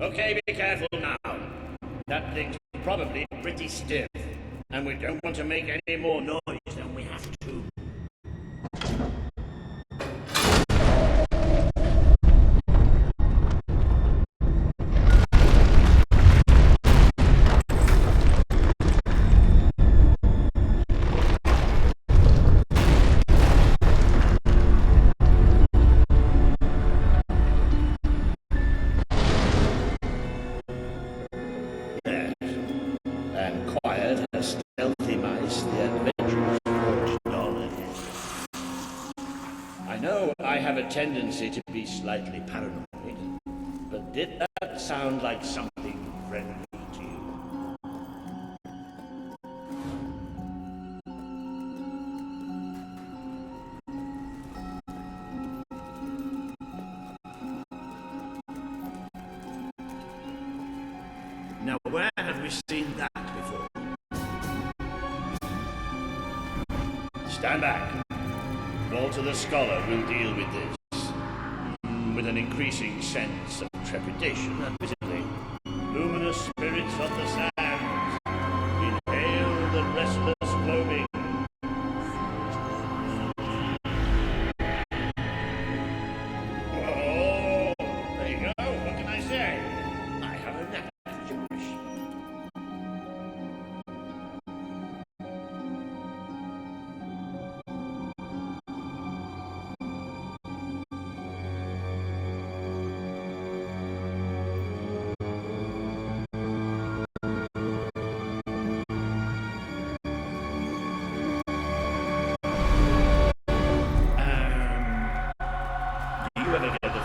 Okay, be careful now. That thing's probably pretty stiff, and we don't want to make any more noise than we have to. Tendency to be slightly paranoid, but did that sound like something friendly to you? Now, where have we seen that before? Stand back. Walter the Scholar will deal with this. With an increasing sense of trepidation, admittedly. Luminous spirits of the sands, inhale the restless gloaming. Oh, there you go. What can I say? I have a knack for gibberish.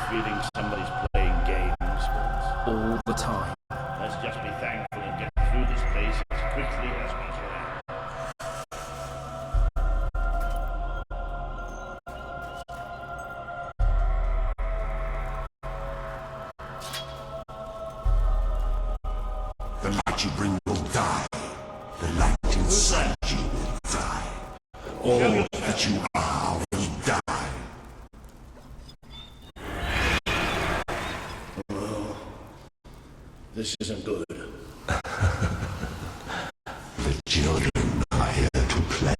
Feeling somebody's playing games all the time. Let's just be thankful and get through this place as quickly as we can. The light you bring will die. The light inside you will die. All that you are will die. This isn't good. The children are here to play.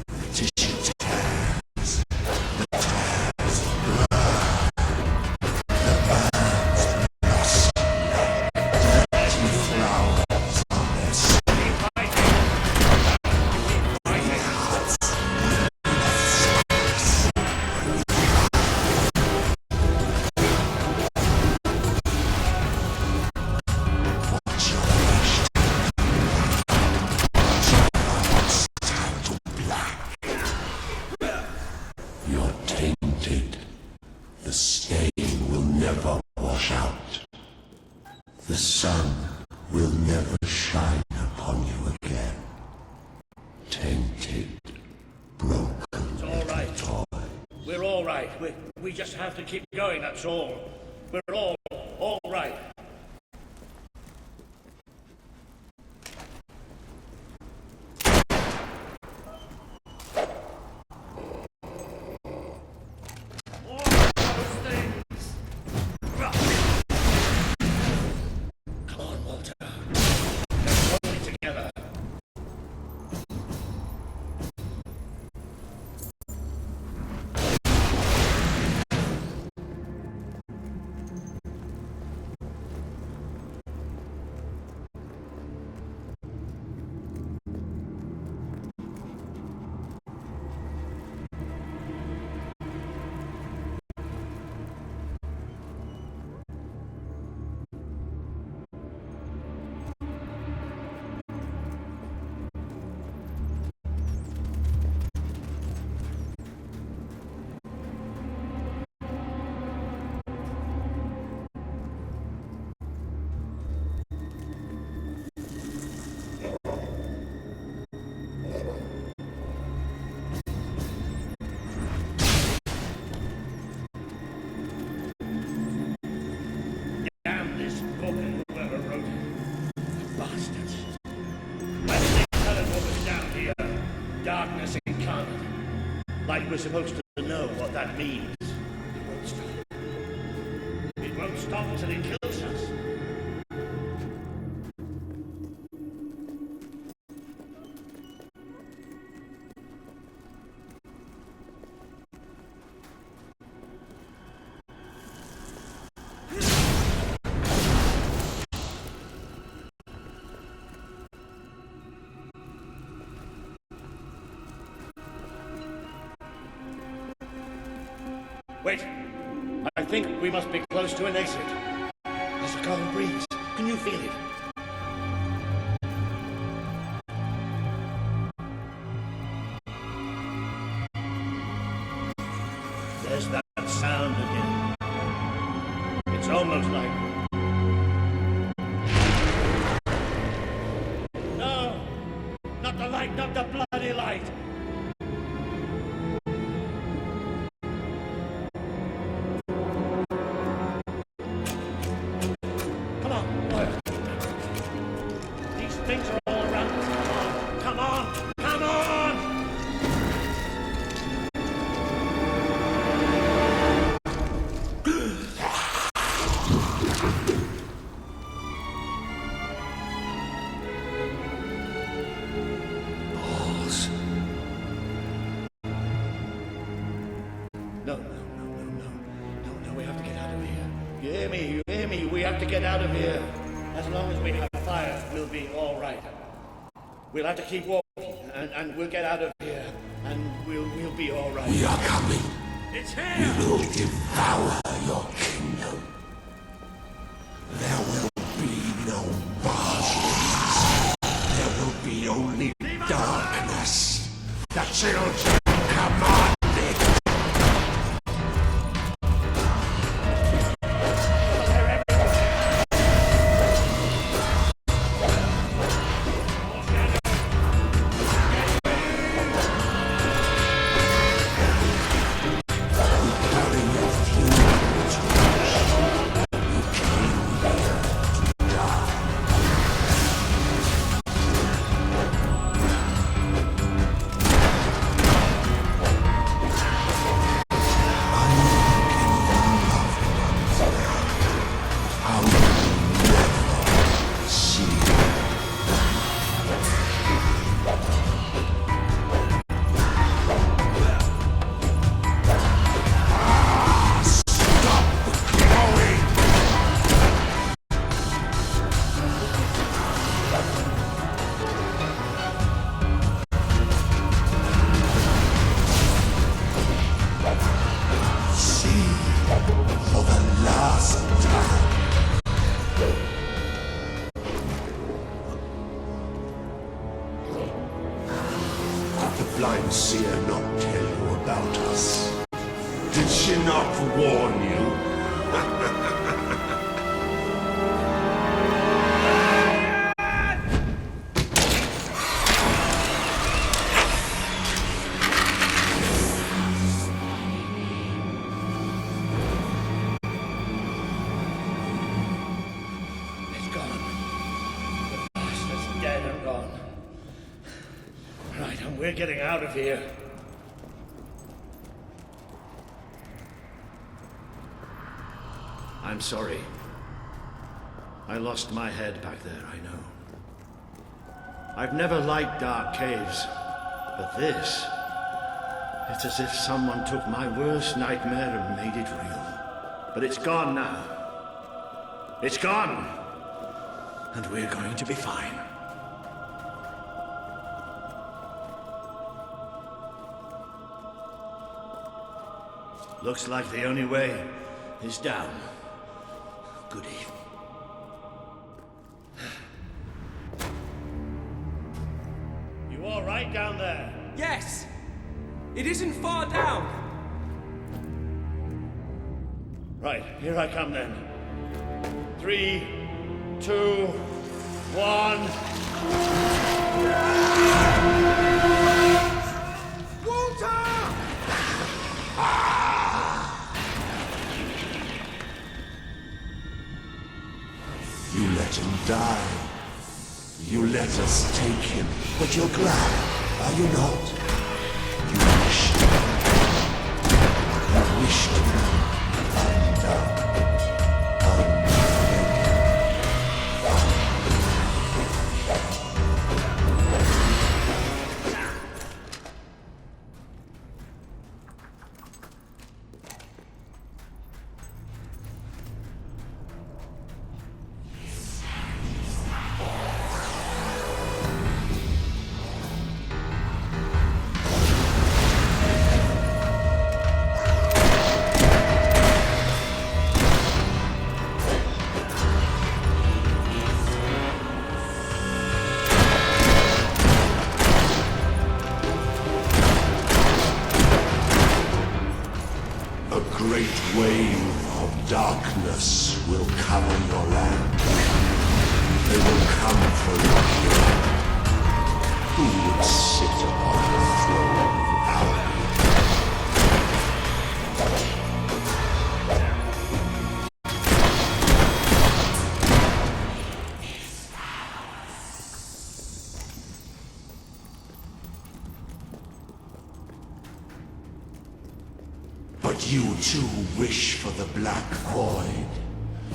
The tissue tears. The tears blur. The birds lost. Dirty flowers on their skin. The hearts. The stain will never wash out. The sun will never shine upon you again. Tainted, broken. It's all right. Toy. We're all right. We just have to keep going, that's all. We're all right. Darkness incarnate. Like we're supposed to to know what that means. It won't stop. It won't stop until it kills us. Wait. I think we must be close to an exit. There's a cold breeze. Can you feel it? There's that sound again. It's almost like... No! Not the light, not the bloody light! Things are all around us. Come on! Come on! Balls. No, we have to get out of here. You hear me? We have to get out of here. As long as we have fire, we'll be all right. We'll have to keep walking, and we'll get out of here, and we'll be all right. We are coming. It's here! We will devour your kingdom. There will be no bars. There will be only darkness. The children command it. blind seer not tell you about us? Did she not warn you? It's gone. The bastard's dead and gone. Right, and we're getting out of here. I'm sorry. I lost my head back there, I know. I've never liked dark caves, but this... it's as if someone took my worst nightmare and made it real. But it's gone now. It's gone! And we're going to be fine. Looks like the only way is down. Goody. You all right down there? Yes! It isn't far down! Right, here I come then. 3, 2, 1... Walter! You let him die. You let us take him. But you're glad, are you not? You wish. wish to be undone, unfiltered. A great wave of darkness will cover your land. They will come for you. Who would sit upon the throne of Albion? But you too wish for the Black Void.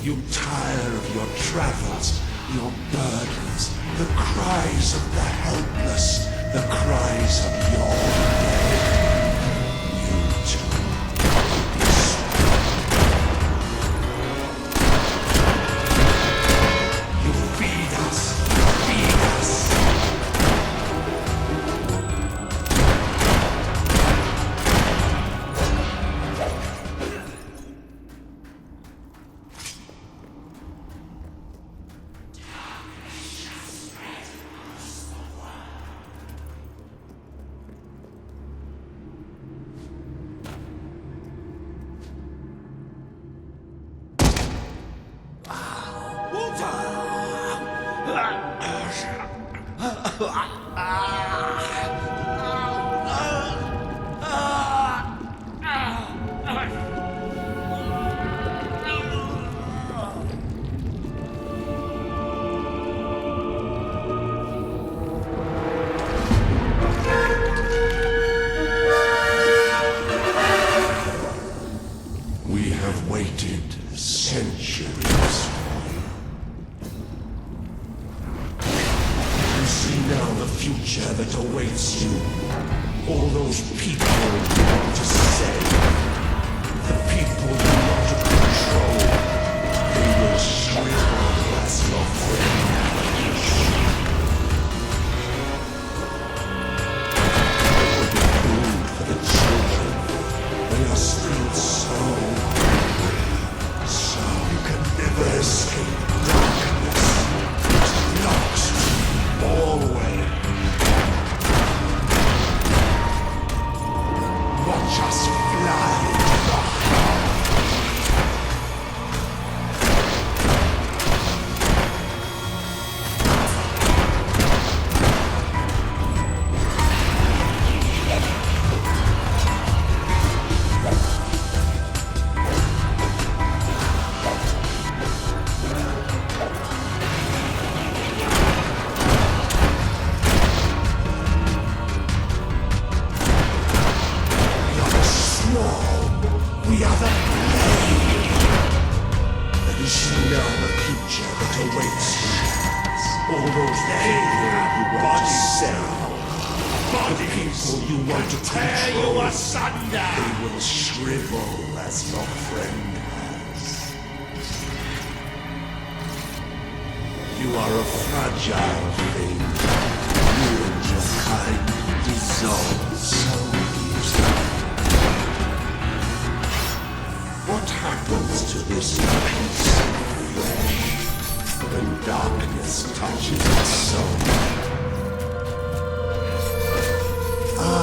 You tire of your travels, your burdens, the cries of the helpless, the cries of your dead. You too despair. You feed us, feed us. We have waited centuries for you. You see now the future that awaits you. All those people you want to save. The people you want to control. They will shrivel as your friend. It will be food for the children. They are still so hungry. So you can never escape darkness. It's locked always. Watch us fly into the heart. We are the blade. And you see now the future that awaits you. All those people you want to sell. The people you want to tear you asunder. They will shrivel as your friend has. You are a fragile thing. You and your kind dissolve so easily. What happens to this piece of flesh when darkness touches its soul? The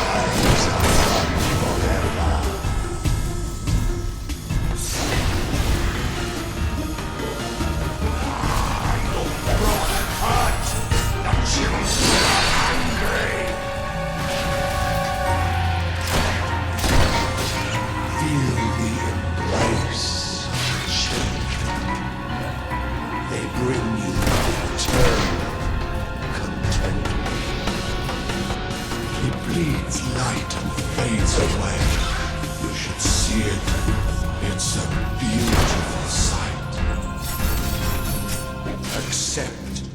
eyes are gone forever. Your broken heart, the children are hungry. Feel the embrace of children. They bring you eternity.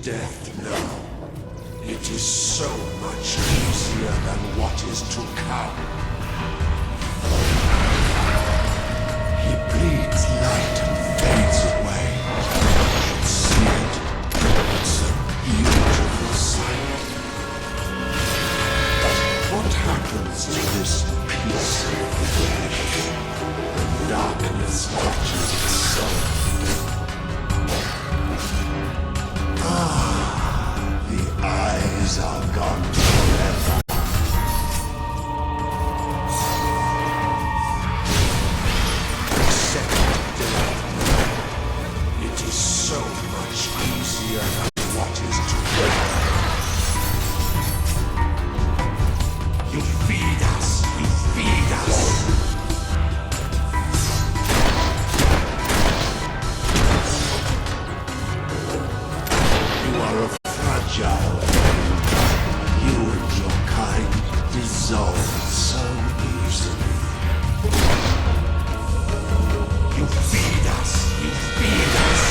death now. It is so much easier than what is to come. He bleeds light and fades away. You should see it. It's a beautiful sight. What happens to this piece of flesh when darkness touches its soul? The eyes are gone forever. Accept death. It is so much easier than what is to come. You feed us. You feed us. You are a fragile thing. You and your kind dissolve so easily. You feed us. You feed us.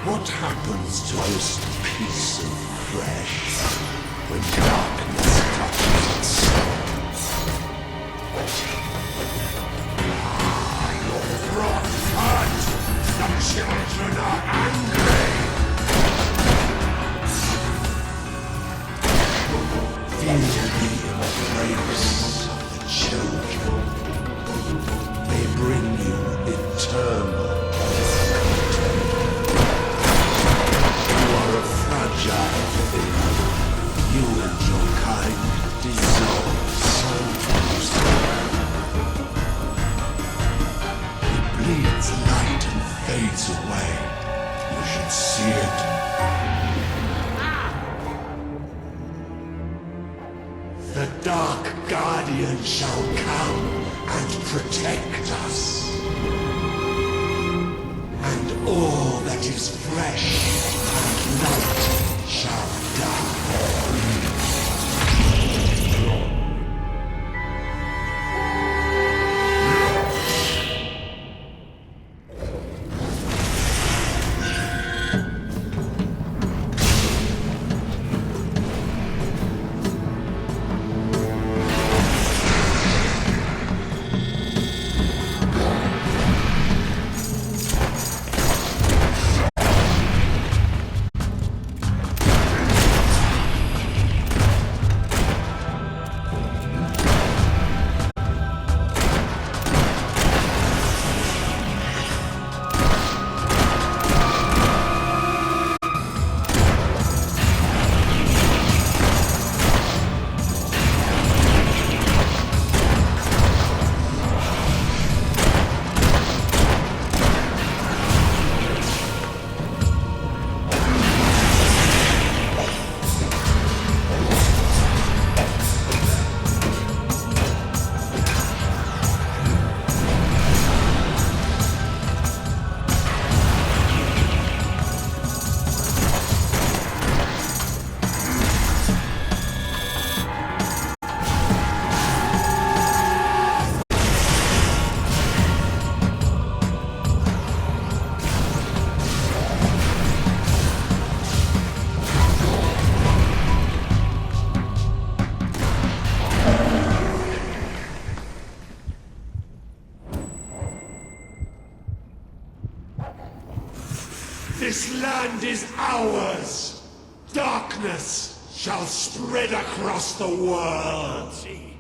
What happens to this piece of flesh when darkness touches its soul? Rock hurt! The children are angry! Feel the embrace of the children. They bring you eternal content. You are a fragile thing. You and your kind dissolve so easily. Bleeds light and fades away. You should see it. The Dark Guardian shall come and protect us. And all that is fresh and light shall die. This land is ours! Darkness shall spread across the world! See?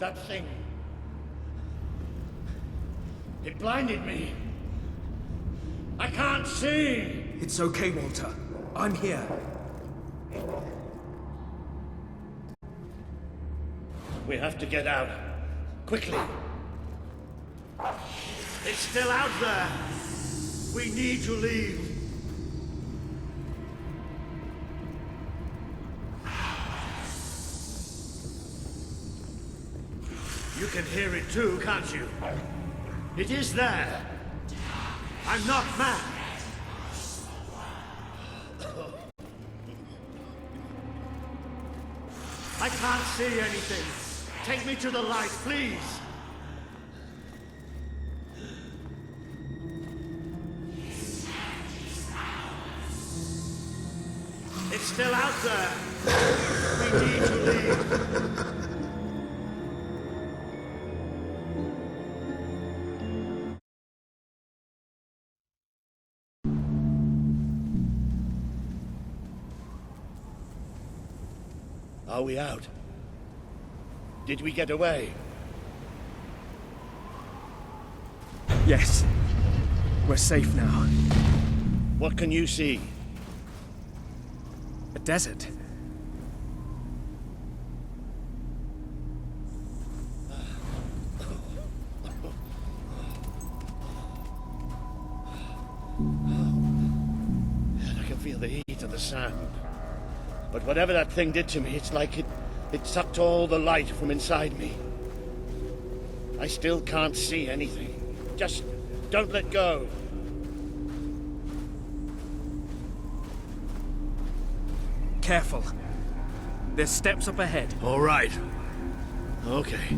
That thing. It blinded me. I can't see! It's okay, Walter. I'm here. We have to get out. Quickly. It's still out there. We need to leave. You can hear it too, can't you? It is there. I'm not mad. I can't see anything. Take me to the light, please. still out there. We need to leave. Are we out? Did we get away? Yes. We're safe now. What can you see? A desert. I can feel the heat of the sand. But whatever that thing did to me, it's like it sucked all the light from inside me. I still can't see anything. Just don't let go. Careful. There's steps up ahead. All right. Okay.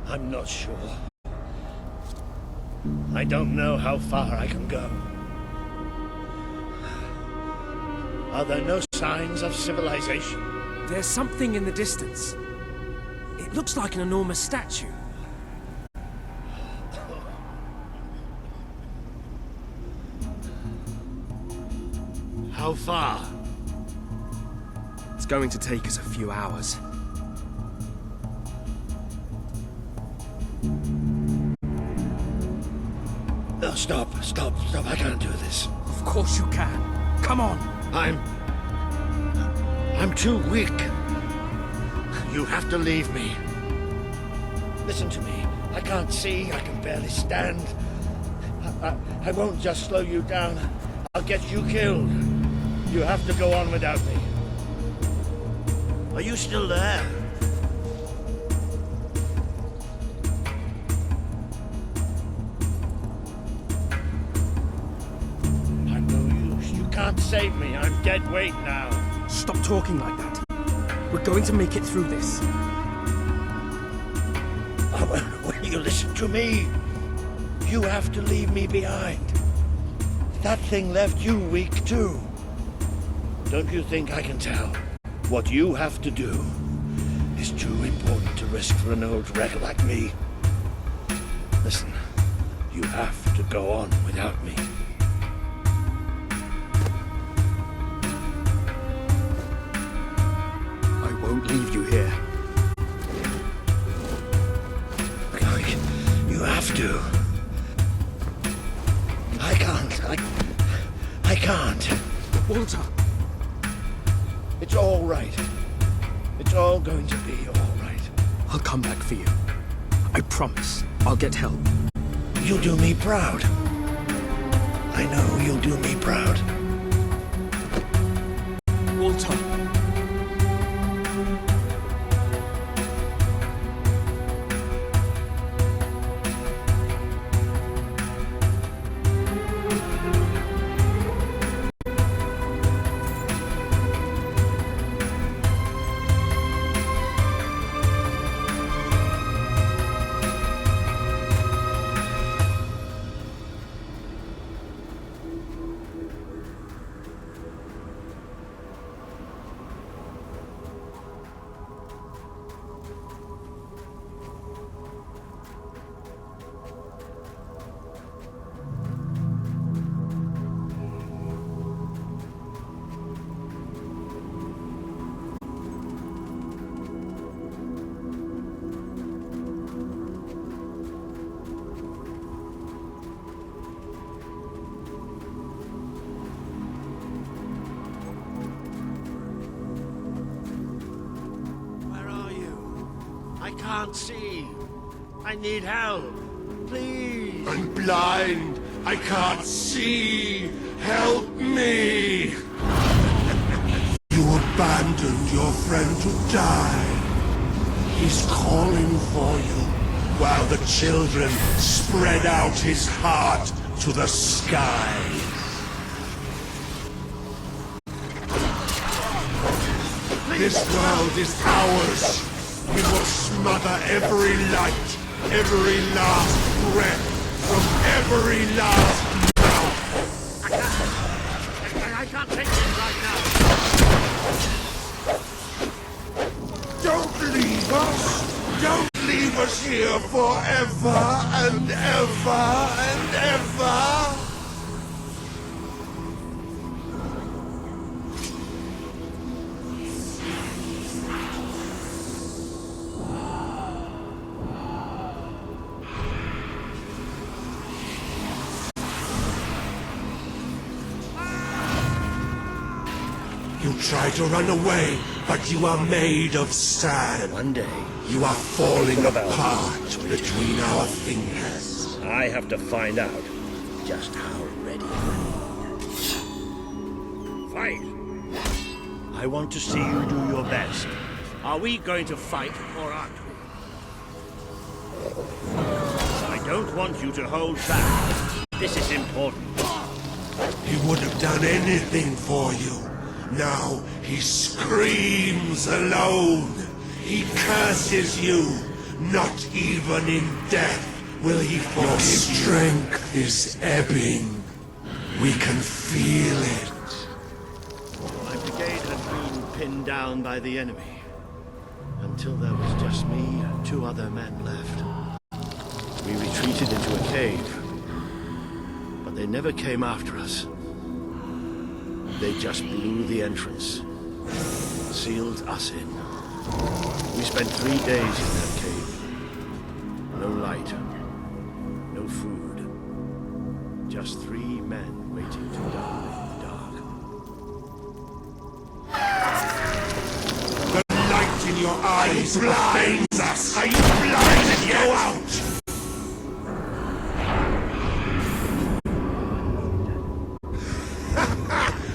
I'm not sure. I don't know how far I can go. Are there no signs of civilization? There's something in the distance. It looks like an enormous statue. How far? It's going to take us a few hours. Oh, stop. I can't do this. Of course you can. Come on. I'm too weak. You have to leave me. Listen to me. I can't see. I can barely stand. I won't just slow you down. I'll get you killed. You have to go on without me. Are you still there? I'm no use. You can't save me. I'm dead weight now. Stop talking like that. We're going to make it through this. Will you listen to me? You have to leave me behind. That thing left you weak too. Don't you think I can tell? What you have to do is too important to risk for an old wreck like me. Listen, you have to go on without me. I won't leave you here. You have to. I can't. I can't. Walter! It's all right. It's all going to be all right. I'll come back for you. I promise. I'll get help. You'll do me proud. I know you'll do me proud. Walter! I can't see. I need help. Please. I'm blind. I can't see. Help me. You abandoned your friend to die. He's calling for you, while the children spread out his heart to the skies. This world is ours. We will smother every light, every last breath, from every last mouth. I can't take this right now. Don't leave us! Don't leave us here forever and ever and ever! You try to run away, but you are made of sand. One day, You are falling apart between our fingers. I have to find out just how ready you are. Fight! I want to see you do your best. Are we going to fight or aren't we? I don't want you to hold back. This is important. He would have done anything for you. Now he screams alone. He curses you. Not even in death will he forgive you. Your strength is ebbing. We can feel it. My brigade had been pinned down by the enemy. Until there was just me and 2 other men left. We retreated into a cave. But they never came after us. They just blew the entrance. Sealed us in. We spent 3 days in that cave. No light. No food. Just 3 men waiting to die in the dark. The light in your eyes blinds us. Are you blinded yet? Go out!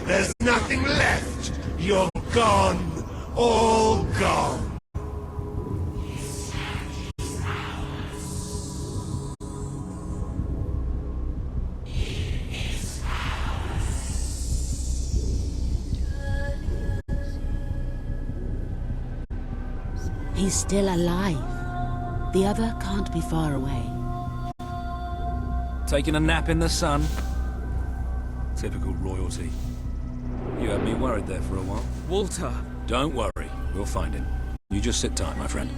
There's nothing left. You're gone. All gone. He's still alive. The other can't be far away. Taking a nap in the sun? Typical royalty. You had me worried there for a while. Walter! Don't worry, we'll find him. You just sit tight, my friend.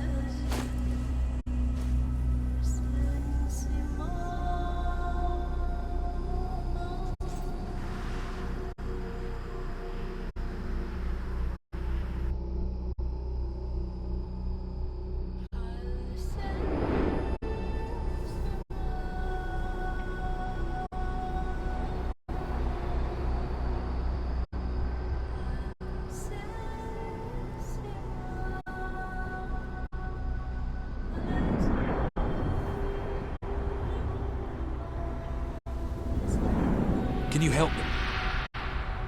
Can you help them?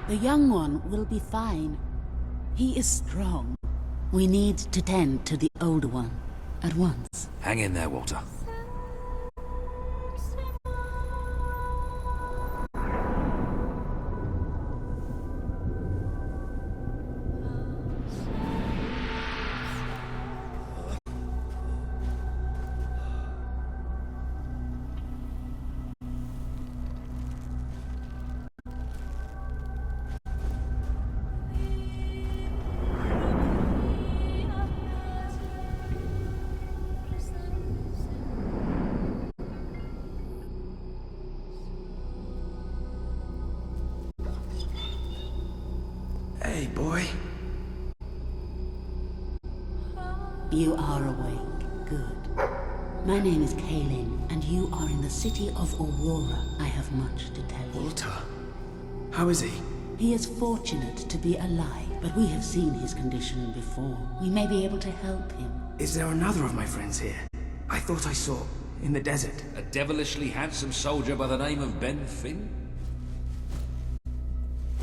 The young one will be fine. He is strong. We need to tend to the older one at once. Hang in there, Walter. Hey, boy. You are awake. Good. My name is Kaylin, and you are in the city of Aurora. I have much to tell you. Walter. How is he? He is fortunate to be alive, but we have seen his condition before. We may be able to help him. Is there another of my friends here? I thought I saw in the desert. A devilishly handsome soldier by the name of Ben Finn?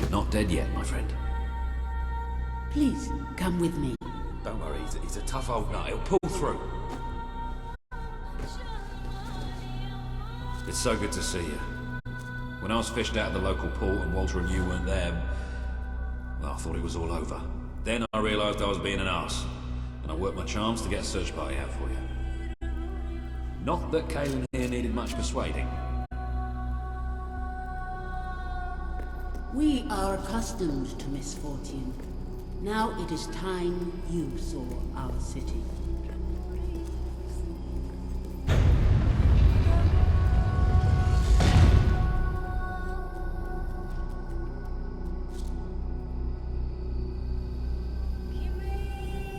Not dead yet, my friend. Please, come with me. Don't worry, he's a tough old nut. He'll pull through. It's so good to see you. When I was fished out of the local port and Walter and you weren't there, well, I thought it was all over. Then I realised I was being an arse, and I worked my charms to get a search party out for you. Not that Kaelin here needed much persuading. We are accustomed to misfortune. Now it is time you saw our city.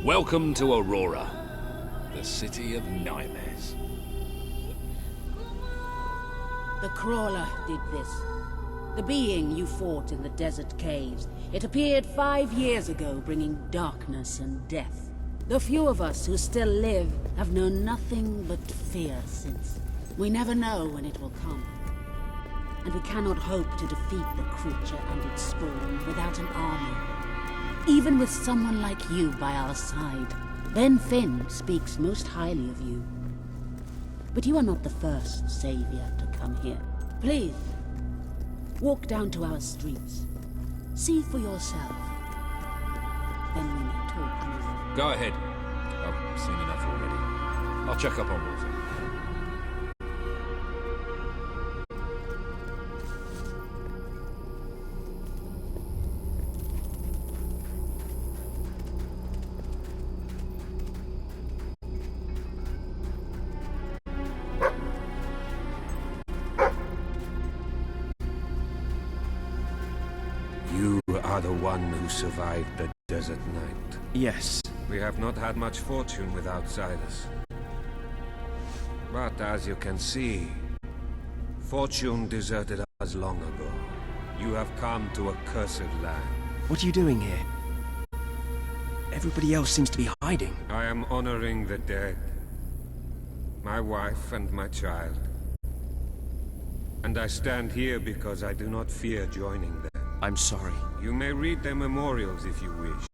Welcome to Aurora, the city of nightmares. The Crawler did this. The being you fought in the desert caves. It appeared 5 years ago, bringing darkness and death. The few of us who still live have known nothing but fear since. We never know when it will come. And we cannot hope to defeat the creature and its spawn without an army. Even with someone like you by our side, Ben Finn speaks most highly of you. But you are not the first savior to come here. Please, walk down to our streets. See for yourself. Then we may talk more. Go ahead. I've seen enough already. I'll check up on Walter. You are the one who survived the desert night. Yes. We have not had much fortune with outsiders. But as you can see, fortune deserted us long ago. You have come to a cursed land. What are you doing here? Everybody else seems to be hiding. I am honoring the dead. My wife and my child. And I stand here because I do not fear joining them. I'm sorry. You may read their memorials if you wish.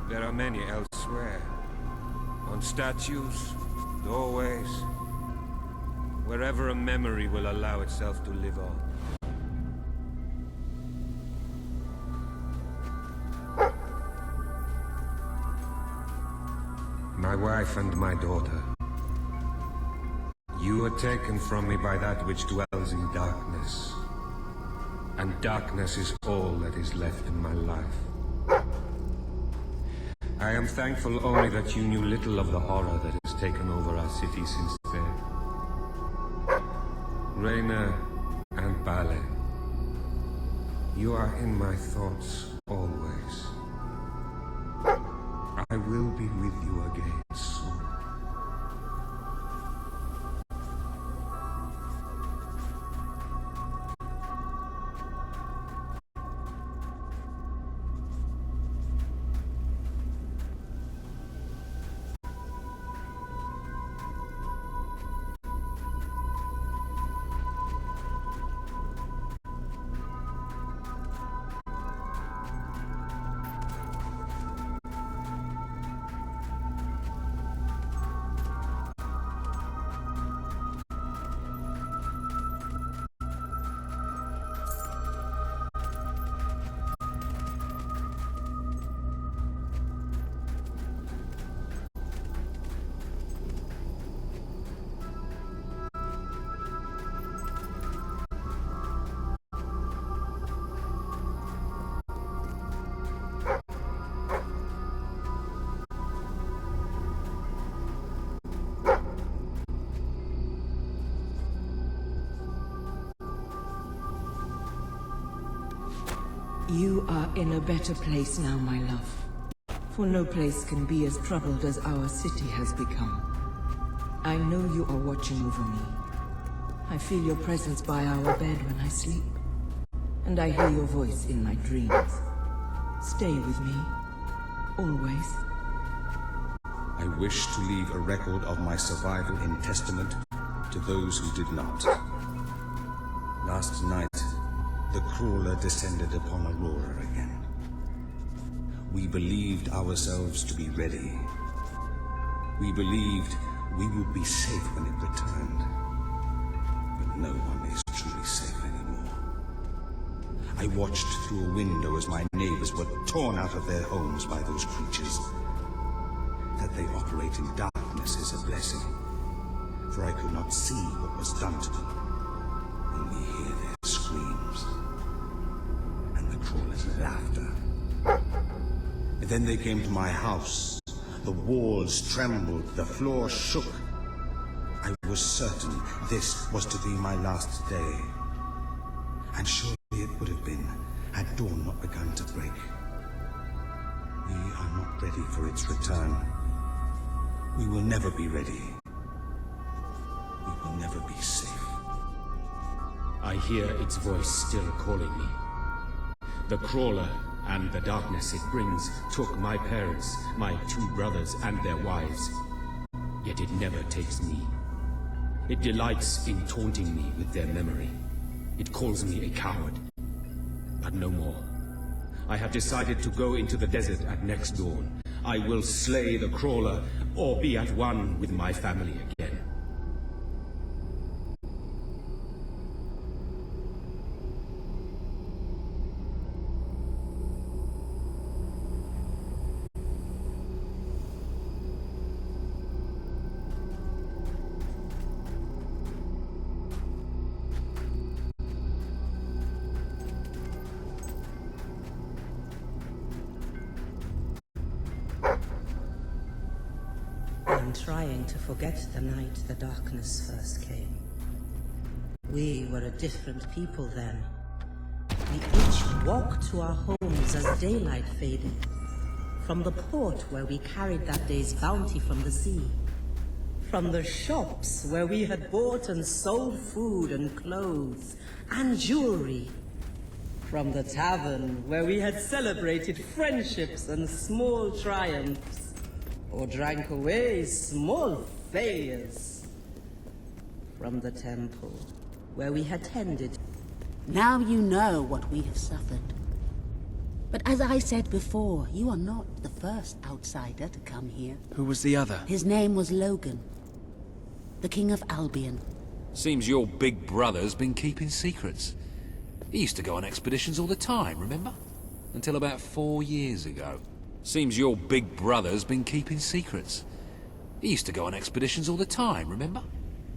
There are many elsewhere. On statues, doorways, wherever a memory will allow itself to live on. My wife and my daughter. You were taken from me by that which dwells in darkness. And darkness is all that is left in my life. I am thankful only that you knew little of the horror that has taken over our city since then. Reina and Bale, you are in my thoughts always. I will be with you again soon. You are in a better place now, my love. For no place can be as troubled as our city has become. I know you are watching over me. I feel your presence by our bed when I sleep. And I hear your voice in my dreams. Stay with me. Always. I wish to leave a record of my survival in testament to those who did not. Last night, the Crawler descended upon Aurora again. We believed ourselves to be ready. We believed we would be safe when it returned. But no one is truly safe anymore. I watched through a window as my neighbors were torn out of their homes by those creatures. That they operate in darkness is a blessing, for I could not see what was done to them. Only hear their screams and the crawler's laughter. And then they came to my house. The walls trembled, the floor shook. I was certain this was to be my last day. And surely it would have been, had dawn not begun to break. We are not ready for its return. We will never be ready. We will never be safe. I hear its voice still calling me. The crawler and the darkness it brings took my parents, my 2 brothers and their wives. Yet it never takes me. It delights in taunting me with their memory. It calls me a coward. But no more. I have decided to go into the desert at next dawn. I will slay the crawler, or be at one with my family again. I'm trying to forget the night the darkness first came. We were a different people then. We each walked to our homes as daylight faded. From the port where we carried that day's bounty from the sea. From the shops where we had bought and sold food and clothes and jewelry. From the tavern where we had celebrated friendships and small triumphs. Or drank away small failures. From the temple, where we had tended. Now you know what we have suffered. But as I said before, you are not the first outsider to come here. Who was the other? His name was Logan, the King of Albion. Seems your big brother's been keeping secrets. He used to go on expeditions all the time, remember? Until about 4 years ago. Seems your big brother's been keeping secrets. He used to go on expeditions all the time, remember?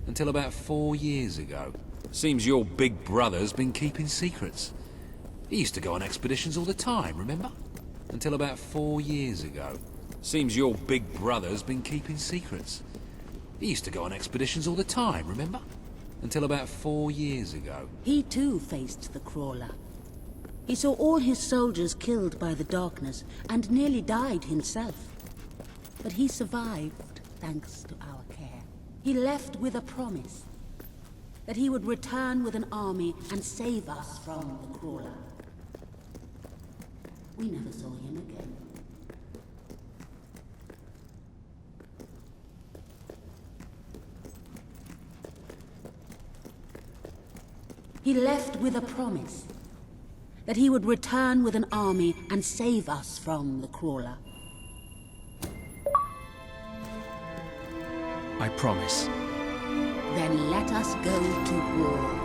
Until about 4 years ago. Seems your big brother's been keeping secrets. He used to go on expeditions all the time, remember? Until about 4 years ago. Seems your big brother's been keeping secrets. He used to go on expeditions all the time, remember? Until about 4 years ago. He too faced the crawler. He saw all his soldiers killed by the darkness and nearly died himself. But he survived thanks to our care. He left with a promise that he would return with an army and save us from the crawler. We never saw him again. He left with a promise that he would return with an army and save us from the crawler. I promise. Then let us go to war.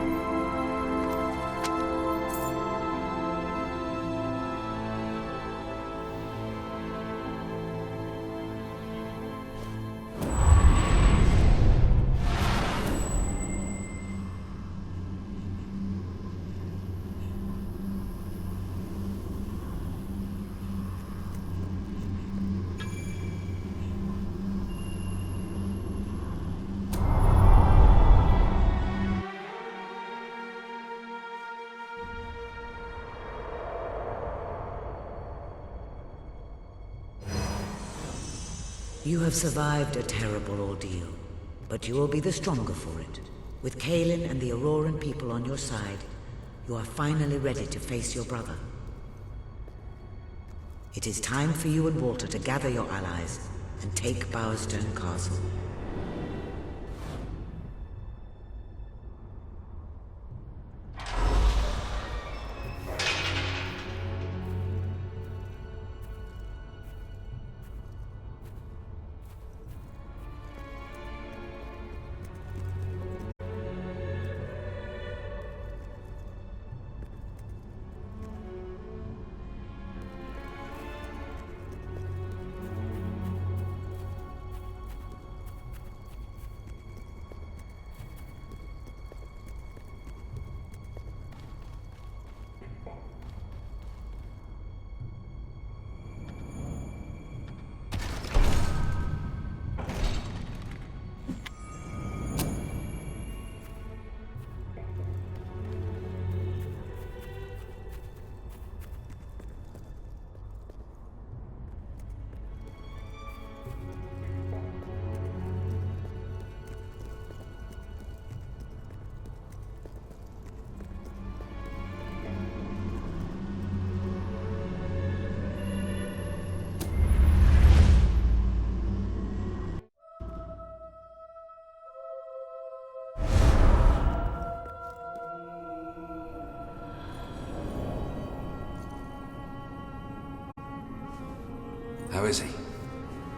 You have survived a terrible ordeal, but you will be the stronger for it. With Kaelin and the Auroran people on your side, you are finally ready to face your brother. It is time for you and Walter to gather your allies and take Bowerstone Castle.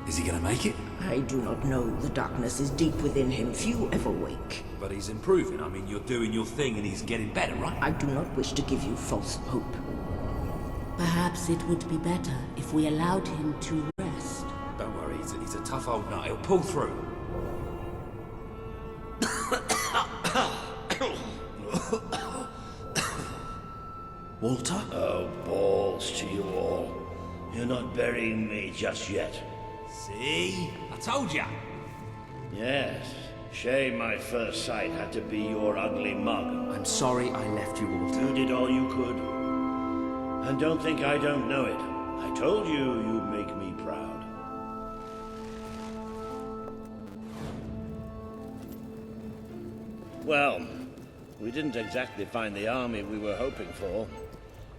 Is he gonna make it? I do not know. The darkness is deep within him. Few ever wake. But he's improving. I mean, you're doing your thing and he's getting better, right? I do not wish to give you false hope. Perhaps it would be better if we allowed him to rest. Don't worry, he's a tough old nut. He'll pull through. Walter? Oh, balls to you all. You're not burying me just yet. See? I told ya. Yes. Shame my first sight had to be your ugly mug. I'm sorry I left you, Walter. You did all you could. And don't think I don't know it. I told you you'd make me proud. Well, we didn't exactly find the army we were hoping for.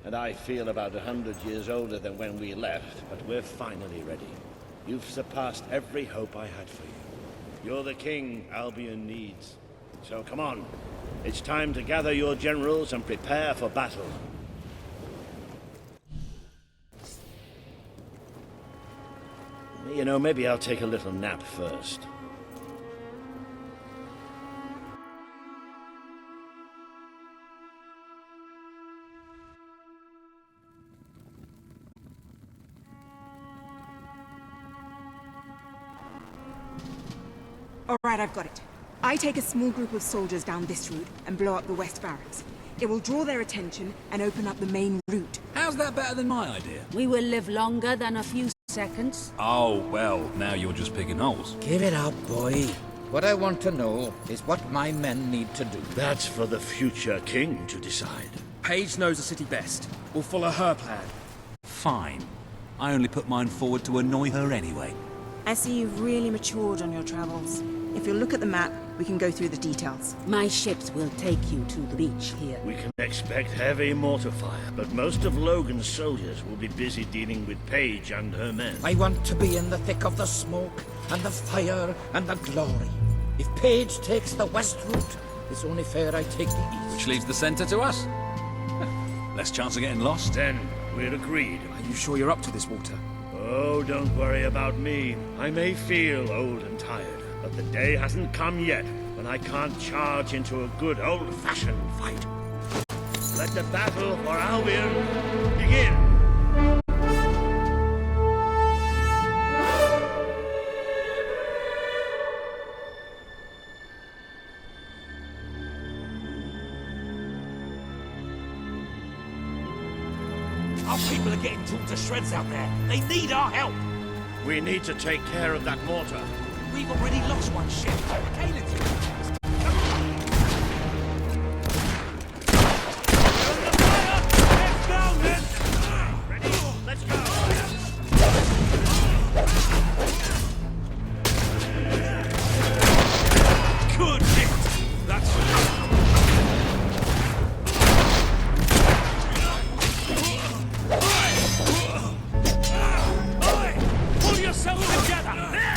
And I feel about 100 years older than when we left, but we're finally ready. You've surpassed every hope I had for you. You're the king Albion needs. So come on. It's time to gather your generals and prepare for battle. You know, maybe I'll take a little nap first. All right, I've got it. I take a small group of soldiers down this route and blow up the west barracks. It will draw their attention and open up the main route. How's that better than my idea? We will live longer than a few seconds. Oh, well, now you're just picking holes. Give it up, boy. What I want to know is what my men need to do. That's for the future king to decide. Paige knows the city best. We'll follow her plan. Fine. I only put mine forward to annoy her anyway. I see you've really matured on your travels. If you'll look at the map, we can go through the details. My ships will take you to the beach here. We can expect heavy mortar fire, but most of Logan's soldiers will be busy dealing with Paige and her men. I want to be in the thick of the smoke, and the fire, and the glory. If Paige takes the west route, it's only fair I take the east. Which leaves the center to us. Less chance of getting lost. Then we're agreed. Are you sure you're up to this, Walter? Oh, don't worry about me. I may feel old and tired, but the day hasn't come yet when I can't charge into a good old-fashioned fight. Let the battle for Albion begin! Our people are getting torn to shreds out there. They need our help. We need to take care of that mortar. We've already lost one ship. Kaelin's Let's go! good hit. That's pull yourself together. There.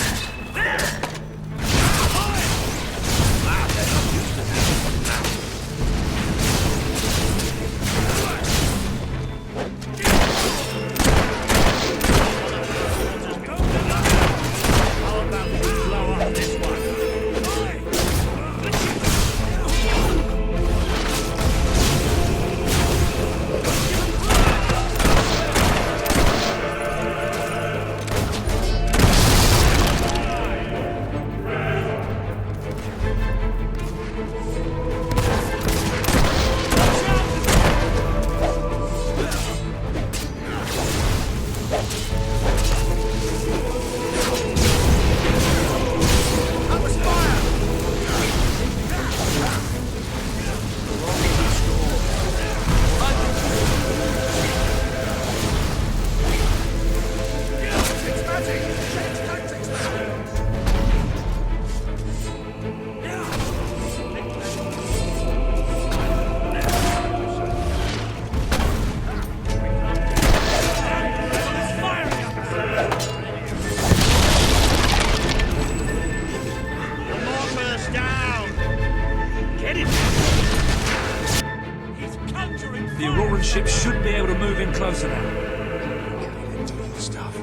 Ship should be able to move in closer now. Into the stuff.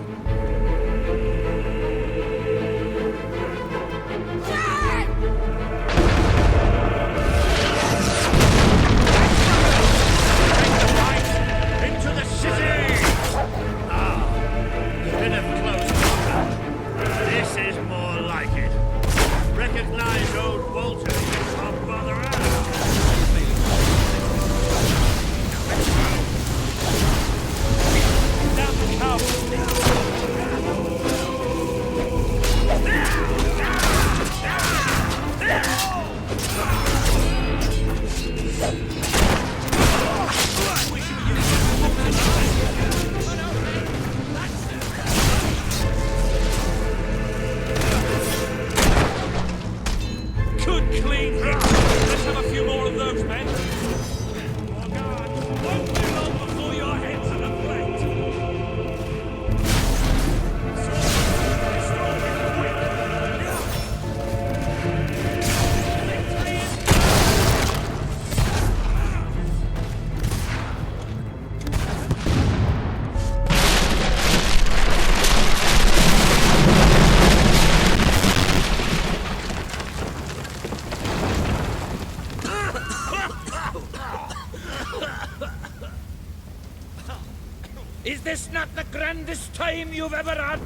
grandest time you've ever had?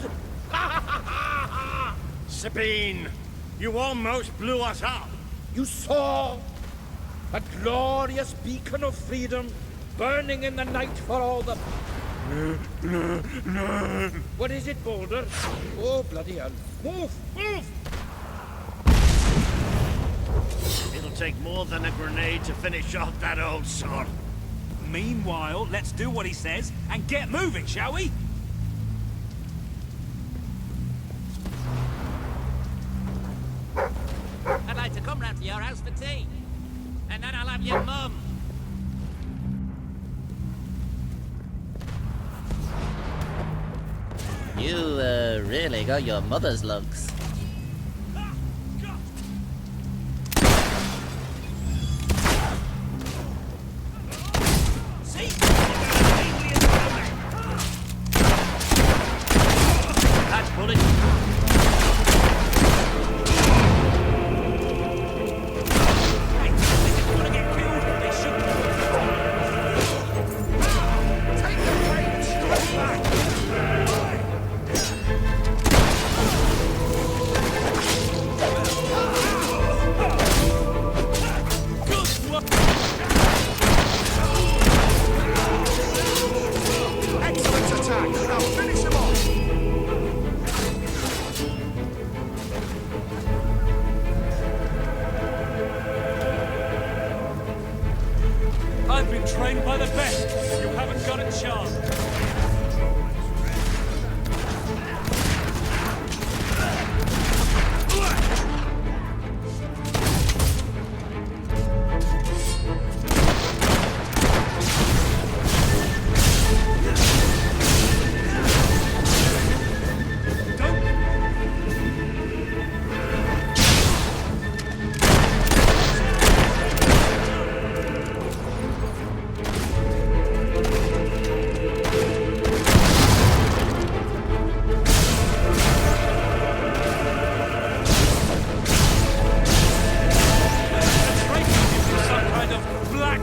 Sabine, you almost blew us up. You saw a glorious beacon of freedom burning in the night for all the... What is it, Boulder? Oh, bloody hell. Move! Move! It'll take more than a grenade to finish off that old sod. Meanwhile, let's do what he says and get moving, shall we? I'd like to come round to your house for tea. And then I'll have your mum. You, really got your mother's looks. That's bullet. I've been trained by the best. You haven't got a chance.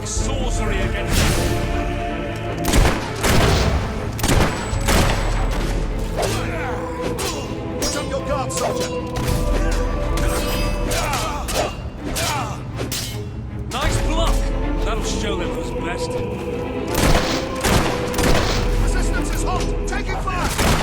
Sorcery against Put up your guard, soldier! nice block. That'll show them who's best. Resistance is hot! Taking fire!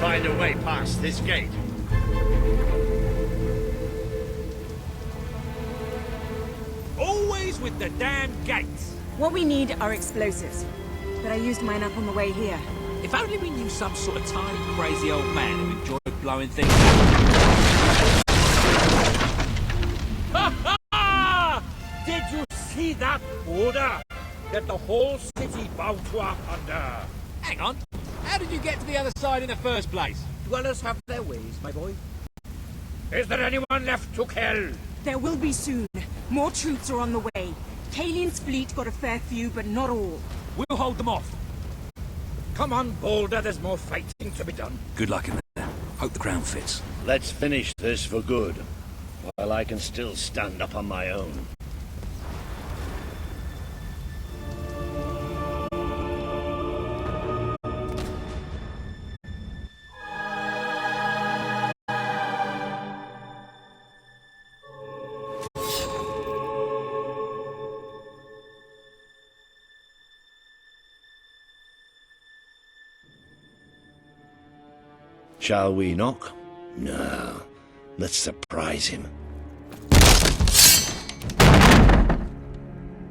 find a way past this gate. Always with the damn gates. What we need are explosives. But I used mine up on the way here. If only we knew some sort of tiny, crazy old man who enjoyed blowing things up. Did you see that order? That the whole city bowed to our thunder. Hang on. How did you get to the other side in the first place? Dwellers have their ways, my boy. Is there anyone left to kill? There will be soon. More troops are on the way. Kalian's fleet got a fair few, but not all. We'll hold them off. Come on, Boulder, there's more fighting to be done. Good luck in there. Hope the ground fits. Let's finish this for good, while I can still stand up on my own. Shall we knock? No. Let's surprise him.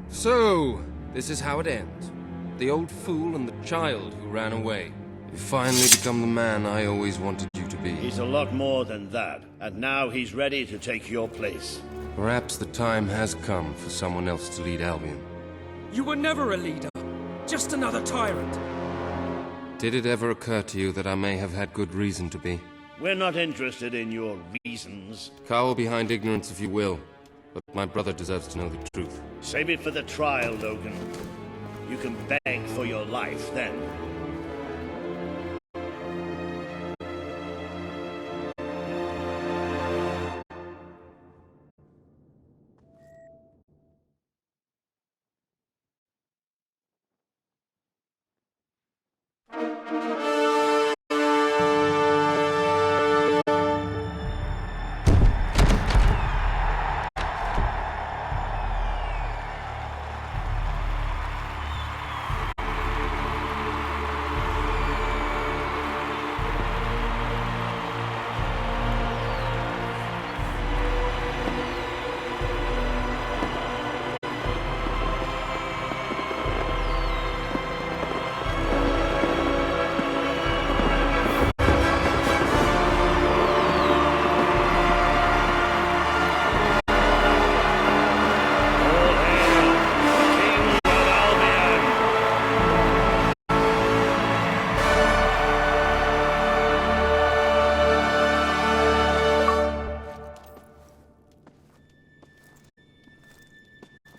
So, this is how it ends. The old fool and the child who ran away. You finally become the man I always wanted you to be. He's a lot more than that, and now he's ready to take your place. Perhaps the time has come for someone else to lead Albion. You were never a leader. Just another tyrant. Did it ever occur to you that I may have had good reason to be? We're not interested in your reasons. Cower behind ignorance if you will, but my brother deserves to know the truth. Save it for the trial, Logan. You can beg for your life then.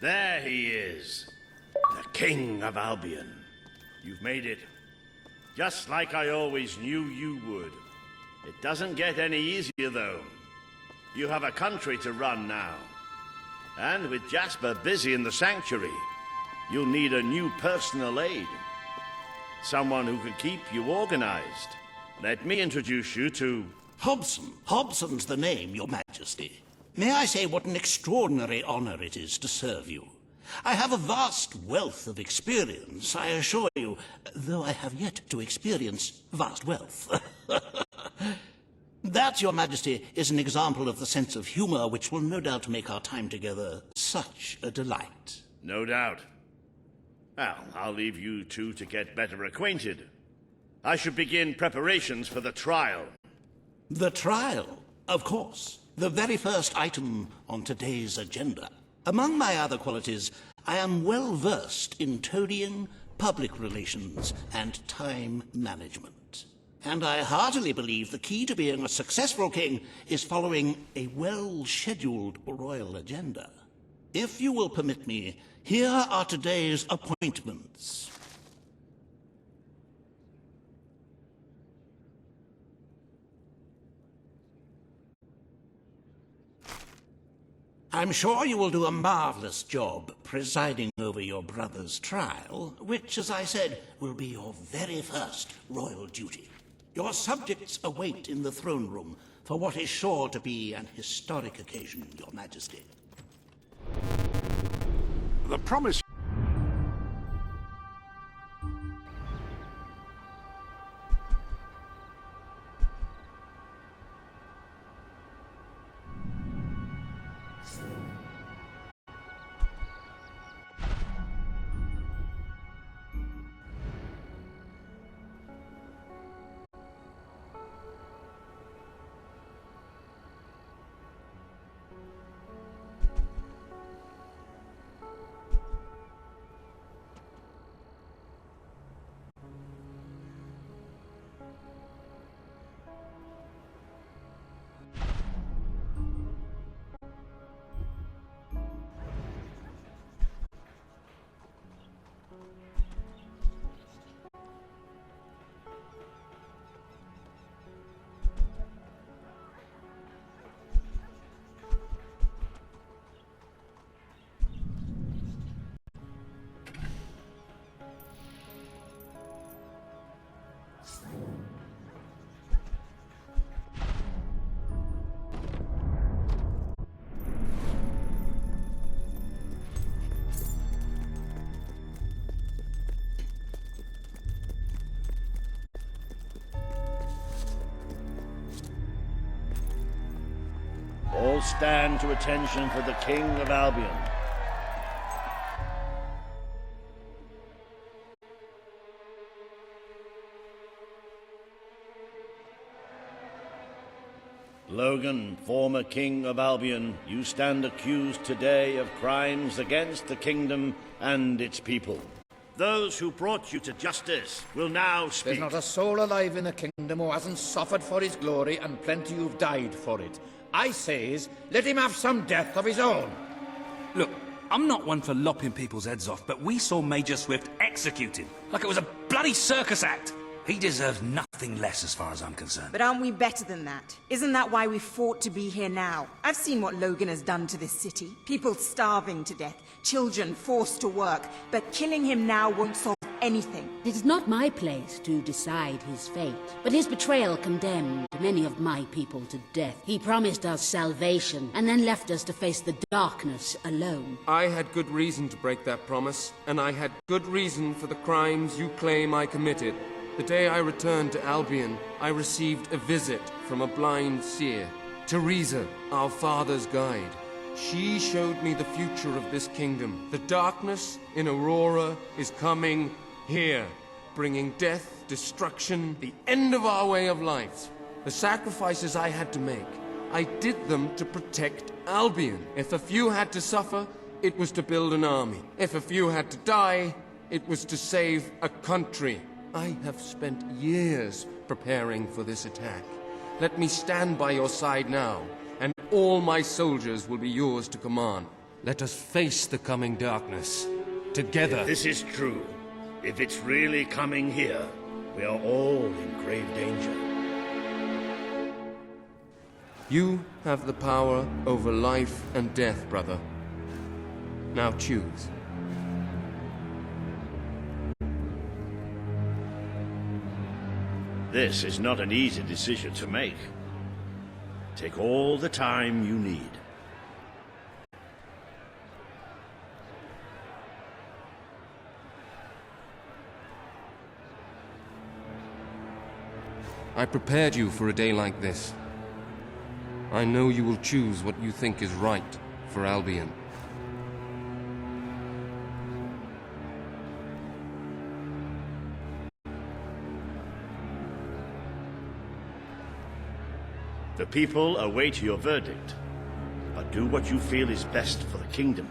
There he is, the King of Albion. You've made it, just like I always knew you would. It doesn't get any easier, though. You have a country to run now. And with Jasper busy in the sanctuary, you'll need a new personal aide. Someone who can keep you organized. Let me introduce you to... Hobson. Hobson's the name, Your Majesty. May I say what an extraordinary honor it is to serve you? I have a vast wealth of experience, I assure you, though I have yet to experience vast wealth. That, Your Majesty, is an example of the sense of humor which will no doubt make our time together such a delight. No doubt. Well, I'll leave you two to get better acquainted. I should begin preparations for the trial. The trial, of course. The very first item on today's agenda. Among my other qualities, I am well versed in toadying, public relations, and time management. And I heartily believe the key to being a successful king is following a well-scheduled royal agenda. If you will permit me, here are today's appointments. I'm sure you will do a marvelous job presiding over your brother's trial, which, as I said, will be your very first royal duty. Your subjects await in the throne room for what is sure to be an historic occasion, Your Majesty. The promise... All stand to attention for the King of Albion. Logan, former King of Albion, you stand accused today of crimes against the kingdom and its people. Those who brought you to justice will now speak. There's not a soul alive in the kingdom who hasn't suffered for his glory, and plenty who've died for it. I says, let him have some death of his own. Look, I'm not one for lopping people's heads off, but we saw Major Swift executed like it was a bloody circus act. He deserves nothing less as far as I'm concerned. But aren't we better than that? Isn't that why we fought to be here now? I've seen what Logan has done to this city. People starving to death, children forced to work, but killing him now won't solve anything. It is not my place to decide his fate, but his betrayal condemned many of my people to death. He promised us salvation, and then left us to face the darkness alone. I had good reason to break that promise, and I had good reason for the crimes you claim I committed. The day I returned to Albion, I received a visit from a blind seer, Teresa, our father's guide. She showed me the future of this kingdom. The darkness in Aurora is coming here, bringing death, destruction, the end of our way of life. The sacrifices I had to make, I did them to protect Albion. If a few had to suffer, it was to build an army. If a few had to die, it was to save a country. I have spent years preparing for this attack. Let me stand by your side now, and all my soldiers will be yours to command. Let us face the coming darkness, together. If this is true, if it's really coming here, we are all in grave danger. You have the power over life and death, brother. Now choose. This is not an easy decision to make. Take all the time you need. I prepared you for a day like this. I know you will choose what you think is right for Albion. The people await your verdict, but do what you feel is best for the kingdom.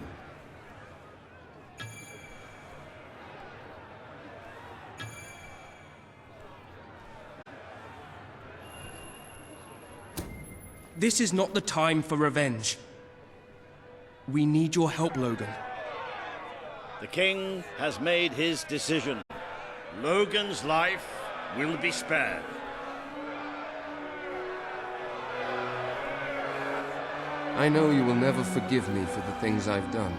This is not the time for revenge. We need your help, Logan. The king has made his decision. Logan's life will be spared. I know you will never forgive me for the things I've done.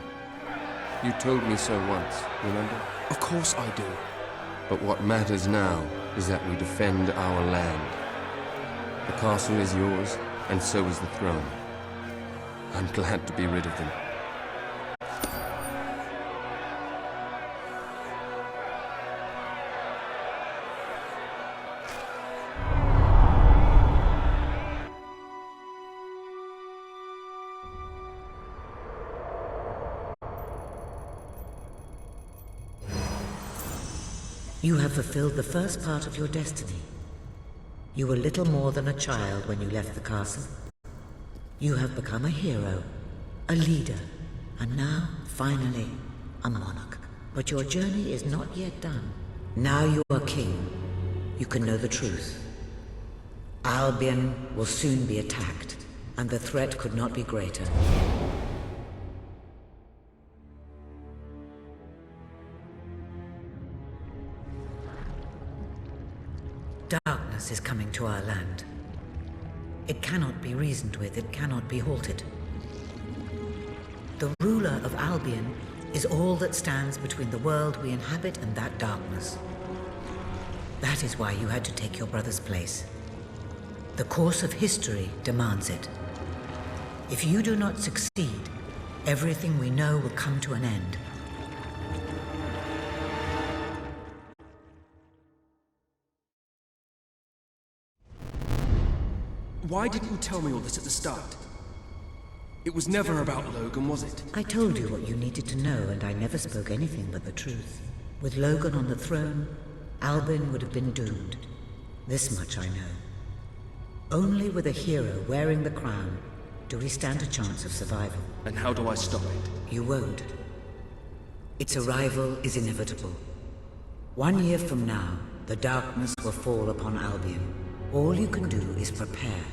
You told me so once, remember? Of course I do. But what matters now is that we defend our land. The castle is yours, and so is the throne. I'm glad to be rid of them. You have fulfilled the first part of your destiny. You were little more than a child when you left the castle. You have become a hero, a leader, and now, finally, a monarch. But your journey is not yet done. Now you are king. You can know the truth. Albion will soon be attacked, and the threat could not be greater. Darkness is coming to our land. It cannot be reasoned with, it cannot be halted. The ruler of Albion is all that stands between the world we inhabit and that darkness. That is why you had to take your brother's place. The course of history demands it. If you do not succeed, everything we know will come to an end. Why didn't you tell me all this at the start? It was never about Logan, was it? I told you what you needed to know, and I never spoke anything but the truth. With Logan on the throne, Albion would have been doomed. This much I know. Only with a hero wearing the crown do we stand a chance of survival. And how do I stop it? You won't. Its arrival is inevitable. 1 year from now, the darkness will fall upon Albion. All you can do is prepare,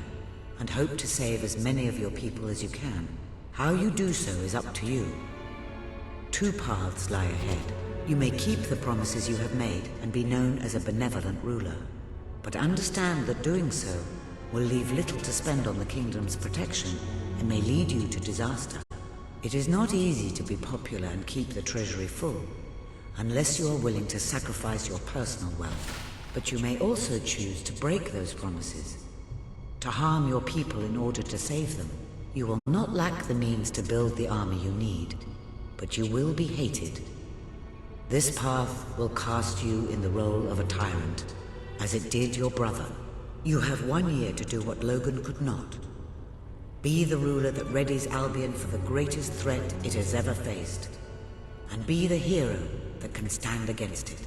and hope to save as many of your people as you can. How you do so is up to you. 2 paths lie ahead. You may keep the promises you have made and be known as a benevolent ruler. But understand that doing so will leave little to spend on the kingdom's protection and may lead you to disaster. It is not easy to be popular and keep the treasury full, unless you are willing to sacrifice your personal wealth. But you may also choose to break those promises, to harm your people in order to save them. You will not lack the means to build the army you need, but you will be hated. This path will cast you in the role of a tyrant, as it did your brother. You have 1 year to do what Logan could not. Be the ruler that readies Albion for the greatest threat it has ever faced, and be the hero that can stand against it.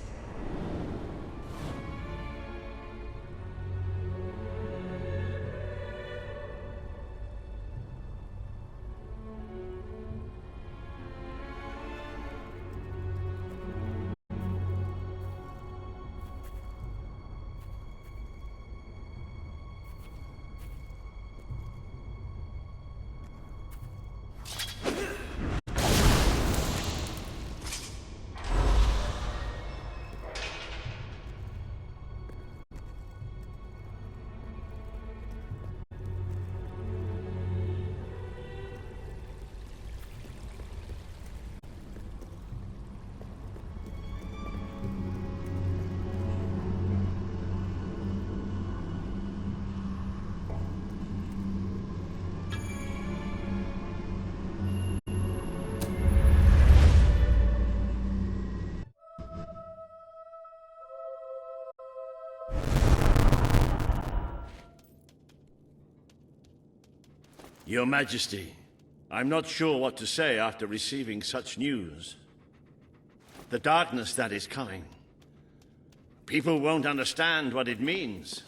Your Majesty, I'm not sure what to say after receiving such news. The darkness that is coming. People won't understand what it means.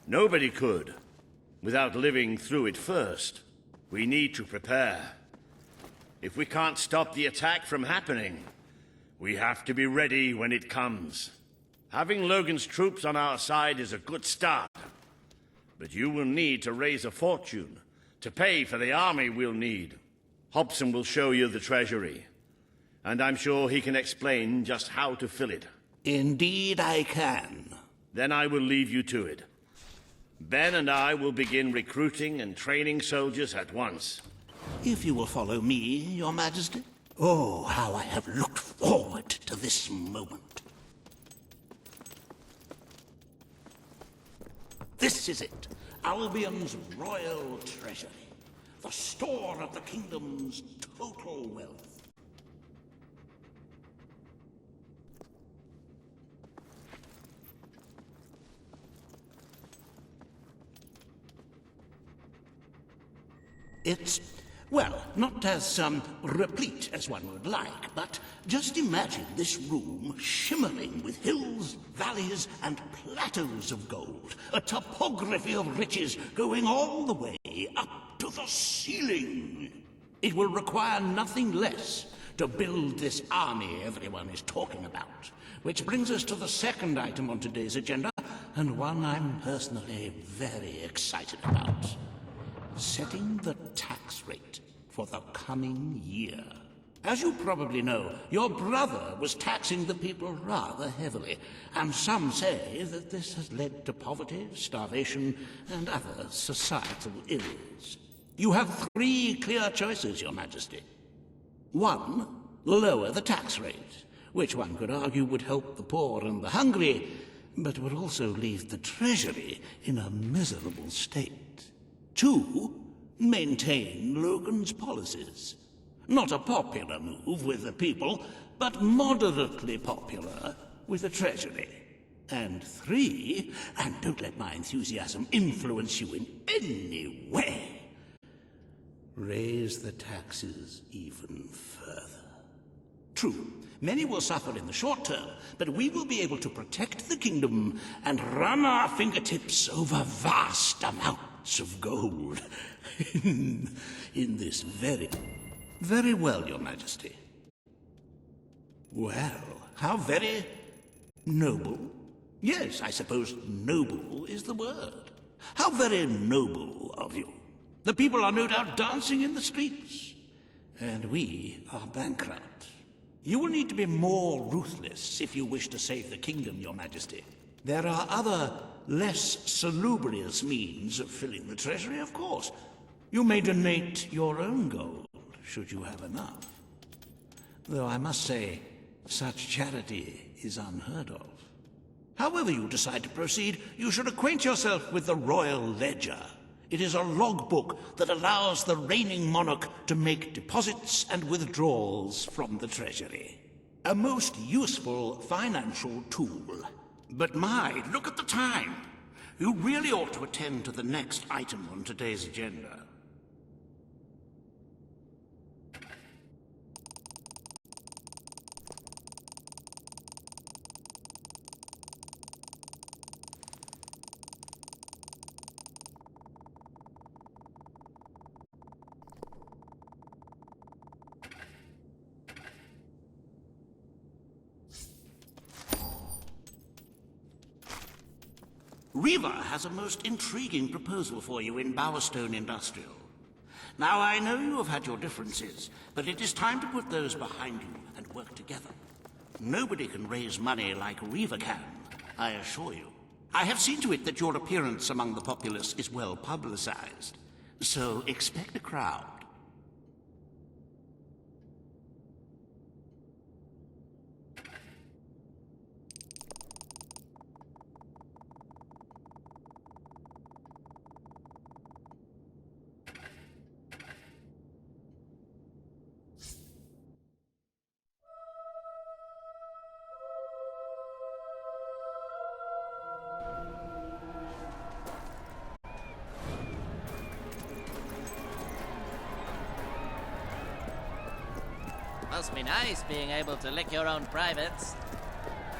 Nobody could, without living through it first. We need to prepare. If we can't stop the attack from happening, we have to be ready when it comes. Having Logan's troops on our side is a good start. But you will need to raise a fortune to pay for the army we'll need. Hobson will show you the treasury, and I'm sure he can explain just how to fill it. Indeed I can. Then I will leave you to it. Ben and I will begin recruiting and training soldiers at once. If you will follow me, Your Majesty. Oh, how I have looked forward to this moment. This is it. Albion's royal treasury. The store of the kingdom's total wealth. It's Well, not as, replete as one would like, but just imagine this room shimmering with hills, valleys, and plateaus of gold. A topography of riches going all the way up to the ceiling. It will require nothing less to build this army everyone is talking about. Which brings us to the second item on today's agenda, and one I'm personally very excited about. Setting the tax rate for the coming year. As you probably know, your brother was taxing the people rather heavily, and some say that this has led to poverty, starvation, and other societal ills. You have 3 clear choices, Your Majesty. 1, lower the tax rate, which one could argue would help the poor and the hungry, but would also leave the treasury in a miserable state. 2, maintain Logan's policies. Not a popular move with the people, but moderately popular with the treasury. And 3, and don't let my enthusiasm influence you in any way, raise the taxes even further. True, many will suffer in the short term, but we will be able to protect the kingdom and run our fingertips over vast amounts of gold. in this very well, Your Majesty. Well, how very noble. Yes, I suppose noble is the word. How very noble of you. The people are no doubt dancing in the streets, and we are bankrupt. You will need to be more ruthless if you wish to save the kingdom, Your Majesty. There are other, less salubrious means of filling the treasury, of course. You may donate your own gold, should you have enough. Though I must say, such charity is unheard of. However you decide to proceed, you should acquaint yourself with the Royal Ledger. It is a logbook that allows the reigning monarch to make deposits and withdrawals from the treasury. A most useful financial tool. But my, look at the time. You really ought to attend to the next item on today's agenda. Riva has a most intriguing proposal for you in Bowerstone Industrial. Now, I know you have had your differences, but it is time to put those behind you and work together. Nobody can raise money like Riva can, I assure you. I have seen to it that your appearance among the populace is well publicized, so expect a crowd. Must be nice being able to lick your own privates.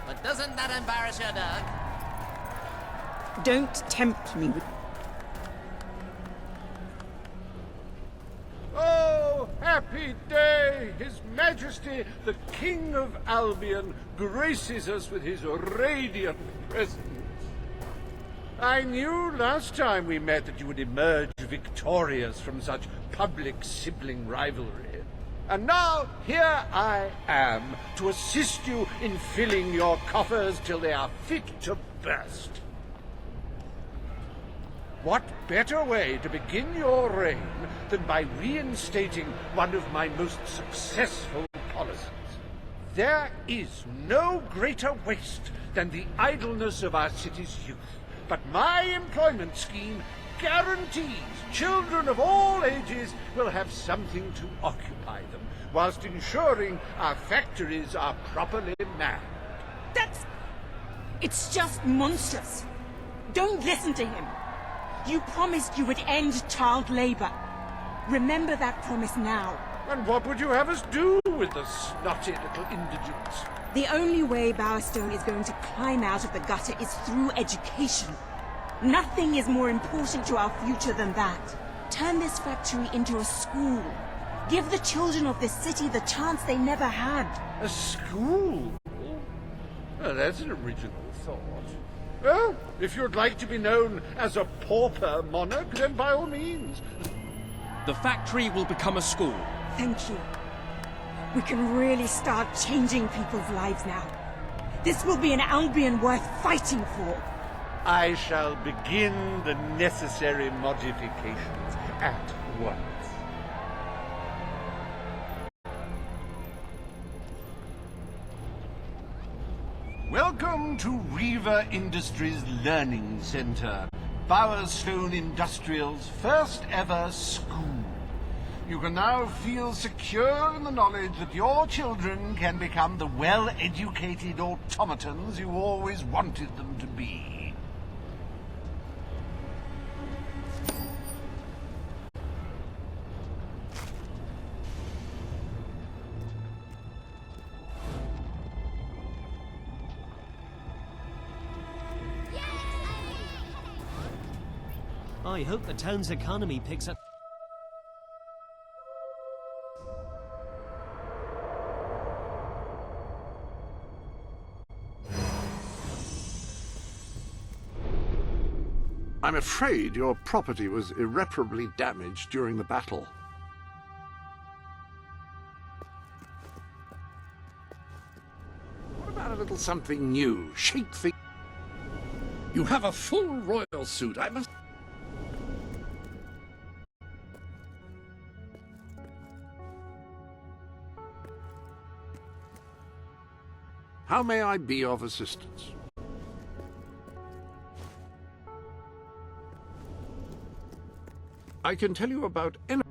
But doesn't that embarrass your dog? Don't tempt me with... Oh, happy day! His Majesty, the King of Albion, graces us with his radiant presence. I knew last time we met that you would emerge victorious from such public sibling rivalry. And now, here I am, to assist you in filling your coffers till they are fit to burst. What better way to begin your reign than by reinstating one of my most successful policies? There is no greater waste than the idleness of our city's youth, but my employment scheme guarantees children of all ages will have something to occupy them, whilst ensuring our factories are properly manned. It's just monstrous. Don't listen to him. You promised you would end child labor. Remember that promise now. And what would you have us do with the snotty little indigents? The only way Bowerstone is going to climb out of the gutter is through education. Nothing is more important to our future than that. Turn this factory into a school. Give the children of this city the chance they never had. A school? Oh, that's an original thought. Well, if you'd like to be known as a pauper monarch, then by all means. The factory will become a school. Thank you. We can really start changing people's lives now. This will be an Albion worth fighting for. I shall begin the necessary modifications at once. Welcome to Reaver Industries Learning Center, Bowerstone Industrial's first ever school. You can now feel secure in the knowledge that your children can become the well-educated automatons you always wanted them to be. I hope the town's economy picks up. I'm afraid your property was irreparably damaged during the battle. What about a little something new? Shake things. You have a full royal suit. I must... How may I be of assistance? I can tell you about any...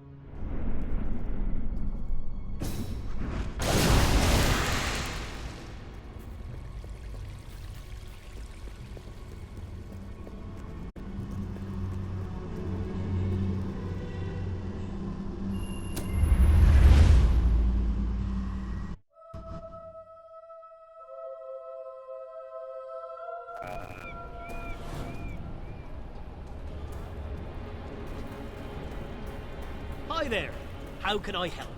Hi there. How can I help?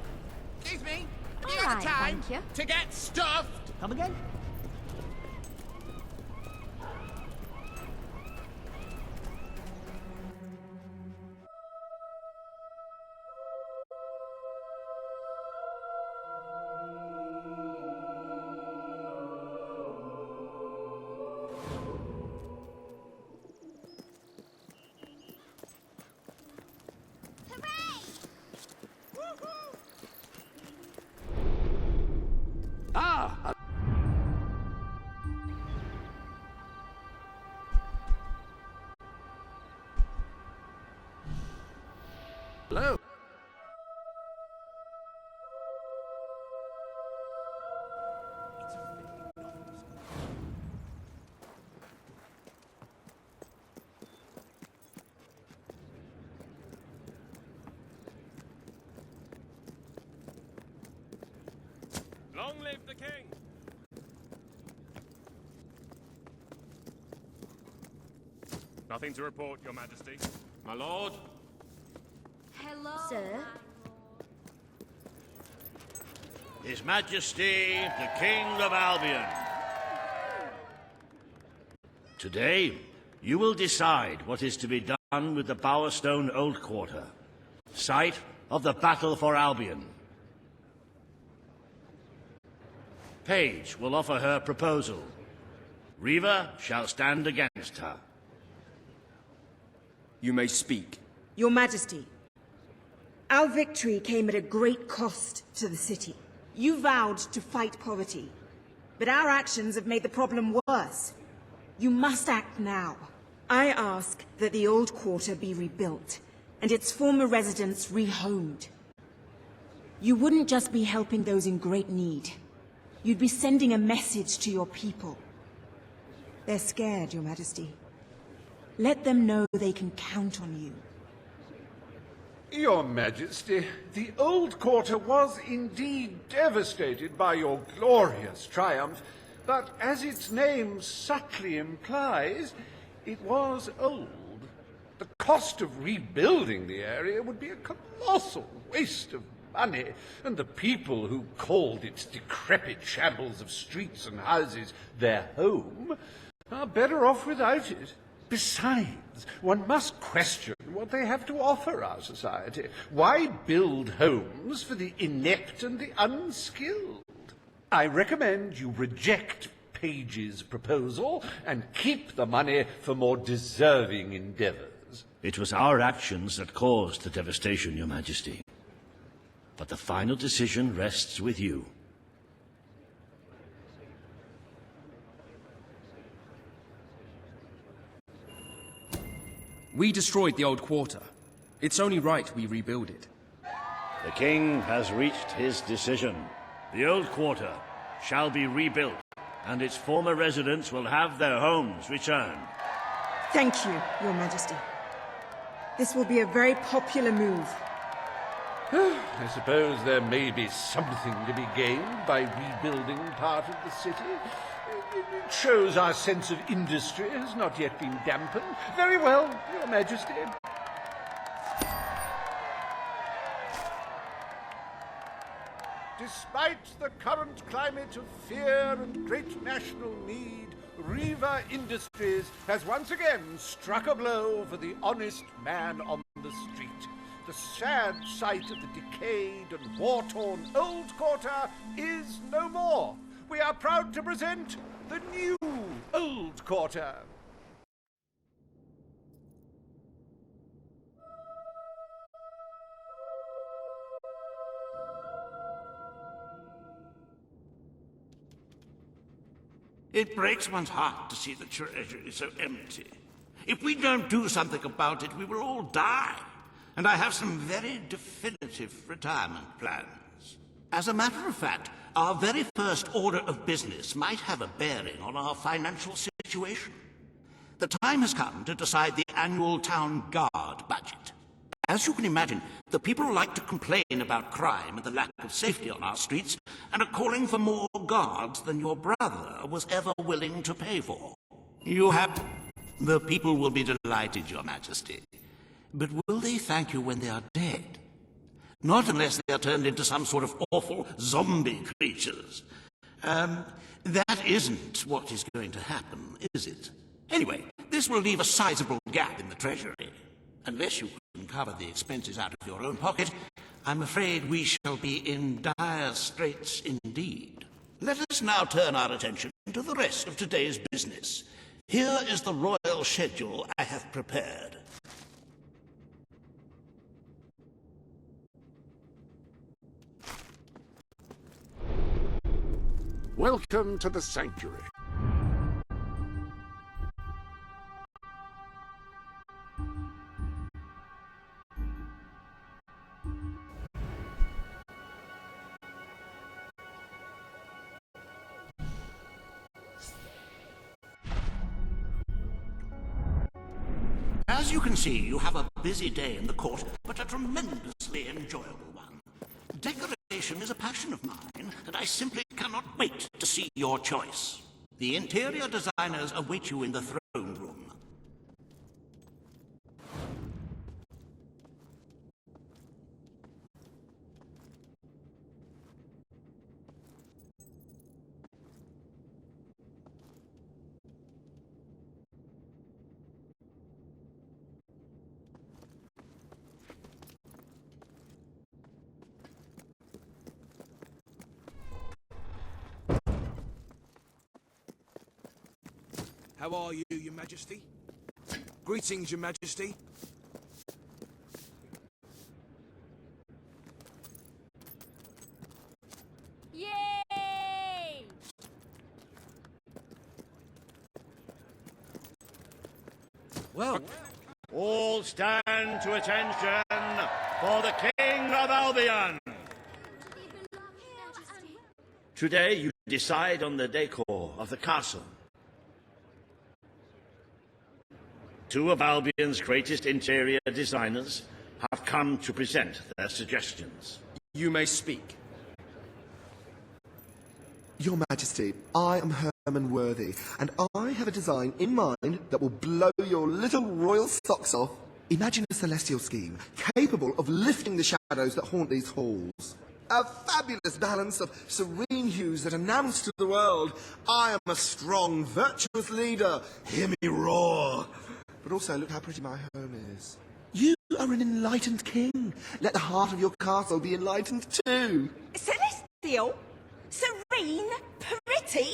Excuse me, have you got time to get stuffed? Come again? Ah! Hello. Long live the king! Nothing to report, Your Majesty. My lord? Hello, sir. His Majesty, the King of Albion. Today, you will decide what is to be done with the Bowerstone Old Quarter, site of the battle for Albion. Paige will offer her proposal. Reaver shall stand against her. You may speak. Your Majesty, our victory came at a great cost to the city. You vowed to fight poverty, but our actions have made the problem worse. You must act now. I ask that the old quarter be rebuilt, and its former residents rehomed. You wouldn't just be helping those in great need. You'd be sending a message to your people. They're scared, Your Majesty. Let them know they can count on you. Your Majesty, the Old Quarter was indeed devastated by your glorious triumph, but as its name subtly implies, it was old. The cost of rebuilding the area would be a colossal waste of money, and the people who called its decrepit shambles of streets and houses their home are better off without it. Besides, one must question what they have to offer our society. Why build homes for the inept and the unskilled? I recommend you reject Page's proposal and keep the money for more deserving endeavors. It was our actions that caused the devastation, Your Majesty. But the final decision rests with you. We destroyed the old quarter. It's only right we rebuild it. The king has reached his decision. The old quarter shall be rebuilt, and its former residents will have their homes returned. Thank you, Your Majesty. This will be a very popular move. I suppose there may be something to be gained by rebuilding part of the city. It shows our sense of industry has not yet been dampened. Very well, Your Majesty. Despite the current climate of fear and great national need, Riva Industries has once again struck a blow for the honest man on the street. The sad sight of the decayed and war-torn Old Quarter is no more. We are proud to present the new Old Quarter. It breaks one's heart to see the treasury so empty. If we don't do something about it, we will all die. And I have some very definitive retirement plans. As a matter of fact, our very first order of business might have a bearing on our financial situation. The time has come to decide the annual town guard budget. As you can imagine, the people like to complain about crime and the lack of safety on our streets, and are calling for more guards than your brother was ever willing to pay for. You have... The people will be delighted, Your Majesty. But will they thank you when they are dead? Not unless they are turned into some sort of awful zombie creatures. That isn't what is going to happen, is it? Anyway, this will leave a sizable gap in the treasury. Unless you can cover the expenses out of your own pocket, I'm afraid we shall be in dire straits indeed. Let us now turn our attention to the rest of today's business. Here is the royal schedule I have prepared. Welcome to the sanctuary. As you can see, you have a busy day in the court, but a tremendously enjoyable one. Decoration is a passion of mine, and I simply cannot wait to see your choice. The interior designers await you in the throne room. How are you, Your Majesty? Greetings, Your Majesty. Yay! Well, all stand to attention for the King of Albion. Today you decide on the decor of the castle. Two of Albion's greatest interior designers have come to present their suggestions. You may speak. Your Majesty, I am Herman Worthy, and I have a design in mind that will blow your little royal socks off. Imagine a celestial scheme capable of lifting the shadows that haunt these halls. A fabulous balance of serene hues that announce to the world, I am a strong, virtuous leader. Hear me roar. But also, look how pretty my home is. You are an enlightened king. Let the heart of your castle be enlightened too. Celestial? Serene? Pretty?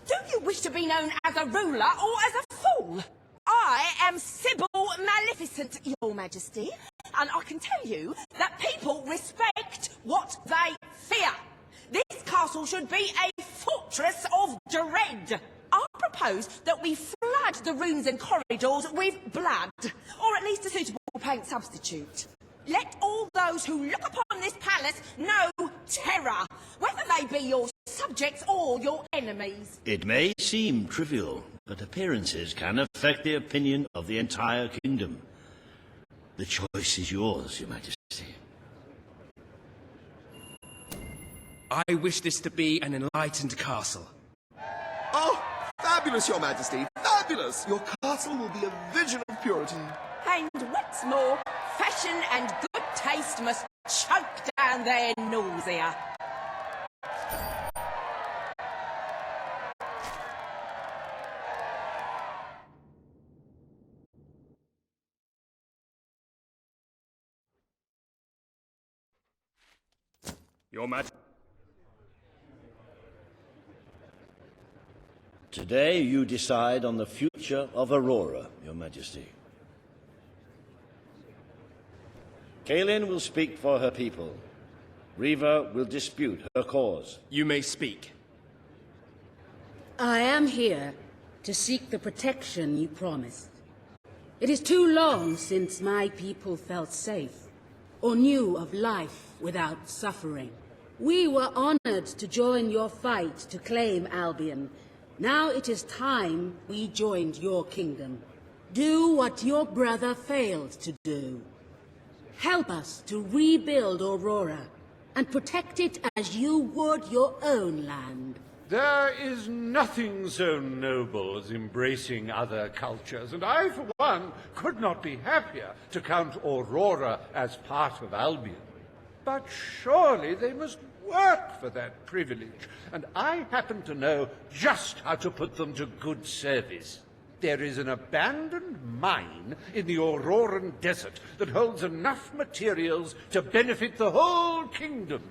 Do you wish to be known as a ruler or as a fool? I am Sybil Maleficent, Your Majesty, and I can tell you that people respect what they fear. This castle should be a fortress of dread. I propose that we flood the rooms and corridors with blood, or at least a suitable paint substitute. Let all those who look upon this palace know terror, whether they be your subjects or your enemies. It may seem trivial, but appearances can affect the opinion of the entire kingdom. The choice is yours, Your Majesty. I wish this to be an enlightened castle. Oh, fabulous, Your Majesty, fabulous! Your castle will be a vision of purity. And what's more, fashion and good taste must choke down their nausea. Your Majesty. Today you decide on the future of Aurora, Your Majesty. Kaelin will speak for her people. Reva will dispute her cause. You may speak. I am here to seek the protection you promised. It is too long since my people felt safe, or knew of life without suffering. We were honored to join your fight to claim Albion. Now it is time we joined your kingdom. Do what your brother failed to do. Help us to rebuild Aurora and protect it as you would your own land. There is nothing so noble as embracing other cultures, and I, for one, could not be happier to count Aurora as part of Albion. But surely they must work for that privilege, and I happen to know just how to put them to good service. There is an abandoned mine in the Auroran desert that holds enough materials to benefit the whole kingdom.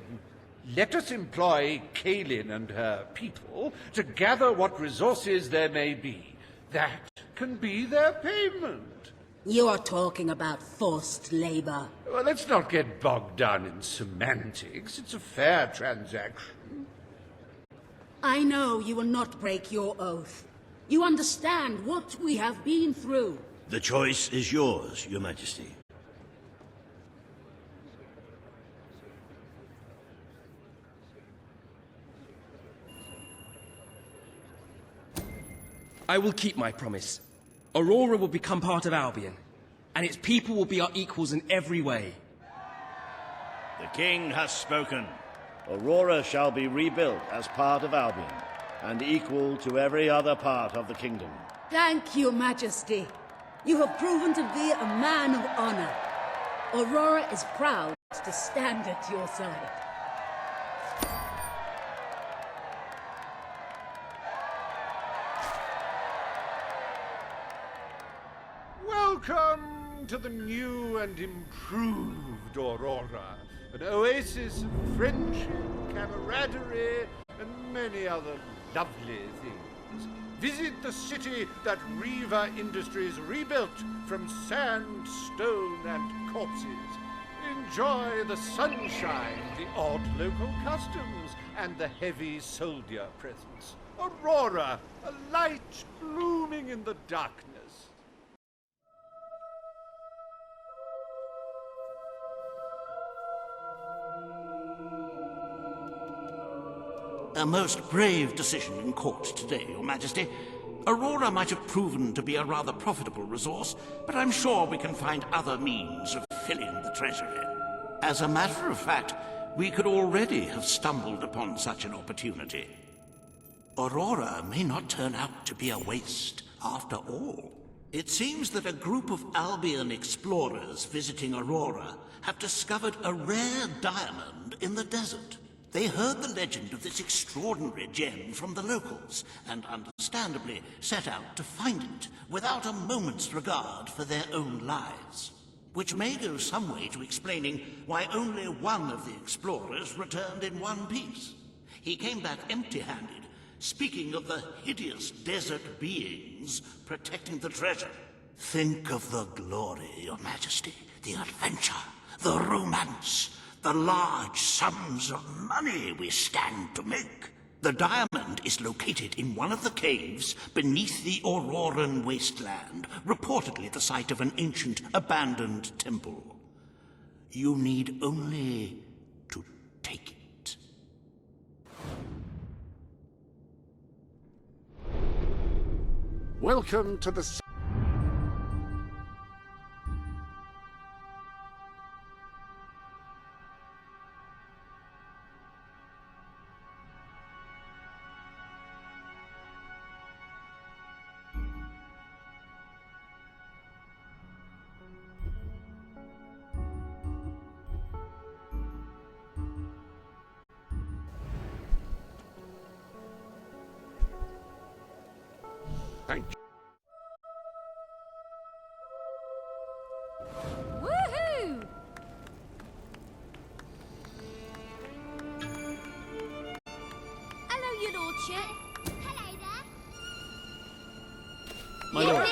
Let us employ Kaelin and her people to gather what resources there may be. That can be their payment. You are talking about forced labor. Well, let's not get bogged down in semantics. It's a fair transaction. I know you will not break your oath. You understand what we have been through. The choice is yours, Your Majesty. I will keep my promise. Aurora will become part of Albion, and its people will be our equals in every way. The king has spoken. Aurora shall be rebuilt as part of Albion, and equal to every other part of the kingdom. Thank you, Majesty. You have proven to be a man of honor. Aurora is proud to stand at your side. Welcome to the new and improved Aurora, an oasis of friendship, camaraderie, and many other lovely things. Visit the city that Reva Industries rebuilt from sand, stone, and corpses. Enjoy the sunshine, the odd local customs, and the heavy soldier presence. Aurora, a light blooming in the darkness. A most brave decision in court today, Your Majesty. Aurora might have proven to be a rather profitable resource, but I'm sure we can find other means of filling the treasury. As a matter of fact, we could already have stumbled upon such an opportunity. Aurora may not turn out to be a waste after all. It seems that a group of Albion explorers visiting Aurora have discovered a rare diamond in the desert. They heard the legend of this extraordinary gem from the locals, and understandably set out to find it without a moment's regard for their own lives. Which may go some way to explaining why only one of the explorers returned in one piece. He came back empty-handed, speaking of the hideous desert beings protecting the treasure. Think of the glory, Your Majesty, the adventure, the romance, the large sums of money we stand to make. The diamond is located in one of the caves beneath the Auroran wasteland, reportedly the site of an ancient, abandoned temple. You need only to take it. Welcome to the... Thank you. Woohoo! Hello, your lordship. Hello there. My lord.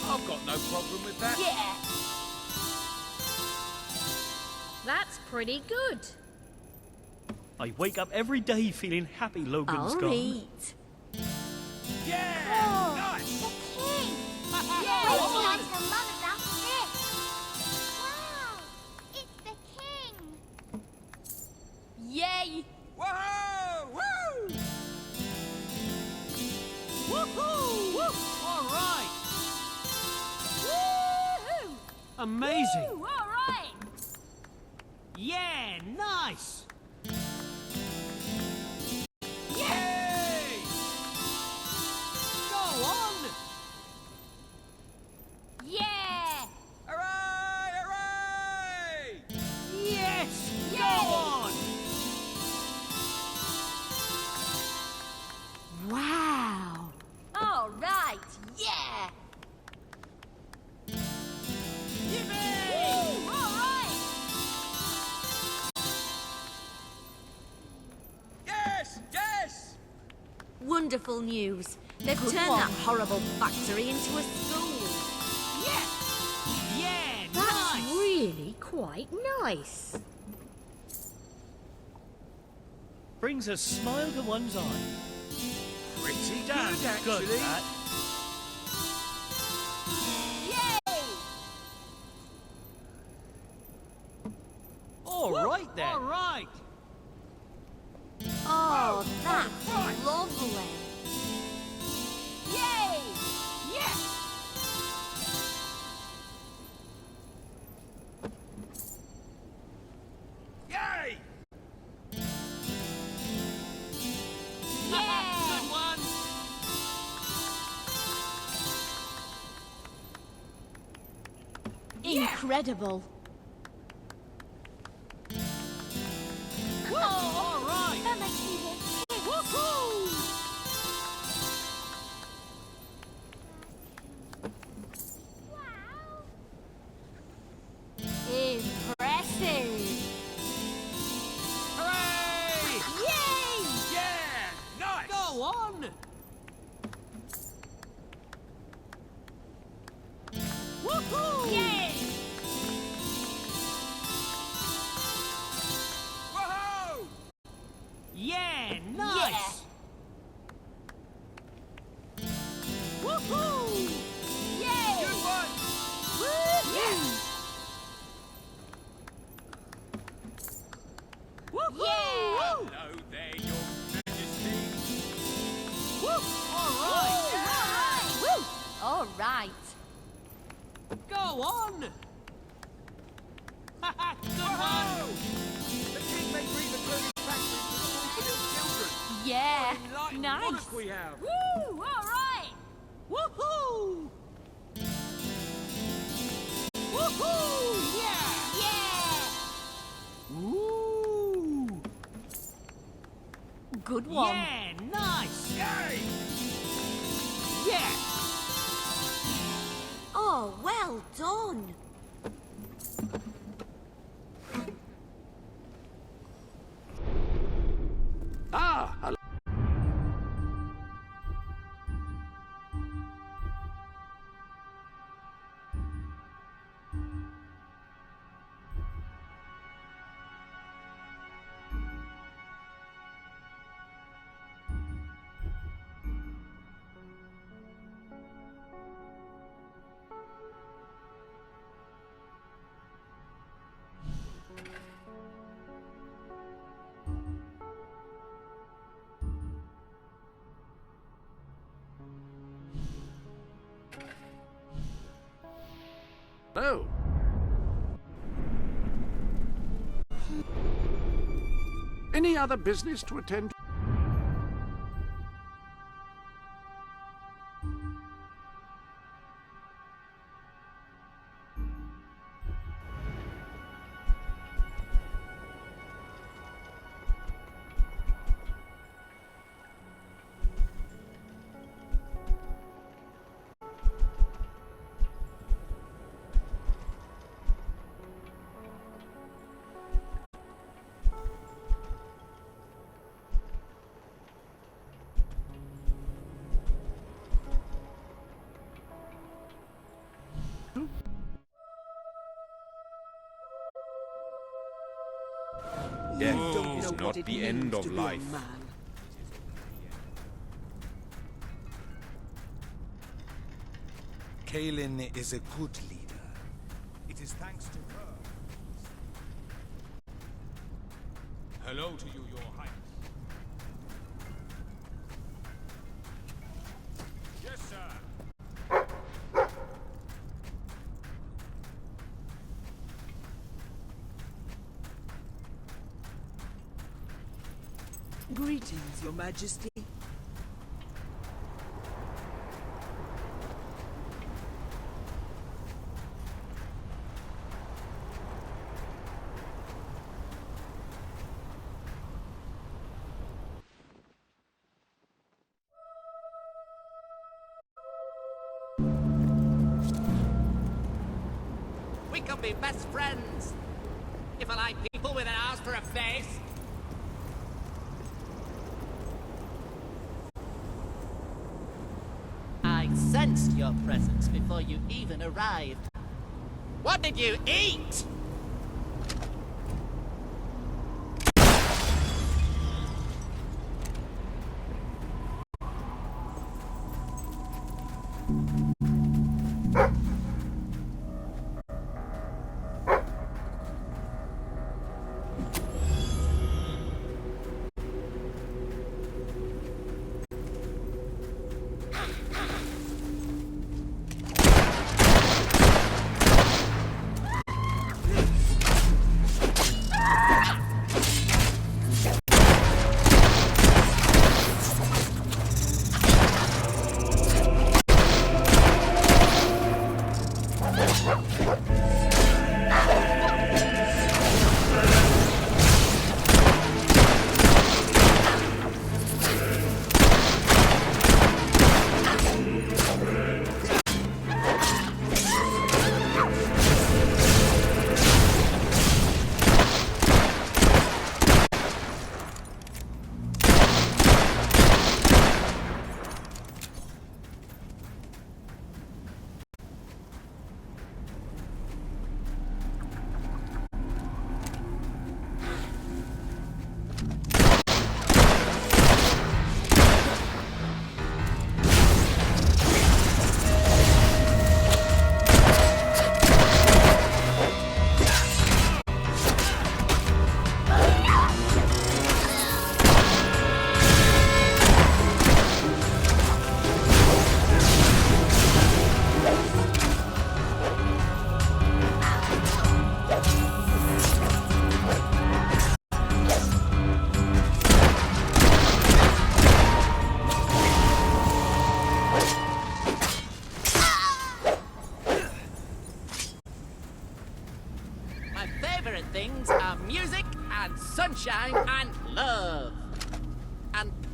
I've got no problem with that. Yeah. That's pretty good. I wake up every day feeling happy Logan's gone. eat. Yeah! Nice! The king! Yeah! Wait till I tell Mum about this. Wow! It's the king! Yay! Whoa! Woo! Woohoo! Woo! All right! Woohoo! Amazing! Woo! All right! Yeah, nice! Yay! Go on! Yeah! Hooray! Hooray! Yes! Yay! Go on! Wow! All right! Yeah! Yippee! Woo! All right! Yes! Yes! Wonderful news. They've turned that horrible factory into a school. Yeah! Yeah, That's nice! really quite nice. Brings a smile to one's eye. Pretty Damn good, good, actually. that. Yay! All right then. All right. Oh, that's lovely. Yay! Yeah! Yay! Yeah! Good one! Incredible. Whoa, all right. That makes me want kids. Woohoo! Wow. Impressive. Hooray! Yay! Yeah! Nice! Go on! Woohoo! Yay! Whoa! Yeah, nice! Woohoo! Yay! Good one! Woohoo! Yeah! Hello there, Your right. Go on! Good one! The king may bring the clothing factory for his children. Yeah, What a nice. monarch we have. Woo, all right. Woohoo! Woohoo! Yeah! Yeah. Ooh! Good one. Yeah, nice! Yay! Yeah! Oh, well done. Ah, hello. Oh. Any other business to attend to? Death is not the end of life. Kaelin is a good leader. It is thanks to her. Hello to you, Your Highness. Yes, sir. Greetings, Your Majesty. We could be best friends. If I like people with an ass for a face. I sensed your presence before you even arrived. What did you eat?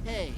Hey.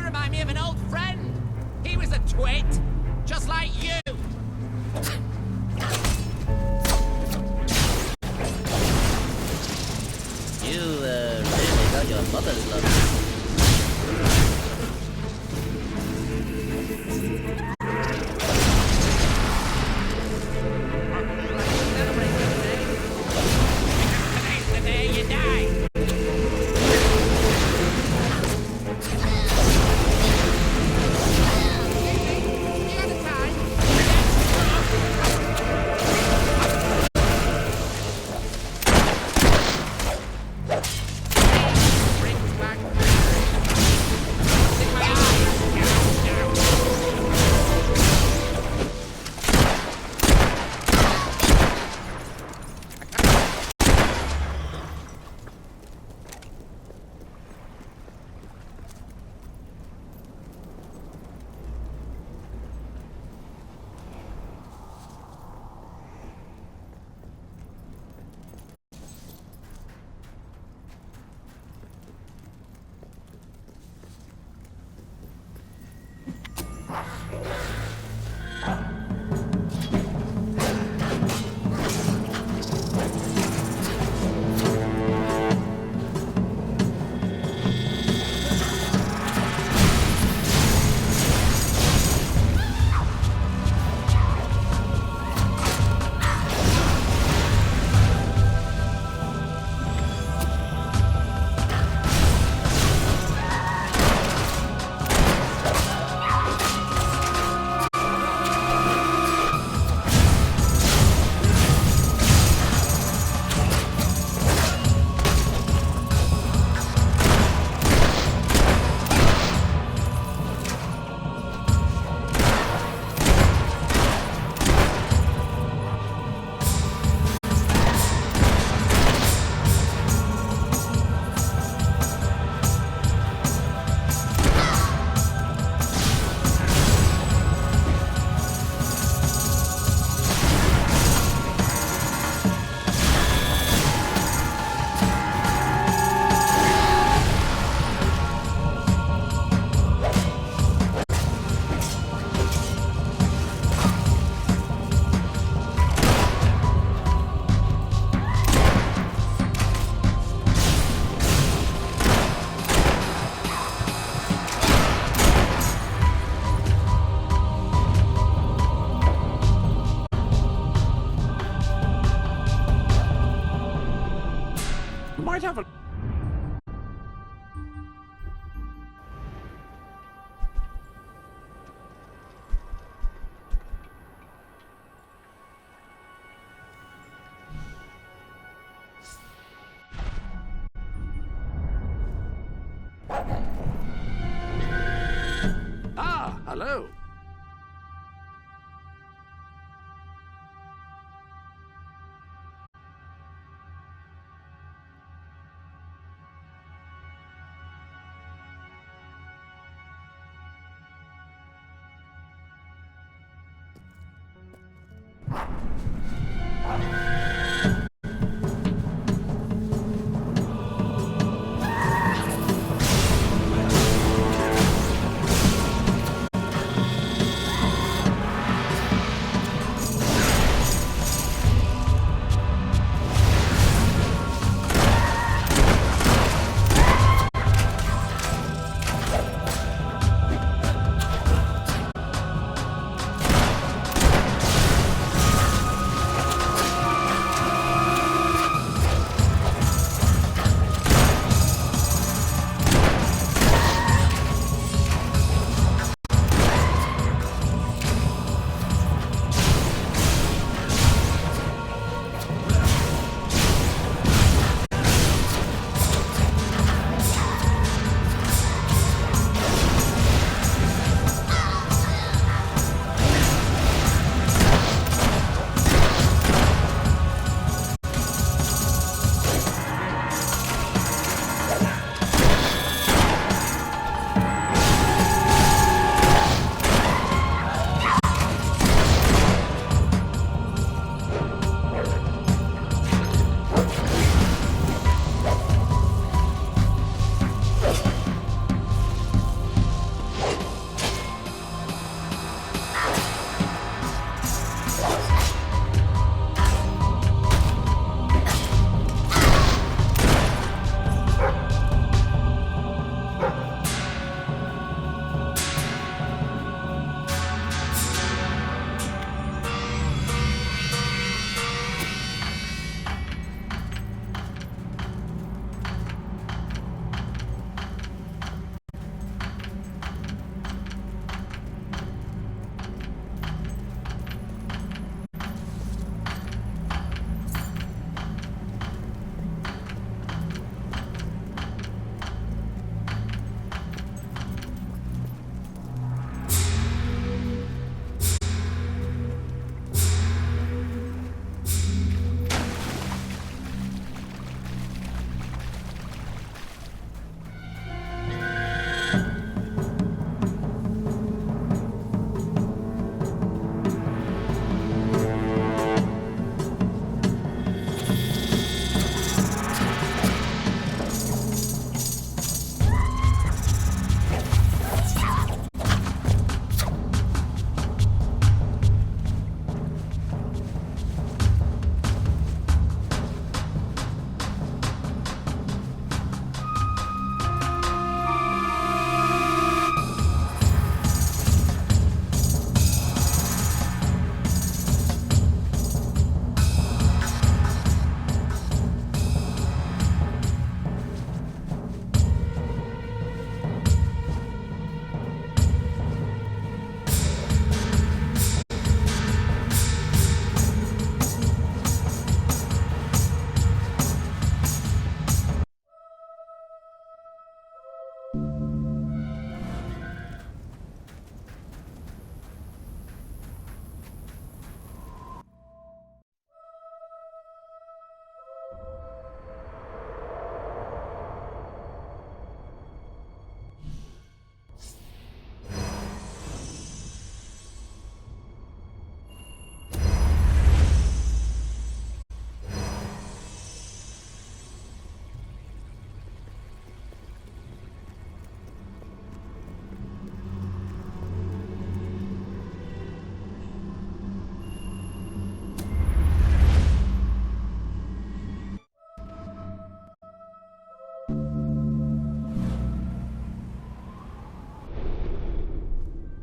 Remind me of an old friend. He was a twit, just like you. You really got your mother's love. The day you die. Brings back Hello.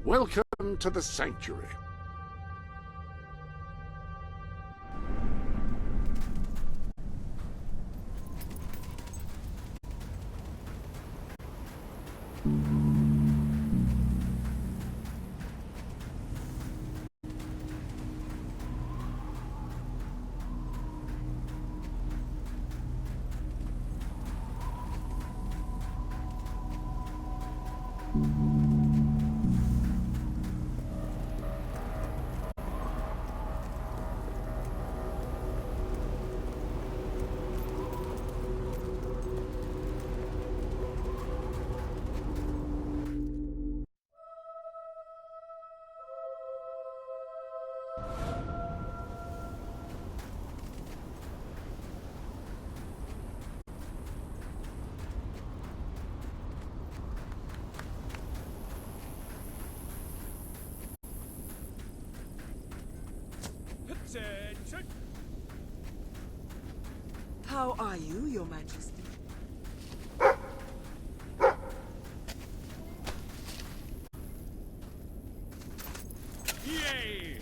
Welcome to the Sanctuary. How are you, Your Majesty? Yay!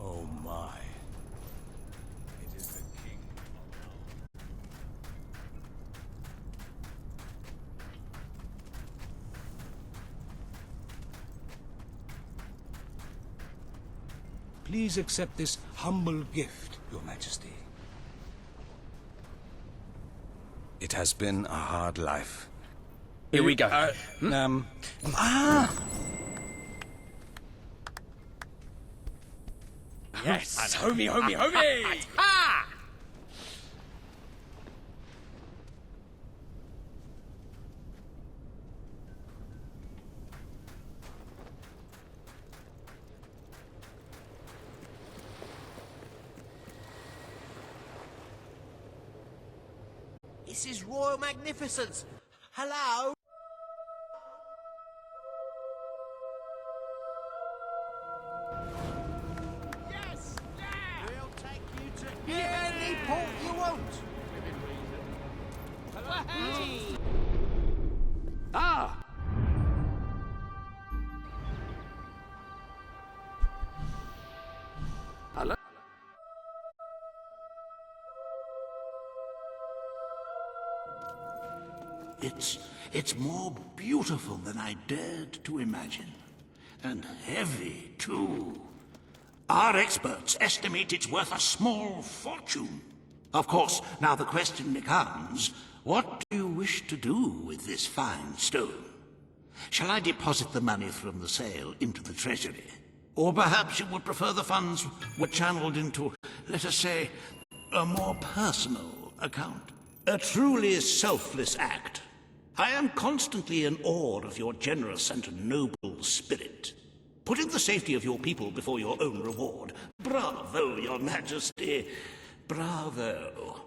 Oh my. It is the king alone. Please accept this humble gift, Your Majesty. It has been a hard life. Here we go. Yes! Homie, homie, homie! Ah! This is Royal Magnificence. Hello? Yes! Yeah! We'll take you to any port you want. Ah! Hello? It's more beautiful than I dared to imagine. And heavy, too. Our experts estimate it's worth a small fortune. Of course, now the question becomes, what do you wish to do with this fine stone? Shall I deposit the money from the sale into the treasury? Or perhaps you would prefer the funds were channeled into, let us say, a more personal account? A truly selfless act. I am constantly in awe of your generous and noble spirit. Putting the safety of your people before your own reward. Bravo, Your Majesty. Bravo.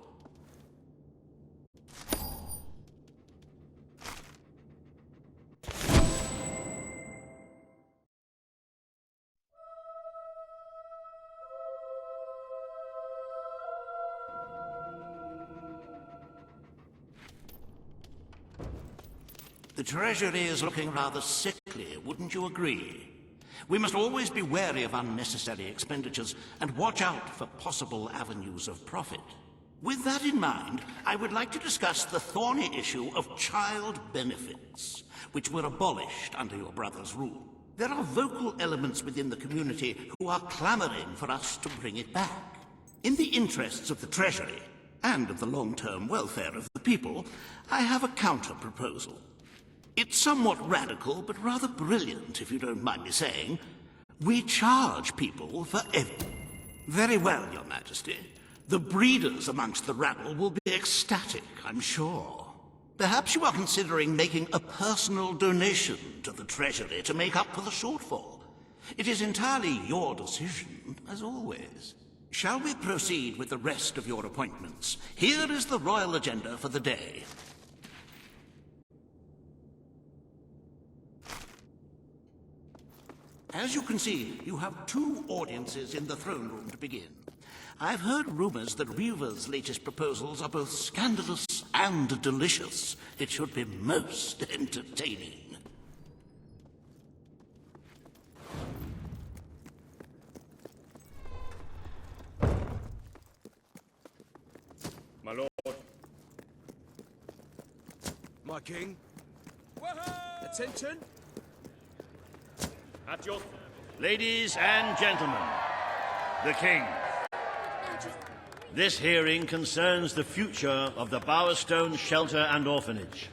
The treasury is looking rather sickly, wouldn't you agree? We must always be wary of unnecessary expenditures and watch out for possible avenues of profit. With that in mind, I would like to discuss the thorny issue of child benefits, which were abolished under your brother's rule. There are vocal elements within the community who are clamoring for us to bring it back. In the interests of the treasury, and of the long-term welfare of the people, I have a counter-proposal. It's somewhat radical, but rather brilliant, if you don't mind me saying. We charge people for everything. Very well, Your Majesty. The breeders amongst the rabble will be ecstatic, I'm sure. Perhaps you are considering making a personal donation to the treasury to make up for the shortfall. It is entirely your decision, as always. Shall we proceed with the rest of your appointments? Here is the royal agenda for the day. As you can see, you have 2 audiences in the throne room to begin. I've heard rumors that Reaver's latest proposals are both scandalous and delicious. It should be most entertaining. My lord. My king. Attention. At your... Ladies and gentlemen, the King. This hearing concerns the future of the Bowerstone Shelter and Orphanage.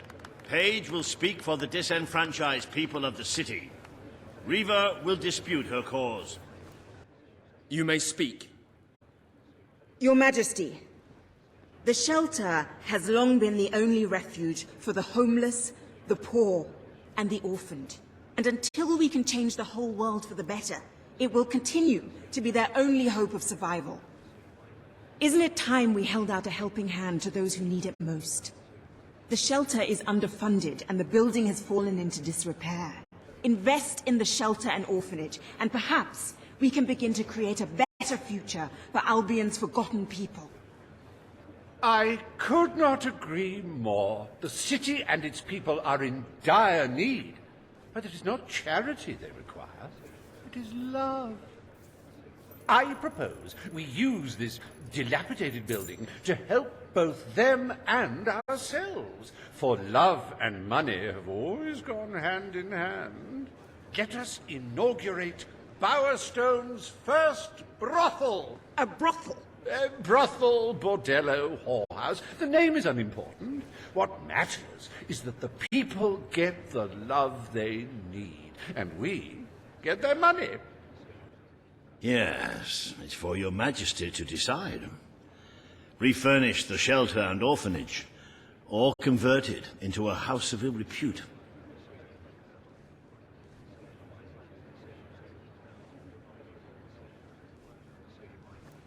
Paige will speak for the disenfranchised people of the city. Reaver will dispute her cause. You may speak. Your Majesty, the shelter has long been the only refuge for the homeless, the poor, and the orphaned. And until we can change the whole world for the better, it will continue to be their only hope of survival. Isn't it time we held out a helping hand to those who need it most? The shelter is underfunded and the building has fallen into disrepair. Invest in the shelter and orphanage, and perhaps we can begin to create a better future for Albion's forgotten people. I could not agree more. The city and its people are in dire need. But it is not charity they require, it is love. I propose we use this dilapidated building to help both them and ourselves, for love and money have always gone hand in hand. Let us inaugurate Bowerstone's first brothel. A brothel? Brothel, bordello, whorehouse. The name is unimportant. What matters is that the people get the love they need, and we get their money. Yes, it's for your majesty to decide. Refurnish the shelter and orphanage, or convert it into a house of ill repute.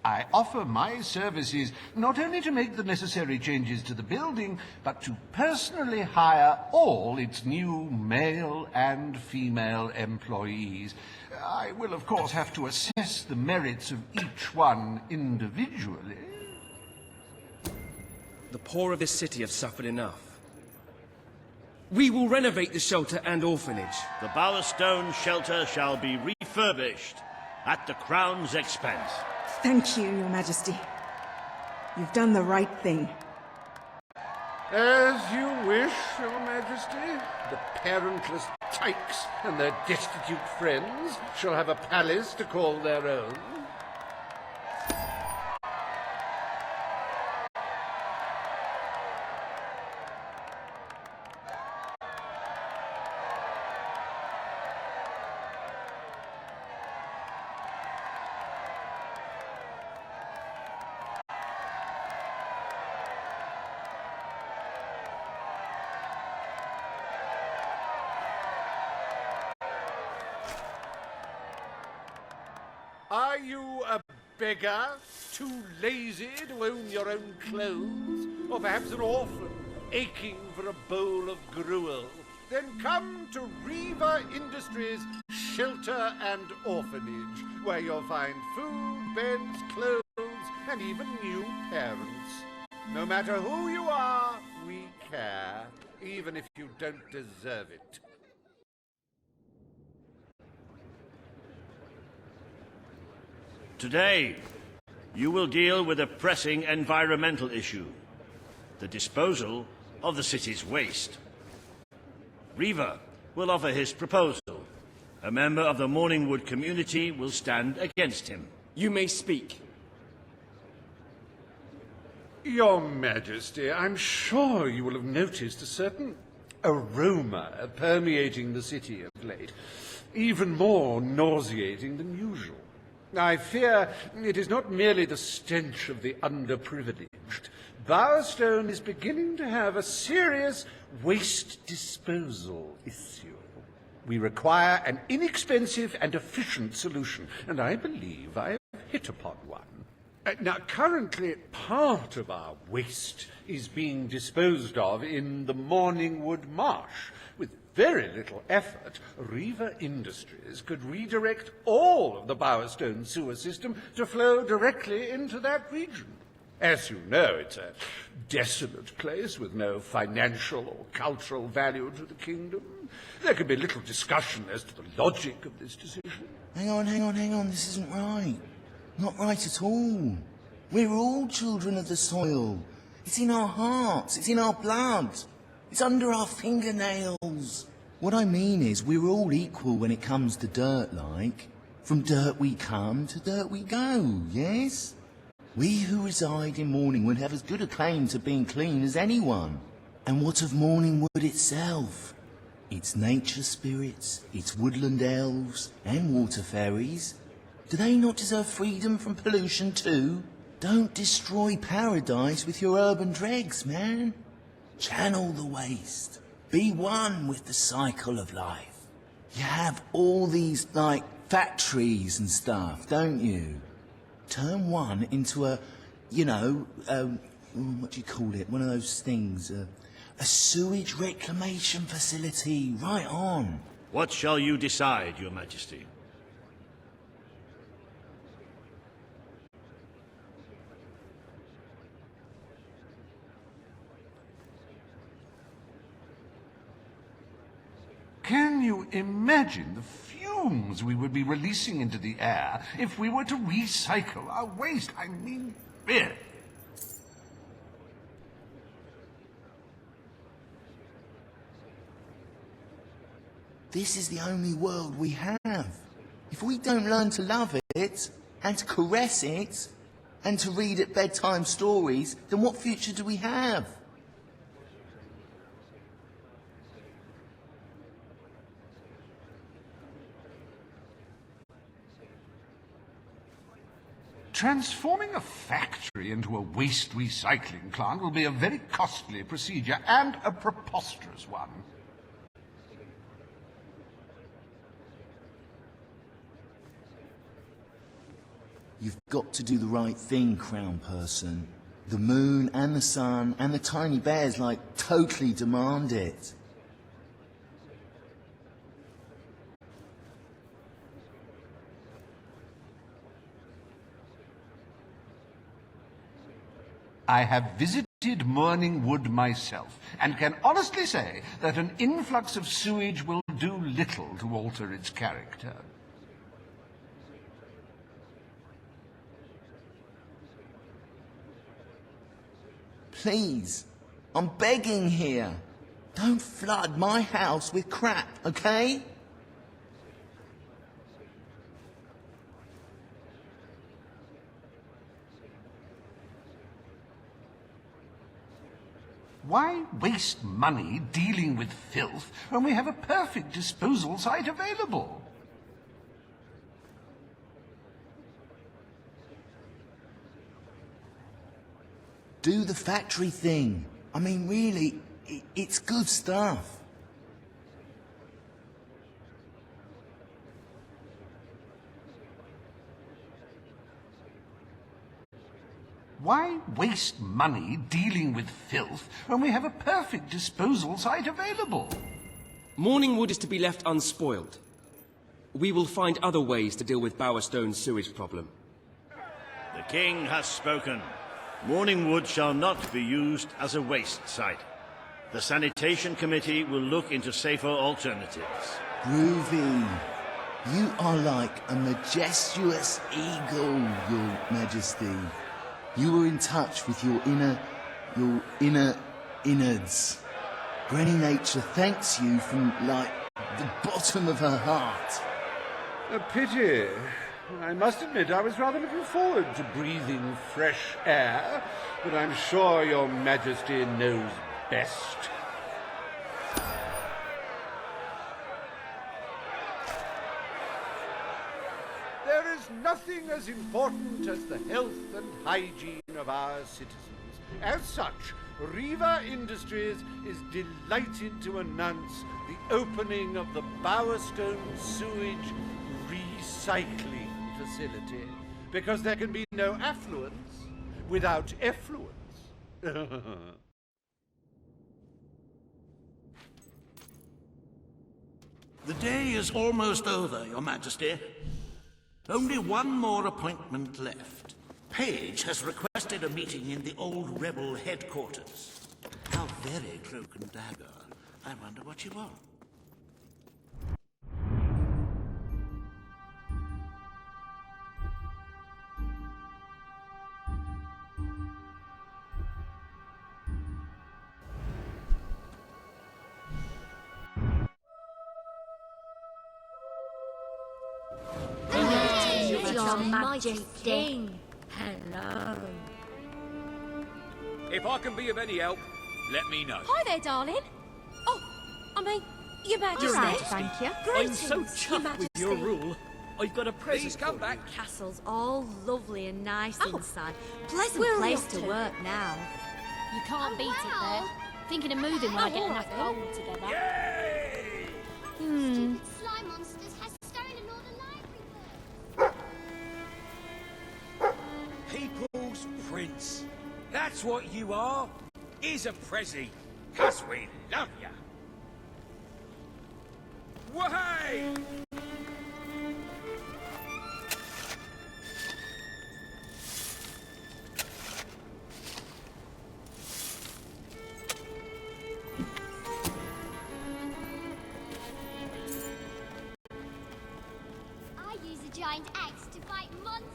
I offer my services not only to make the necessary changes to the building, but to personally hire all its new male and female employees. I will, of course, have to assess the merits of each one individually. The poor of this city have suffered enough. We will renovate the shelter and orphanage. The Bowerstone shelter shall be refurbished at the Crown's expense. Thank you, Your Majesty. You've done the right thing. As you wish, Your Majesty. The parentless tykes and their destitute friends shall have a palace to call their own. Are you a beggar, too lazy to own your own clothes? Or perhaps an orphan, aching for a bowl of gruel? Then come to Reaver Industries Shelter and Orphanage, where you'll find food, beds, clothes, and even new parents. No matter who you are, we care, even if you don't deserve it. Today, you will deal with a pressing environmental issue, the disposal of the city's waste. Reaver will offer his proposal. A member of the Morningwood community will stand against him. You may speak. Your Majesty, I'm sure you will have noticed a certain aroma permeating the city of late, even more nauseating than usual. I fear it is not merely the stench of the underprivileged. Bowerstone is beginning to have a serious waste disposal issue. We require an inexpensive and efficient solution, and I believe I have hit upon one. Now, currently, part of our waste is being disposed of in the Morningwood Marsh. With very little effort, Riva Industries could redirect all of the Bowerstone sewer system to flow directly into that region. As you know, it's a desolate place with no financial or cultural value to the kingdom. There could be little discussion as to the logic of this decision. Hang on, this isn't right. Not right at all. We're all children of the soil. It's in our hearts, it's in our blood. It's under our fingernails. What I mean is, we're all equal when it comes to dirt, like. From dirt we come to dirt we go, yes? We who reside in Morningwood have as good a claim to being clean as anyone. And what of Morningwood itself? Its nature spirits, its woodland elves, and water fairies. Do they not deserve freedom from pollution too? Don't destroy paradise with your urban dregs, man. Channel the waste. Be one with the cycle of life. You have all these, like, factories and stuff, don't you? Turn one into a, you know, what do you call it? One of those things, a sewage reclamation facility. Right on. What shall you decide, Your Majesty? Can you imagine the fumes we would be releasing into the air if we were to recycle our waste? I mean, really. This is the only world we have. If we don't learn to love it, and to caress it, and to read at bedtime stories, then what future do we have? Transforming a factory into a waste recycling plant will be a very costly procedure and a preposterous one. You've got to do the right thing, Crown Person. The moon and the sun and the tiny bears, like, totally demand it. I have visited Morningwood myself, and can honestly say that an influx of sewage will do little to alter its character. Please, I'm begging here. Don't flood my house with crap, okay? Why waste money dealing with filth when we have a perfect disposal site available? Do the factory thing. I mean, really, it's good stuff. Why waste money dealing with filth when we have a perfect disposal site available? Morningwood is to be left unspoiled. We will find other ways to deal with Bowerstone's sewage problem. The king has spoken. Morningwood shall not be used as a waste site. The sanitation committee will look into safer alternatives. Groovy. You are like a majestuous eagle, Your Majesty. You were in touch with your inner innards. Granny Nature thanks you from, like, the bottom of her heart. A pity. I must admit I was rather looking forward to breathing fresh air, but I'm sure Your Majesty knows best. There is nothing as important as the health and hygiene of our citizens. As such, Riva Industries is delighted to announce the opening of the Bowerstone Sewage Recycling Facility. Because there can be no affluence without effluence. The day is almost over, Your Majesty. Only one more appointment left. Page has requested a meeting in the old rebel headquarters. How very cloak and dagger. I wonder what you want. Your Majesty. Hello. If I can be of any help, let me know. Hi there, darling. Oh, I mean, Your Majesty. All right, thank you. I'm so Greetings, Your chuffed with your Majesty. rule. I've got a present. Please come back. Castle's all lovely and nice inside. Pleasant Where are we place off to to? work now. You can't beat it there. Thinking of moving when I get enough gold together. Hmm. Slime monsters has stolen all the library books. People's Prince. That's what you are. Here's a prezi. 'Cause we love ya. Way! I use a giant axe to fight monsters.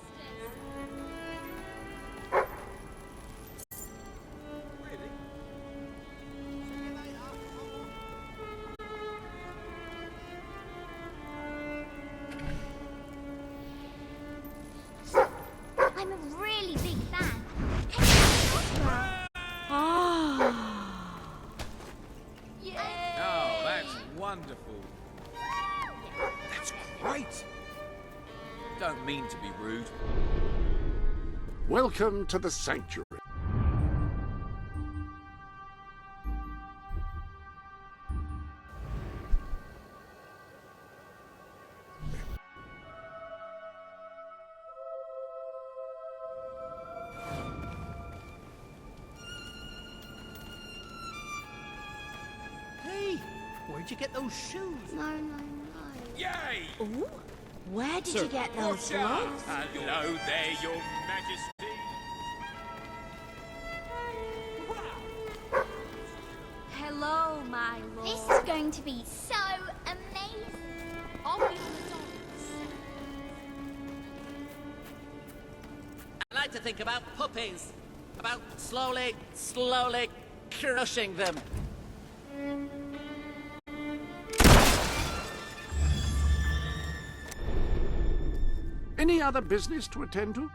I'm a really big fan. Oh, that's wonderful. That's great. Don't mean to be rude. Welcome to the sanctuary. Hey, where'd you get those shoes? No. Yay! Ooh, where did Sir. you get those Watch out! gloves? Hello there, Your Majesty. Hello, my lord. This is going to be so amazing. I'll be on the docks. I like to think about puppies. About slowly crushing them. Any other business to attend to?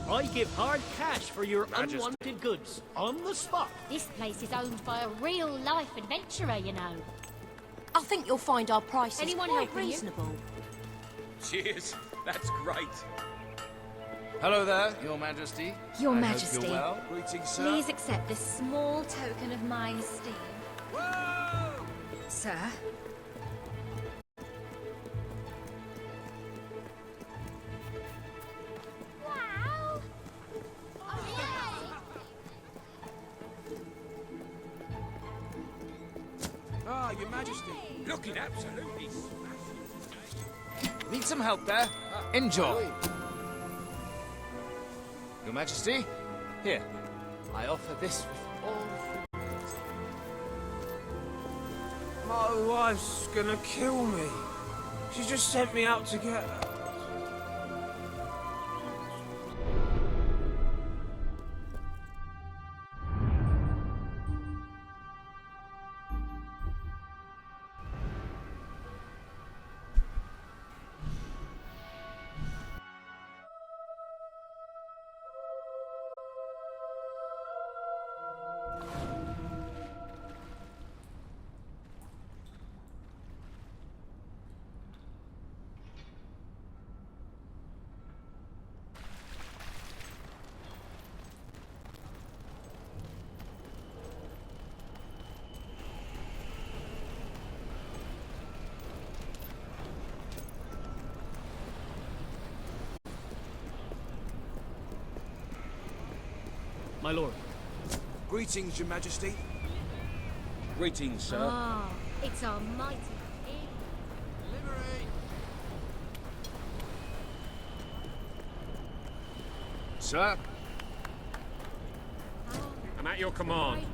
I give hard cash for your unwanted goods on the spot. This place is owned by a real-life adventurer, you know. I think you'll find our prices Anyone quite helping you? reasonable. Cheers. That's great. Hello there, Your Majesty. Your I Majesty. Hope you're well. Greetings, sir. Please accept this small token of my esteem. Sir? Wow! Ah, Your Majesty. Looking absolutely Need some help there? Enjoy. Your Majesty, here. I offer this with all humility. My wife's gonna kill me. She just sent me out to get her. My lord. Greetings, Your Majesty. Greetings, sir. Ah, it's our mighty king. Delivery. Sir? I'm at your command.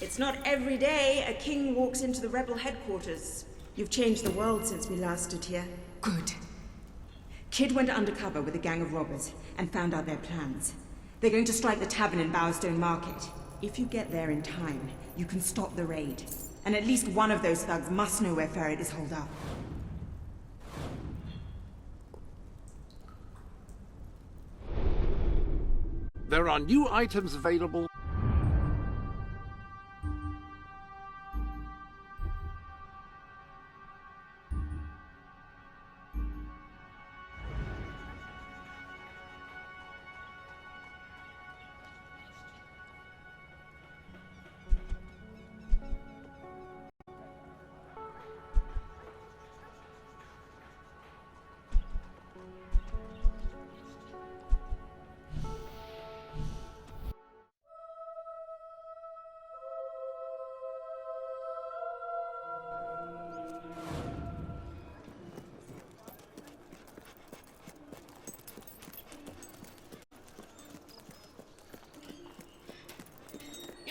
It's not every day a king walks into the rebel headquarters. You've changed the world since we last stood here. Good. Kid went undercover with a gang of robbers and found out their plans. They're going to strike the tavern in Bowerstone Market. If you get there in time, you can stop the raid. And at least one of those thugs must know where Ferret is holed up. There are new items available.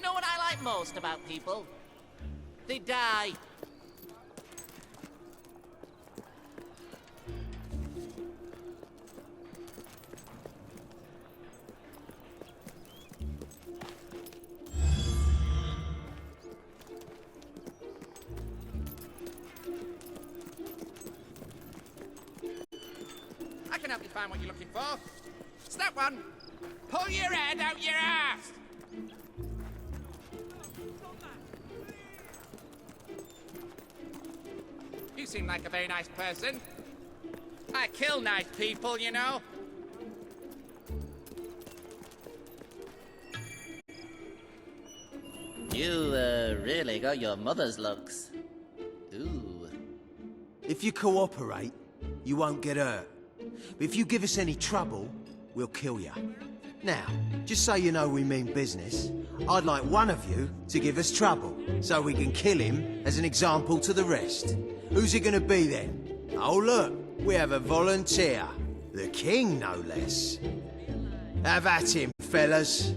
You know what I like most about people? They die. I can help you find what you're looking for. It's that one. Pull your head out your ass. You seem like a very nice person. I kill nice people, you know. You, really got your mother's looks. Ooh. If you cooperate, you won't get hurt. But if you give us any trouble, we'll kill you. Now, just so you know we mean business, I'd like one of you to give us trouble, so we can kill him as an example to the rest. Who's it gonna be then? Oh look, we have a volunteer. The king, no less. Have at him, fellas.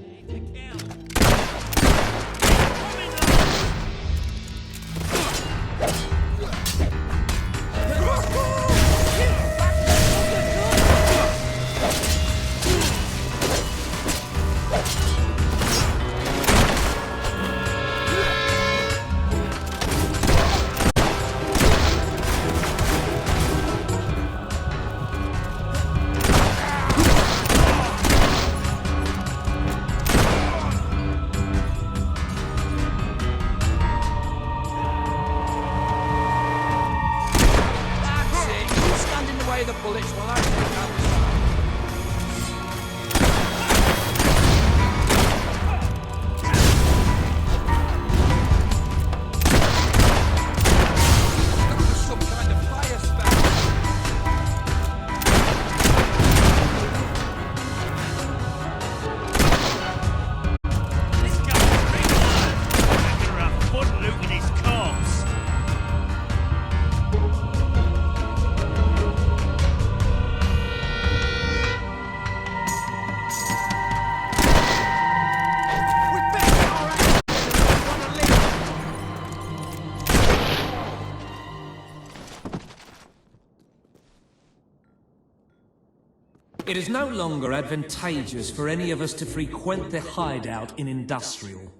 It is no longer advantageous for any of us to frequent the hideout in Industrial.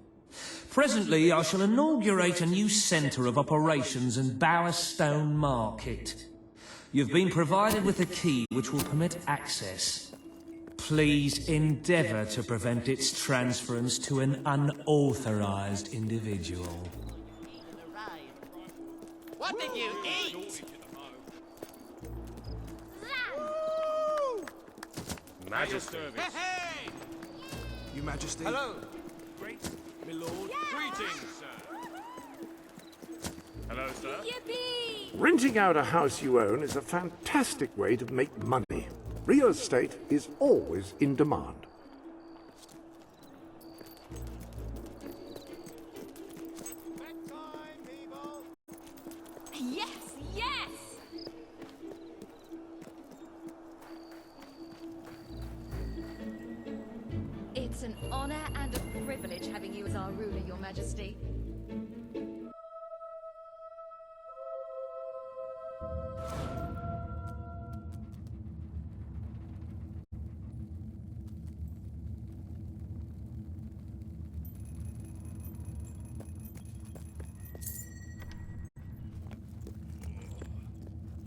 Presently, I shall inaugurate a new centre of operations in Bowerstone Market. You've been provided with a key which will permit access. Please endeavour to prevent its transference to an unauthorised individual. What did you eat? Majesty. Hey! Your Majesty. Hello. Great. My lord. Greetings, sir. Hello, sir. Yippee! Renting out a house you own is a fantastic way to make money. Real estate is always in demand. Yes, yes! It's an honor and a privilege having you as our ruler, Your Majesty.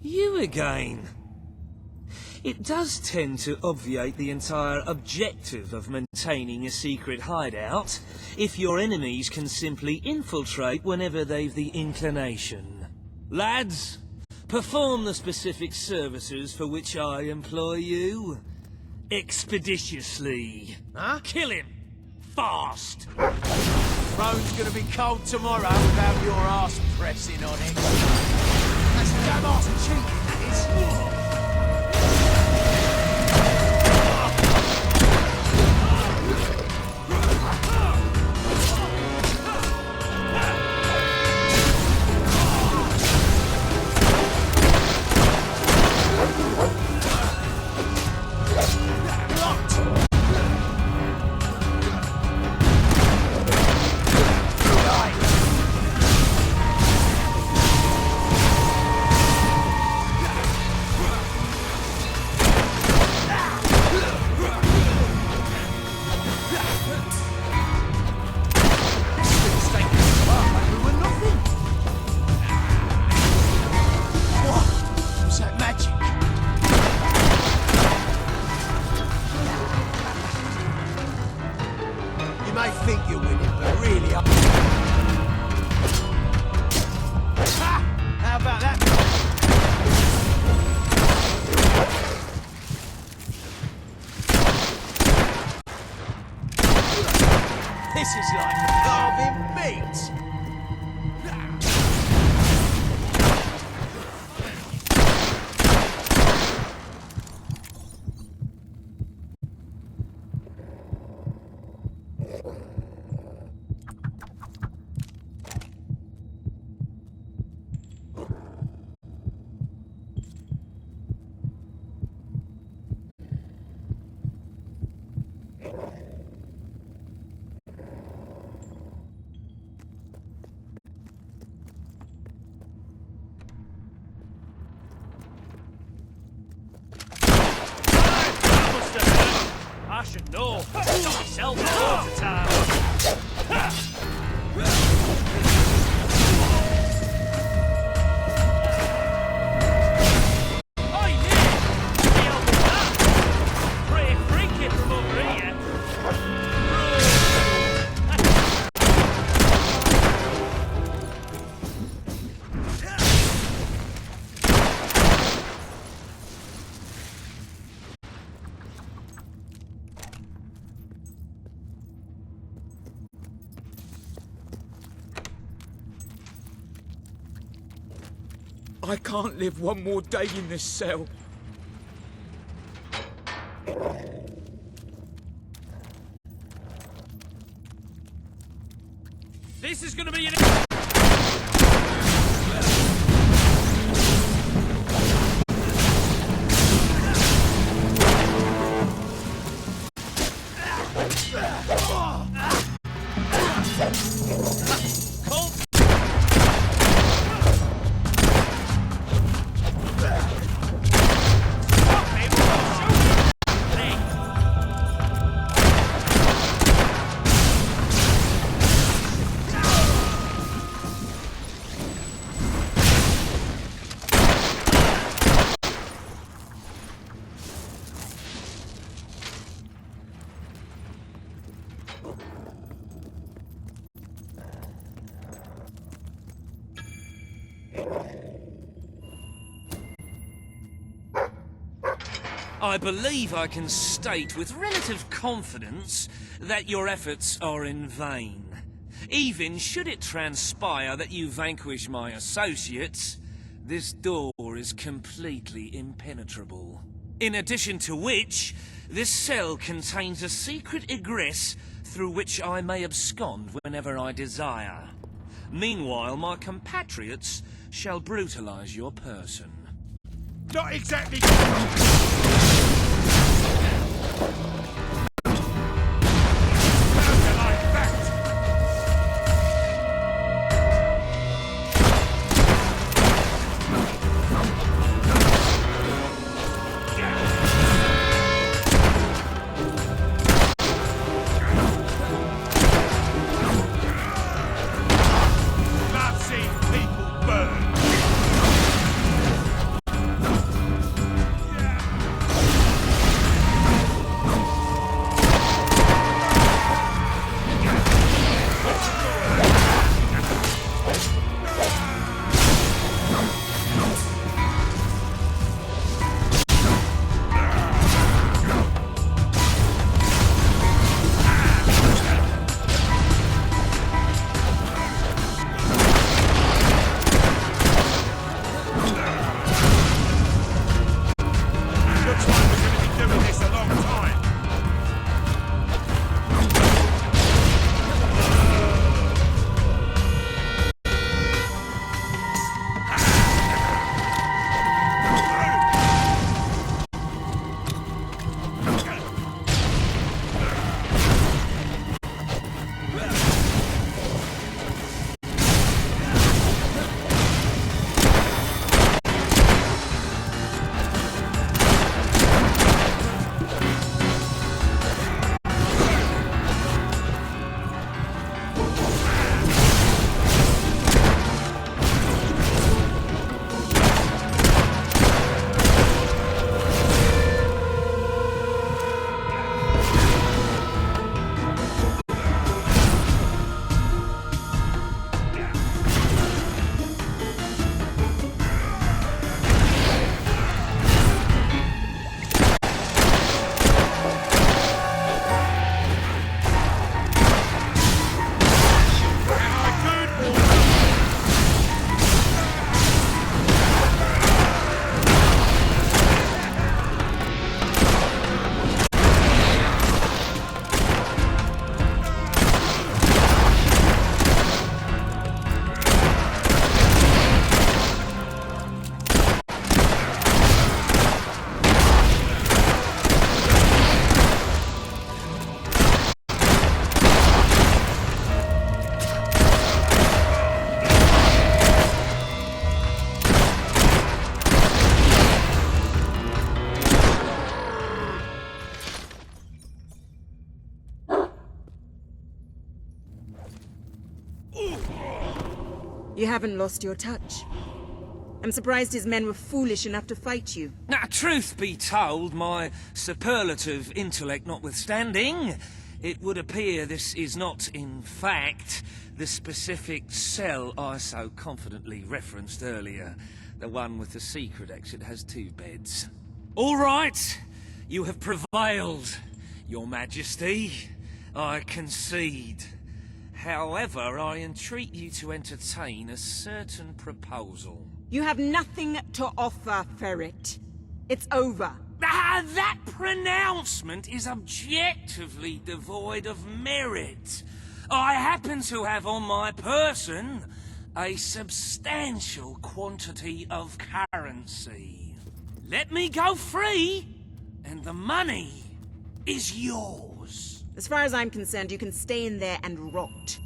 You again. It does tend to obviate the entire objective of maintaining a secret hideout, if your enemies can simply infiltrate whenever they've the inclination. Lads, perform the specific services for which I employ you. Expeditiously. Huh? Kill him. Fast. Throne's gonna be cold tomorrow without your ass pressing on it. That's damn ass cheeky, that is. This is like carving meat! I should know. It's not myself all the time. Oi, Nick! The hell was that? Pretty freaky from over here. I can't live one more day in this cell. This is gonna be an... I believe I can state with relative confidence that your efforts are in vain. Even should it transpire that you vanquish my associates, this door is completely impenetrable. In addition to which, this cell contains a secret egress through which I may abscond whenever I desire. Meanwhile, my compatriots shall brutalize your person. Not exactly. You haven't lost your touch. I'm surprised his men were foolish enough to fight you. Now, truth be told, my superlative intellect notwithstanding, it would appear this is not, in fact, the specific cell I so confidently referenced earlier. The one with the secret exit has 2 beds. All right, you have prevailed, Your Majesty. I concede. However, I entreat you to entertain a certain proposal. You have nothing to offer, Ferret. It's over. That pronouncement is objectively devoid of merit. I happen to have on my person a substantial quantity of currency. Let me go free, and the money is yours. As far as I'm concerned, you can stay in there and rot.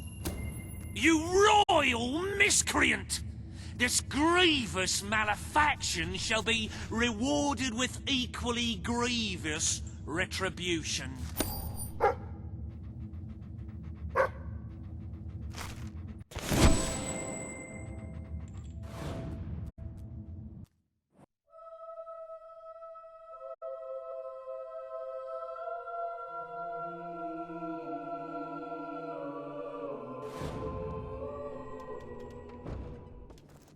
You royal miscreant! This grievous malefaction shall be rewarded with equally grievous retribution.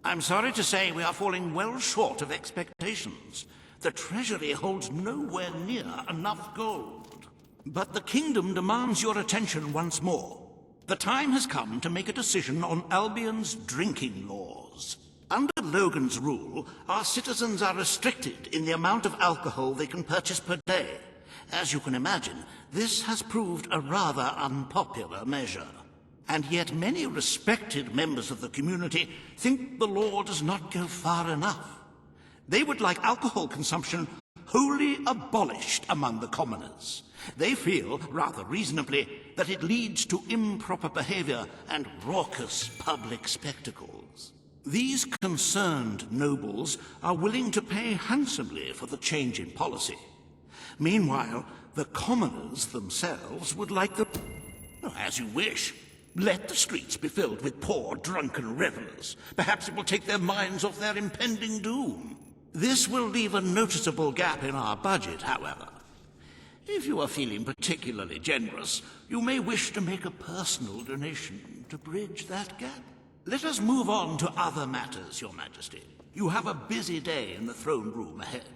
I'm sorry to say we are falling well short of expectations. The treasury holds nowhere near enough gold. But the kingdom demands your attention once more. The time has come to make a decision on Albion's drinking laws. Under Logan's rule, our citizens are restricted in the amount of alcohol they can purchase per day. As you can imagine, this has proved a rather unpopular measure. And yet many respected members of the community think the law does not go far enough. They would like alcohol consumption wholly abolished among the commoners. They feel, rather reasonably, that it leads to improper behavior and raucous public spectacles. These concerned nobles are willing to pay handsomely for the change in policy. Meanwhile, the commoners themselves would like the... As you wish. Let the streets be filled with poor, drunken revelers. Perhaps it will take their minds off their impending doom. This will leave a noticeable gap in our budget, however. If you are feeling particularly generous, you may wish to make a personal donation to bridge that gap. Let us move on to other matters, Your Majesty. You have a busy day in the throne room ahead.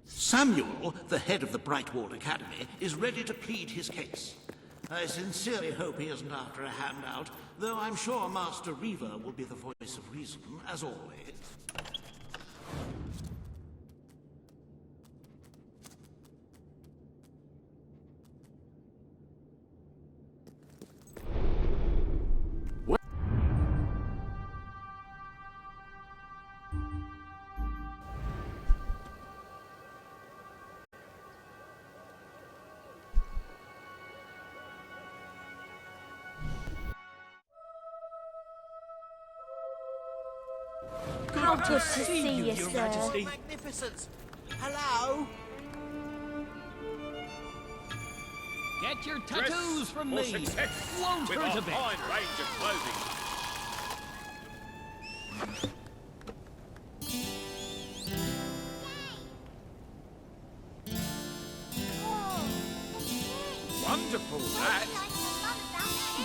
Samuel, the head of the Brightwall Academy, is ready to plead his case. I sincerely hope he isn't after a handout, though I'm sure Master Reaver will be the voice of reason, as always. Good to see you, Your sir. Majesty. Magnificence! Hello? Get your tattoos from me. Won't with hurt our a bit. fine range of clothing. Wonderful, that.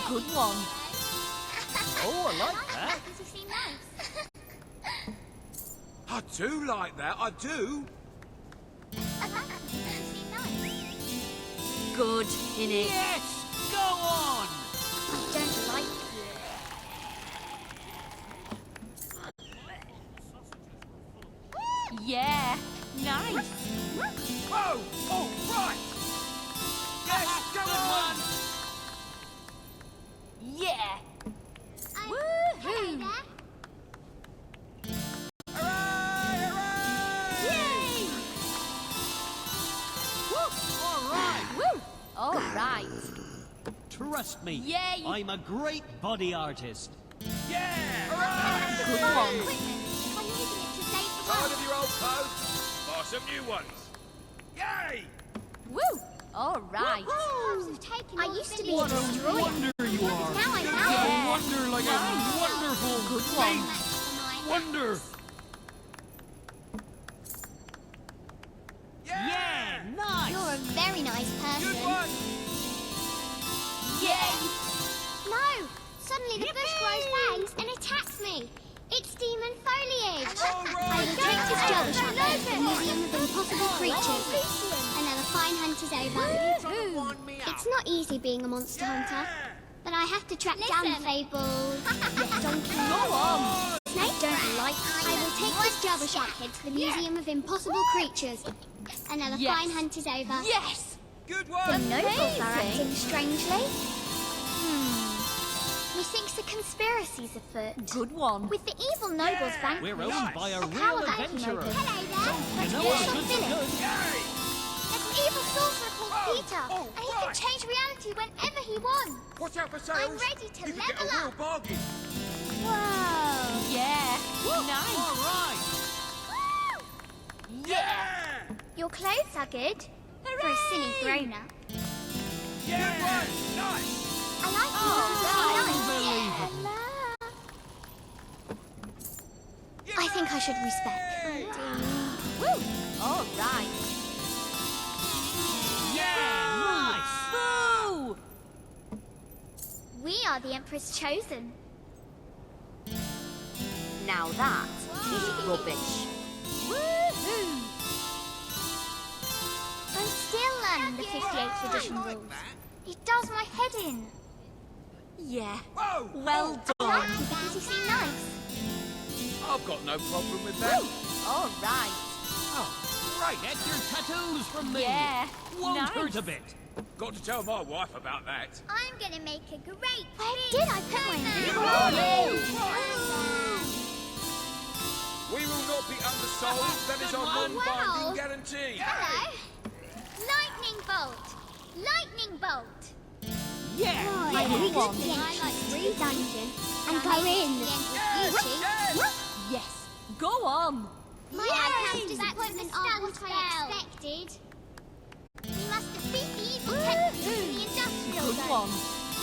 Good one. Oh, I like that. Does he seem nice? I do like that, I do. Good, innit? Yes! Go on! Don't like you. Yeah, nice. Whoa! Oh, right! Yes, go on! Yeah. Woohoo! Yay! All right. Trust me, Yay! I'm a great body artist. Yeah! Good one. I'm using it to save the Tired world. of your old clothes? Buy some new ones. Yay! Woo! All right. I used to be a destroyer. Wonder you are. Now I'm not. Yeah. Wonder like a wonderful Good one. wonder. Yeah, nice. You're a very nice person. Good one! Yay! No! Suddenly the bush grows fangs and attacks me. It's demon foliage. I will take this jelly shot to the Museum of Impossible Creatures. Another fine hunt is over. It's not easy being a monster hunter, but I have to track down Fable. Yes, donkey. Go on. Snake don't like. I will take this Jabba Shark head to the Museum of Impossible Creatures. Another fine hunt is over. Yes. Good The one! nobles are acting strangely. Methinks a conspiracy's afoot. Good one. With the evil nobles bank. We're owned by a real power banking adventurer. open. Hello there. You Let's know walk what on good's village. Yay! There's an evil sorcerer called Peter, oh, and he can change reality whenever he wants. Watch out for sales. I'm ready to You can get a level real up. bargain. Whoa. Yeah. Nice. All right. Yeah. Your clothes are good. For a silly grown-up. Yeah! Good one! Nice! I like Unbelievable. I think I should respect. Woo! All right. Yeah, nice. Boo! We are the Empress Chosen. Now that is rubbish. Woohoo! I'm still learning the 58th edition rules. It does my head in. Yeah. Well done. Thank you because you seem nice. I've got no problem with that. All right. Oh, great. Get your tattoos from me. Yeah. Won't Nice. hurt a bit. Got to tell my wife about that. I'm gonna make a great Where did I put my We will not be undersold. That is our non-binding wow. guarantee. Hello. Lightning bolt. Lightning bolt. Yeah. Right, we go to the entrance dungeon and go in. Yes. Go on. My outcast disappointment aren't what I expected. We must defeat the evil tentacles in the industrial Good zone. one.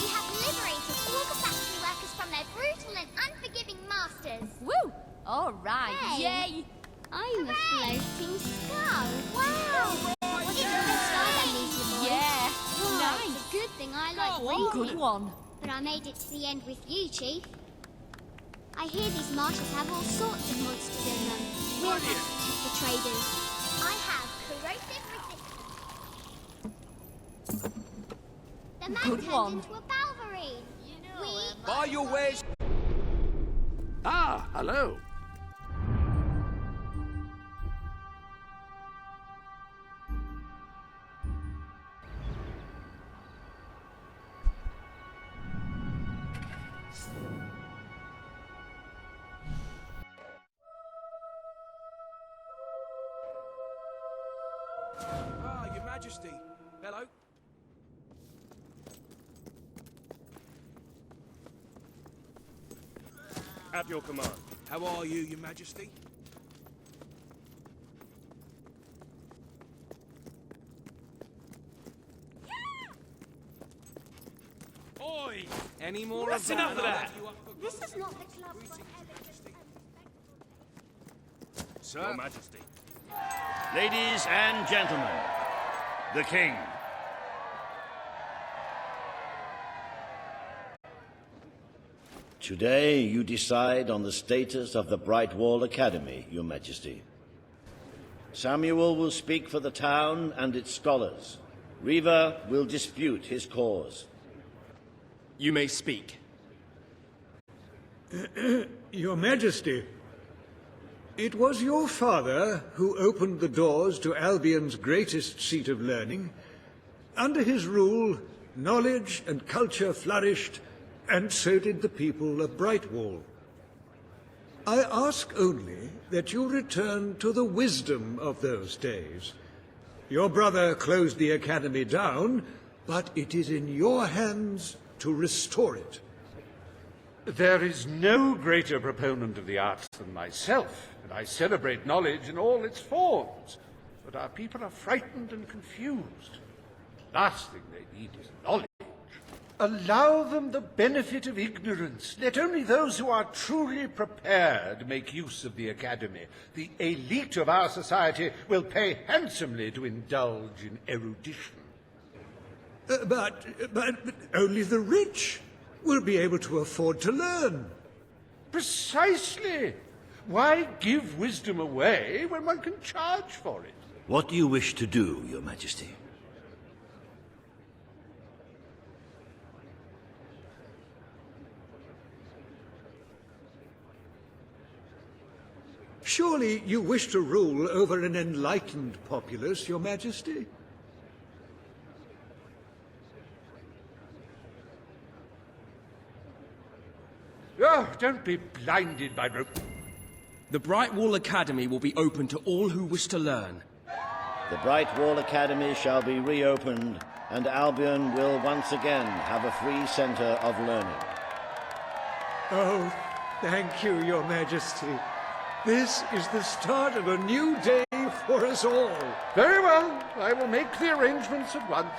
We have liberated all the factory workers from their brutal and unforgiving masters. Woo. All right. Hey. Yay. I'm a floating skull. Wow! It's a good start, Elise, boy. Yeah. Oh, Nice. it's a good thing I like Go on. reading. Good one. But I made it to the end with you, Chief. I hear these marshes have all sorts of monsters in them. We'll have to check the traders. I have corrosive resistance. The man Good turned one. into a Balverine. Buy your wares. Ah, hello. Ah, Your Majesty. Hello. At your command. How are you, Your Majesty? Oi! Any more That's of that? enough of that. This is not the club for elegant Sir? Your Majesty. Ladies and gentlemen, the King. Today you decide on the status of the Brightwall Academy, Your Majesty. Samuel will speak for the town and its scholars. Reva will dispute his cause. You may speak. Your Majesty, it was your father who opened the doors to Albion's greatest seat of learning. Under his rule, knowledge and culture flourished, and so did the people of Brightwall. I ask only that you return to the wisdom of those days. Your brother closed the academy down, but it is in your hands to restore it. There is no greater proponent of the arts than myself, and I celebrate knowledge in all its forms. But our people are frightened and confused. The last thing they need is knowledge. Allow them the benefit of ignorance. Let only those who are truly prepared make use of the academy. The elite of our society will pay handsomely to indulge in erudition. But only the rich will be able to afford to learn. Precisely. Why give wisdom away when one can charge for it? What do you wish to do, Your Majesty? Surely you wish to rule over an enlightened populace, Your Majesty? Oh, don't be blinded by The Brightwall Academy will be open to all who wish to learn. The Brightwall Academy shall be reopened, and Albion will once again have a free centre of learning. Oh, thank you, Your Majesty. This is the start of a new day for us all. Very well. I will make the arrangements at once.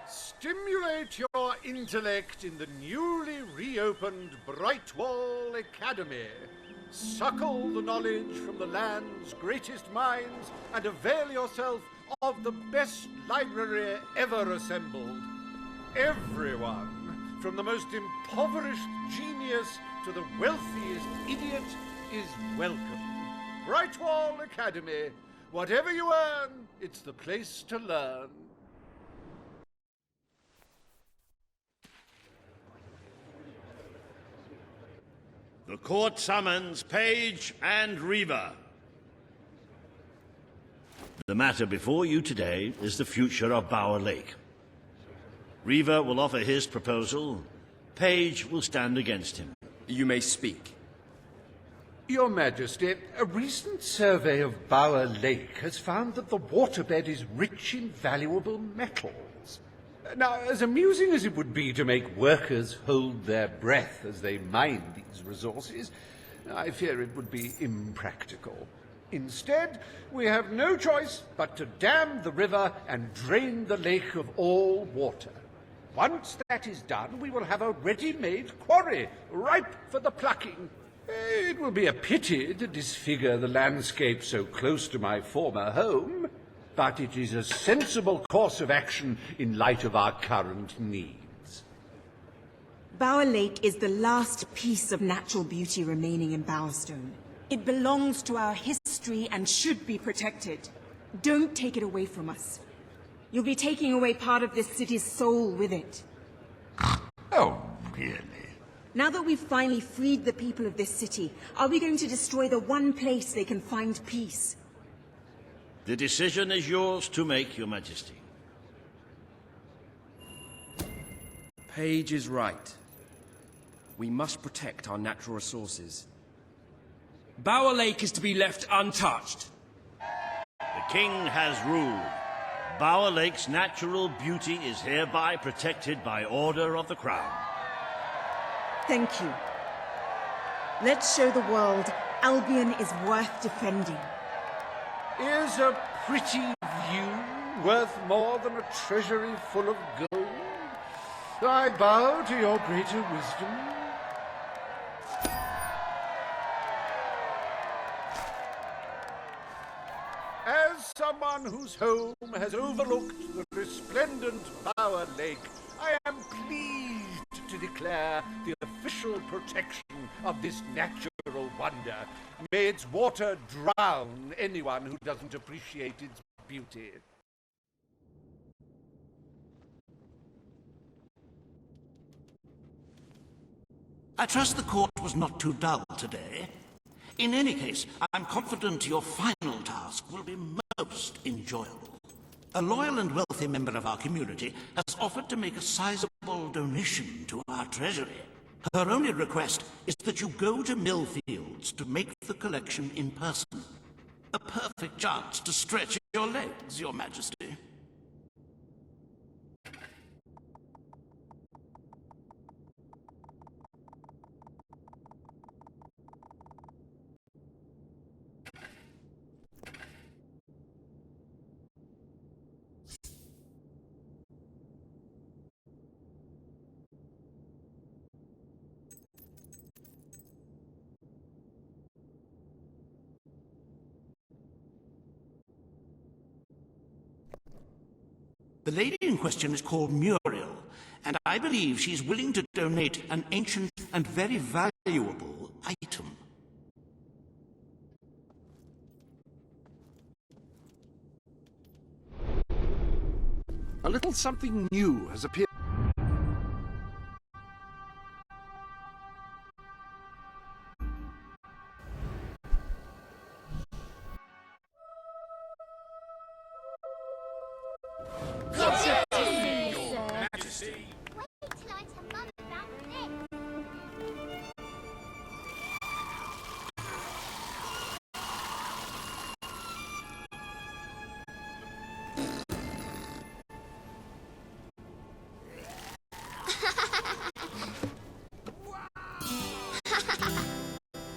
Stimulate your intellect in the newly reopened Brightwall Academy. Suckle the knowledge from the land's greatest minds and avail yourself of the best library ever assembled. Everyone, from the most impoverished genius to the wealthiest idiot, is welcome. Brightwall Academy. Whatever you earn, it's the place to learn. The court summons Page and Reaver. The matter before you today is the future of Bower Lake. Reaver will offer his proposal. Page will stand against him. You may speak. Your Majesty, a recent survey of Bower Lake has found that the waterbed is rich in valuable metals. Now, as amusing as it would be to make workers hold their breath as they mine these resources, I fear it would be impractical. Instead, we have no choice but to dam the river and drain the lake of all water. Once that is done, we will have a ready-made quarry, ripe for the plucking. It will be a pity to disfigure the landscape so close to my former home, but it is a sensible course of action in light of our current needs. Bower Lake is the last piece of natural beauty remaining in Bowerstone. It belongs to our history and should be protected. Don't take it away from us. You'll be taking away part of this city's soul with it. Oh, really? Now that we've finally freed the people of this city, are we going to destroy the one place they can find peace? The decision is yours to make, Your Majesty. Page is right. We must protect our natural resources. Bower Lake is to be left untouched. The King has ruled. Bower Lake's natural beauty is hereby protected by order of the Crown. Thank you. Let's show the world Albion is worth defending. Is a pretty view worth more than a treasury full of gold? I bow to your greater wisdom. As someone whose home has overlooked the resplendent Bower Lake, I am pleased to declare the official protection of this natural wonder. May its water drown anyone who doesn't appreciate its beauty. I trust the court was not too dull today. In any case, I'm confident your final task will be most enjoyable. A loyal and wealthy member of our community has offered to make a sizable donation to our treasury. Her only request is that you go to Millfields to make the collection in person. A perfect chance to stretch your legs, Your Majesty. The lady in question is called Muriel, and I believe she's willing to donate an ancient and very valuable item. A little something new has appeared.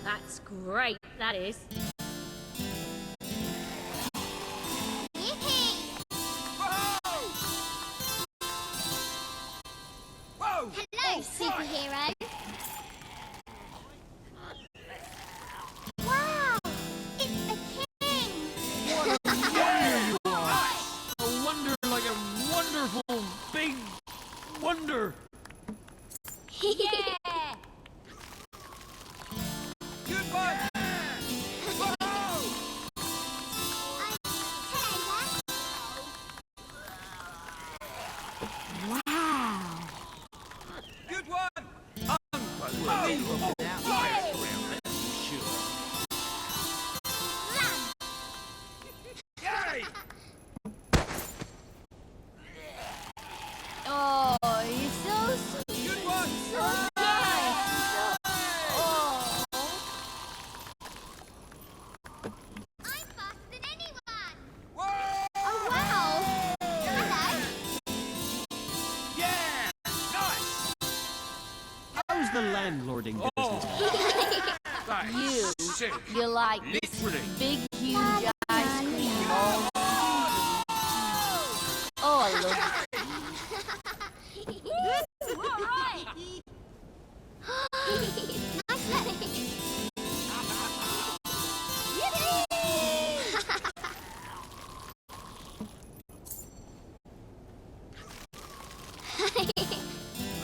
That's great, that is. Hello, superhero. wonder. Yeah! Good one! Wow. Good one! Unbelievable. Yay! Oh, you're so sweet. Good one! So nice. So... Oh. I'm faster than anyone. Whoa! Oh, wow. Hello. Yeah! Nice! How's the landlording business? You like this big, huge ice cream all Oh, I love it. Woo, all right. Nice leg.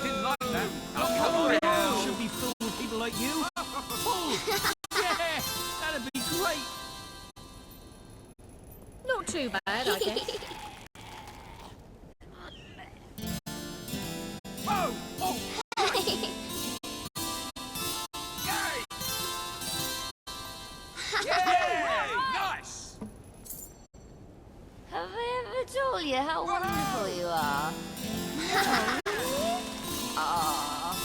Didn't like that. Come on now. Should be filled with people like you. Full. Yeah, that'd be great. Not too bad, I guess. Whoa! Oh! Yay! Yay! Nice! Have I ever told you how wonderful you are? Aww.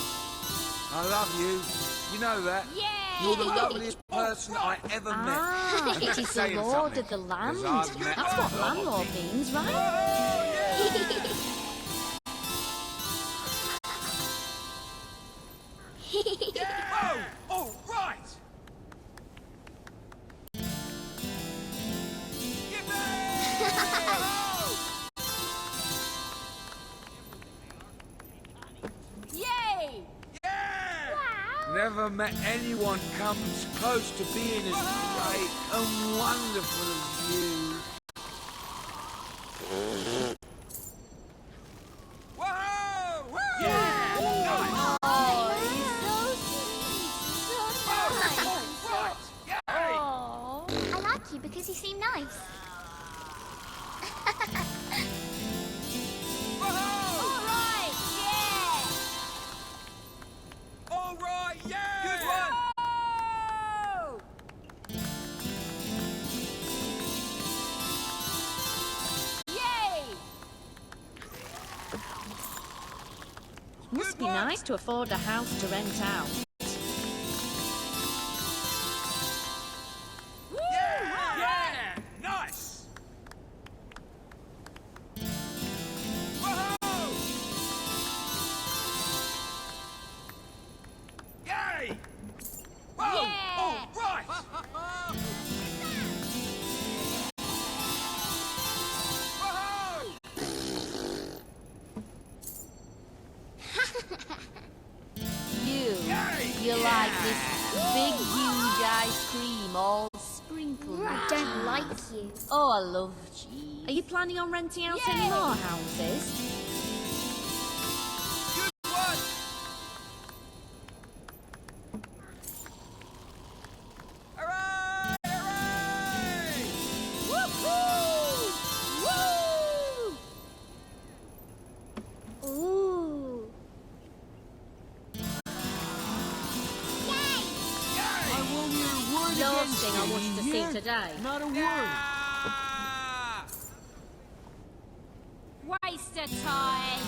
I love you. You know that. Yeah! You're the loveliest person I ever met. Ah, And it that's is the saying lord something, of the land. 'cause I've met That's a what lot of landlord people. means, right? Whoa! All right! Yay! Never met anyone comes close to being as great and wonderful as you. Whoa! Woo! Oh, you're so sweet. So nice. Oh. I like you because you seem nice. All right, yeah! All right, yeah! Good one! Yay! Must be nice to afford a house to rent out. Yeah! Nice! Whoa! Yay! Whoa! Yeah! All right! Whoa! You like this big, huge ice cream all sprinkled. I don't like you. Oh, I love cheese. Are you planning on renting out any more houses? Good one! Hooray! Hooray! Woohoo! Woo! Ooh. I won't hear a word Last against thing I want you to see here. today. Not a word. Ah! Waste of time.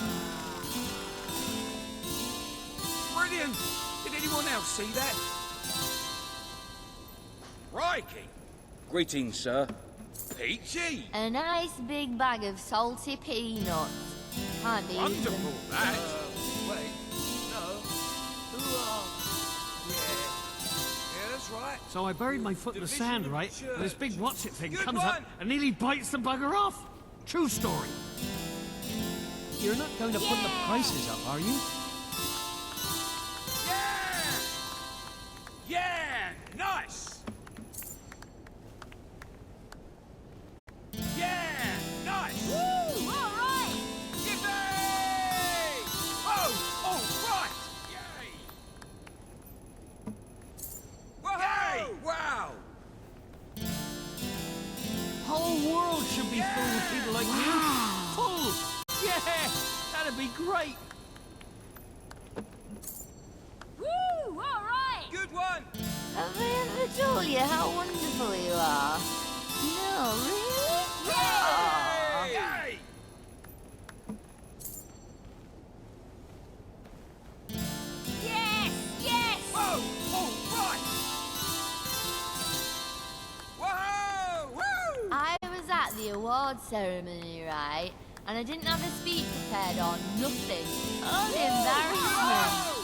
Brilliant! Did anyone else see that? Crikey! Greetings, sir. Peachy! A nice big bag of salty peanuts. Can't eat them. Wonderful, that! Wait, no. Yeah, that's right. So I buried my foot in the Division sand, of right? church. And this big what's-it thing Good comes one. up and nearly bites the bugger off. True story. You're not going to put the prices up, are you? Yeah! Yeah! Nice! Yeah! Nice! Woo! All right. Yippee! be great. Woo! All right! Good one! Have I ever told you how wonderful you are? No, really? Yay! Yay! Yes! Yes! Whoa! All right! Whoa! Woo! I was at the award ceremony, right? And I didn't have a speech prepared or nothing. Oh, the embarrassment.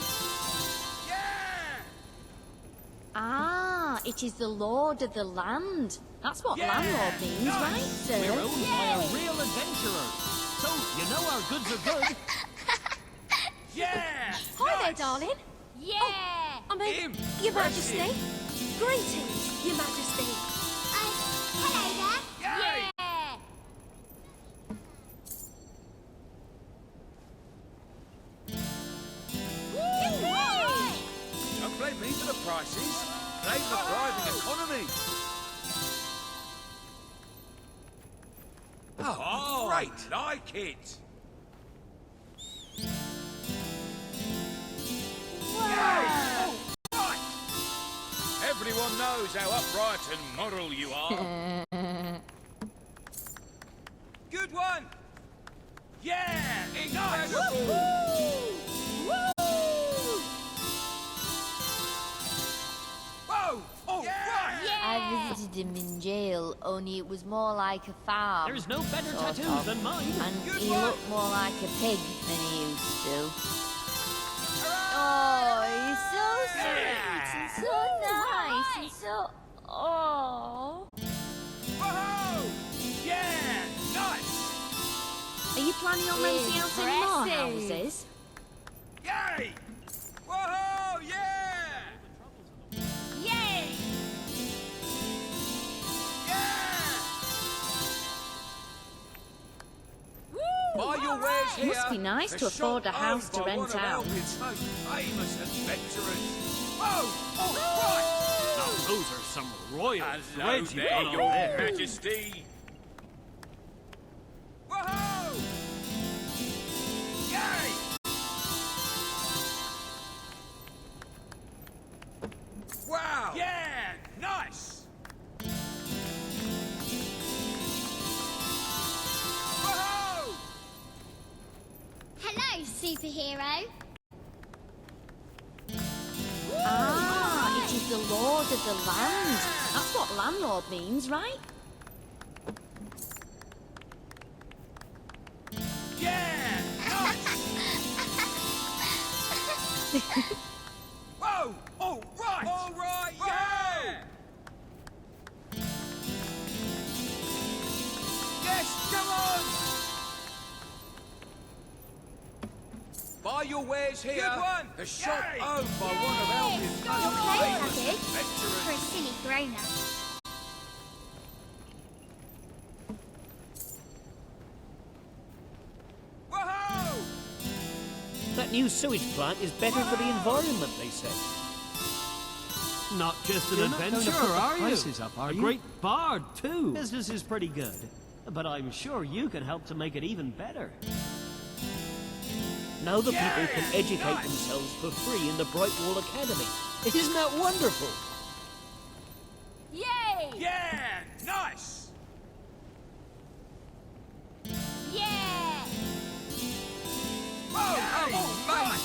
Ah, it is the Lord of the Land. That's what landlord means, right, sir? We're owned by a real adventurer. So, you know our goods are good. Yeah! Hi there, darling. Yeah! I mean, Your Majesty. Greetings, Your Majesty. Hello there. Yay! Yeah! Don't blame me for the prices. Blame the thriving economy. Oh, great! Like it. Wow! Right. Everyone knows how upright and moral you are. Good one. Yeah, incredible. Whoa! Oh, right. I visited him in jail, only it was more like a farm. There's no better sort tattoos of. than mine. And Good he one. looked more like a pig than he used to. Oh, he's so sweet and so nice and so... Oh. Whoa! Yeah, nice. Are you planning on renting out any more Impressive. houses? Yay! Whoa! Yeah! Yay! Yeah! Buy your wares here. Must be nice The to afford shop a house owned to by rent one of out. Albion's most famous adventurers. Whoa! All right! Now those are some royal Hello threads you there, got on Your there. Majesty. Whoa! Yay! Wow! Yeah! Nice! Whoa! Hello, superhero. Ah, it is the Lord of the Land. That's what landlord means, right? Yeah! Nice! Whoa! All right! All right! Yeah! Yes, come on! Buy your wares here. Good one. The shop owned by one of Albion's most Okay, famous Patrick. adventurers. For a silly grown-up. Whoa! That new sewage plant is better for the environment, they say. Not just an You're not adventurer, going to put the are you? prices up, are a you? great bard, too. Business is pretty good, but I'm sure you can help to make it even better. Now the people can educate themselves for free in the Brightwall Academy. Isn't that wonderful? Yay! Yeah! Nice! Yeah! Whoa! Oh, mate!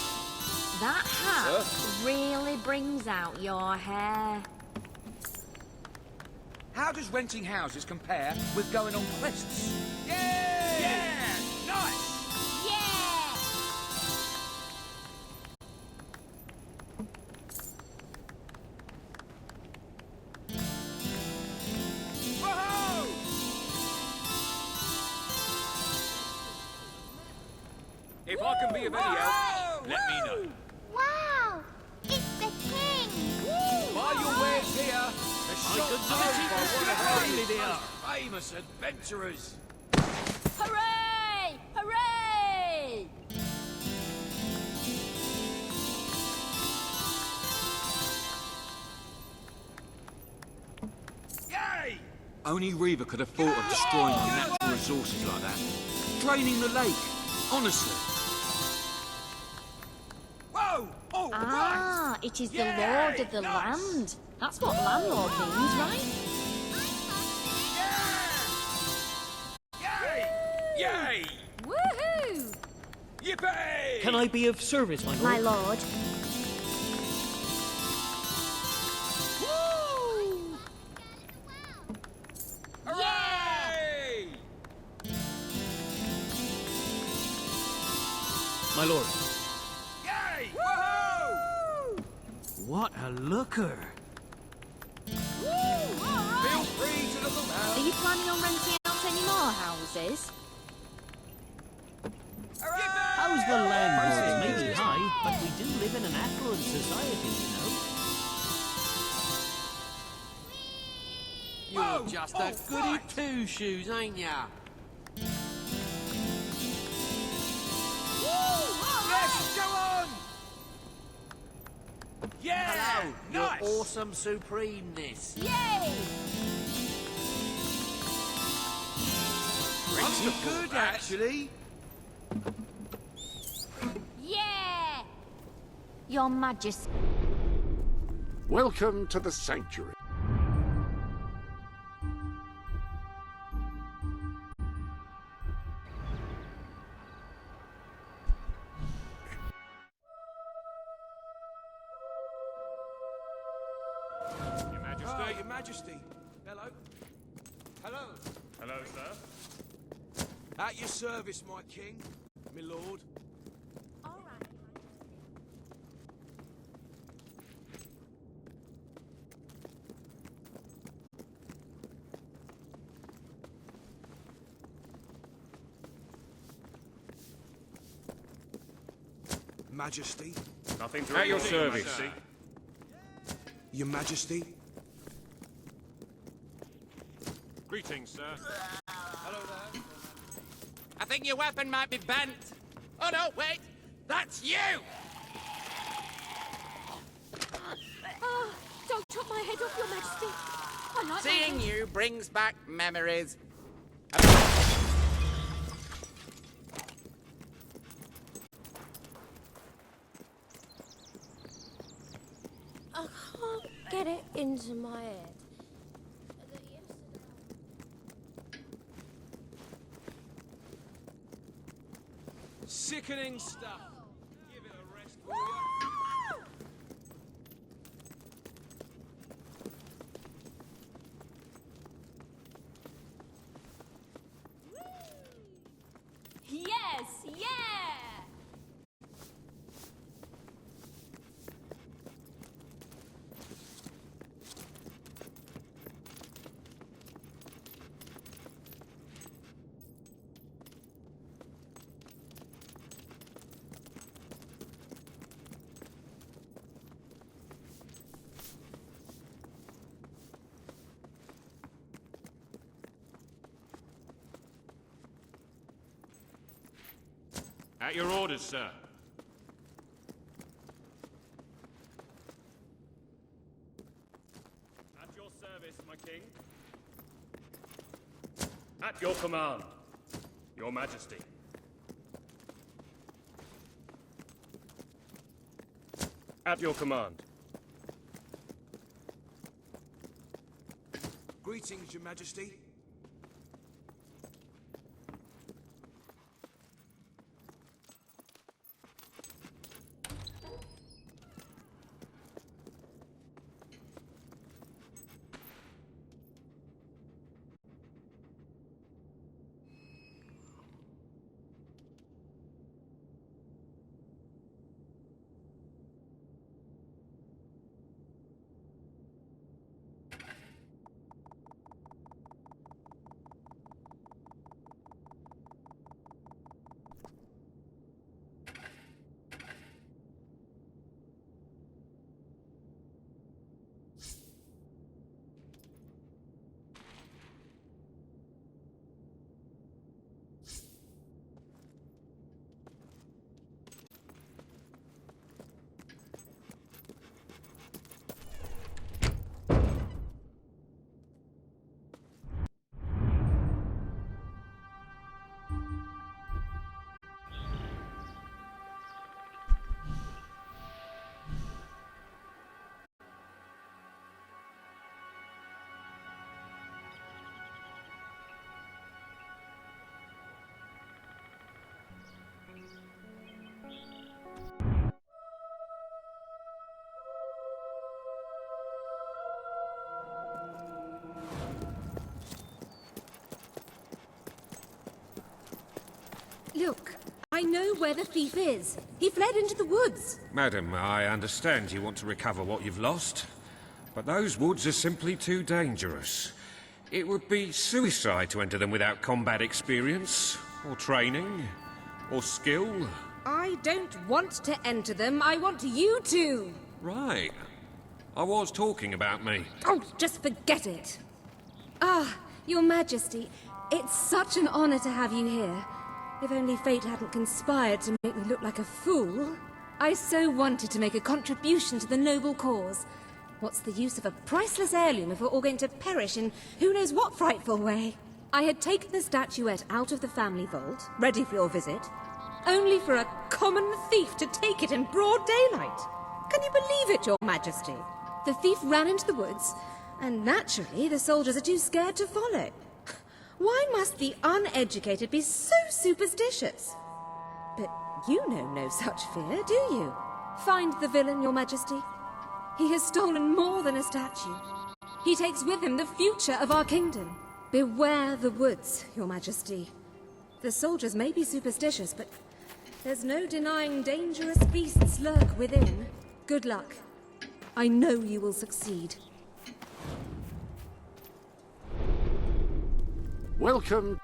That hat really brings out your hair. How does renting houses compare with going on quests? Yeah! Yeah! Nice! Yeah! Whoa! If I can be of any help, let me know. Wow! It's the king! Buy your wares here. The shop goods are owned cheap by and one of friendly Albion's they most are. famous adventurers. Hooray! Hooray! Yay! Only Reaver could have thought of destroying our natural resources like that. Draining the lake. Honestly. Ah, it is the lord of the land. That's what landlord means, right? Yay! Woohoo! Yippee! Can I be of service, my lord? My lord. Hooray! My lord. Yay! Woohoo! What a looker. Feel free to look around. Are you planning on renting out any more houses? How's the landlords may be high, but we do live in an affluent society, you know. You're just a goody two-shoes, ain't ya? Yes, go on! Yeah! Hello, Nice! your awesome supremeness. Yay! Pretty good, actually. Yeah! Your Majesty. Welcome to the sanctuary. Your Majesty. Your Majesty. Hello. Hello. Hello, sir. At your service, my king, my lord. Majesty. Nothing to At your report, service. Majesty. Your Majesty. Greetings, sir. Hello there. I think your weapon might be bent. Oh no, wait! That's you! Oh, don't chop my head off, Your Majesty. I like Seeing my you brings back memories. I can't get it into my head. Sickening stuff. Give it a rest, will ya? Yes, yeah! At your orders, sir. At your service, my king. At your command, Your Majesty. At your command. Greetings, Your Majesty. Look, I know where the thief is. He fled into the woods. Madam, I understand you want to recover what you've lost, but those woods are simply too dangerous. It would be suicide to enter them without combat experience, or training, or skill. I don't want to enter them. I want you to. Right. I was talking about me. Oh, just forget it. Ah, Your Majesty, it's such an honor to have you here. If only fate hadn't conspired to make me look like a fool. I so wanted to make a contribution to the noble cause. What's the use of a priceless heirloom if we're all going to perish in who knows what frightful way? I had taken the statuette out of the family vault, ready for your visit, only for a common thief to take it in broad daylight. Can you believe it, Your Majesty? The thief ran into the woods, and naturally the soldiers are too scared to follow. Why must the uneducated be so superstitious? But you know no such fear, do you? Find the villain, Your Majesty. He has stolen more than a statue. He takes with him the future of our kingdom. Beware the woods, Your Majesty. The soldiers may be superstitious, but there's no denying dangerous beasts lurk within. Good luck. I know you will succeed. Welcome.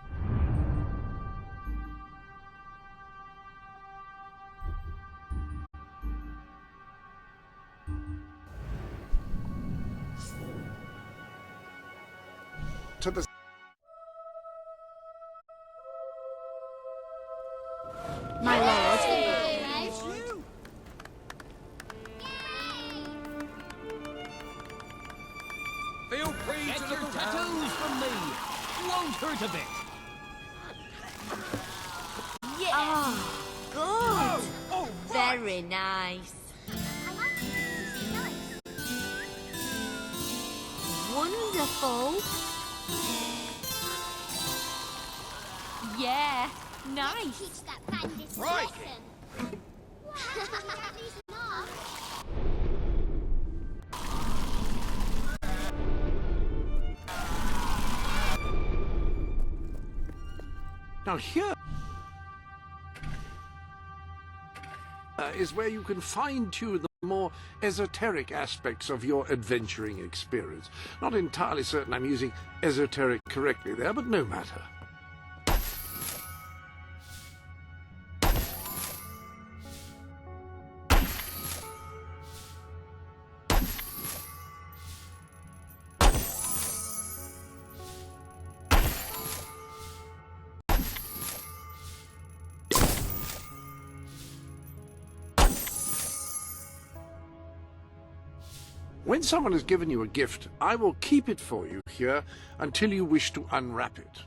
To the My lord. Feel free Get to your look tattoos from me. Won't hurt a bit. Yeah. Oh, good. Very nice. Wonderful. Yeah, nice. Teach that bandit a Right. lesson. Now here is where you can fine-tune the more esoteric aspects of your adventuring experience. Not entirely certain I'm using esoteric correctly there, but no matter. When someone has given you a gift, I will keep it for you here until you wish to unwrap it.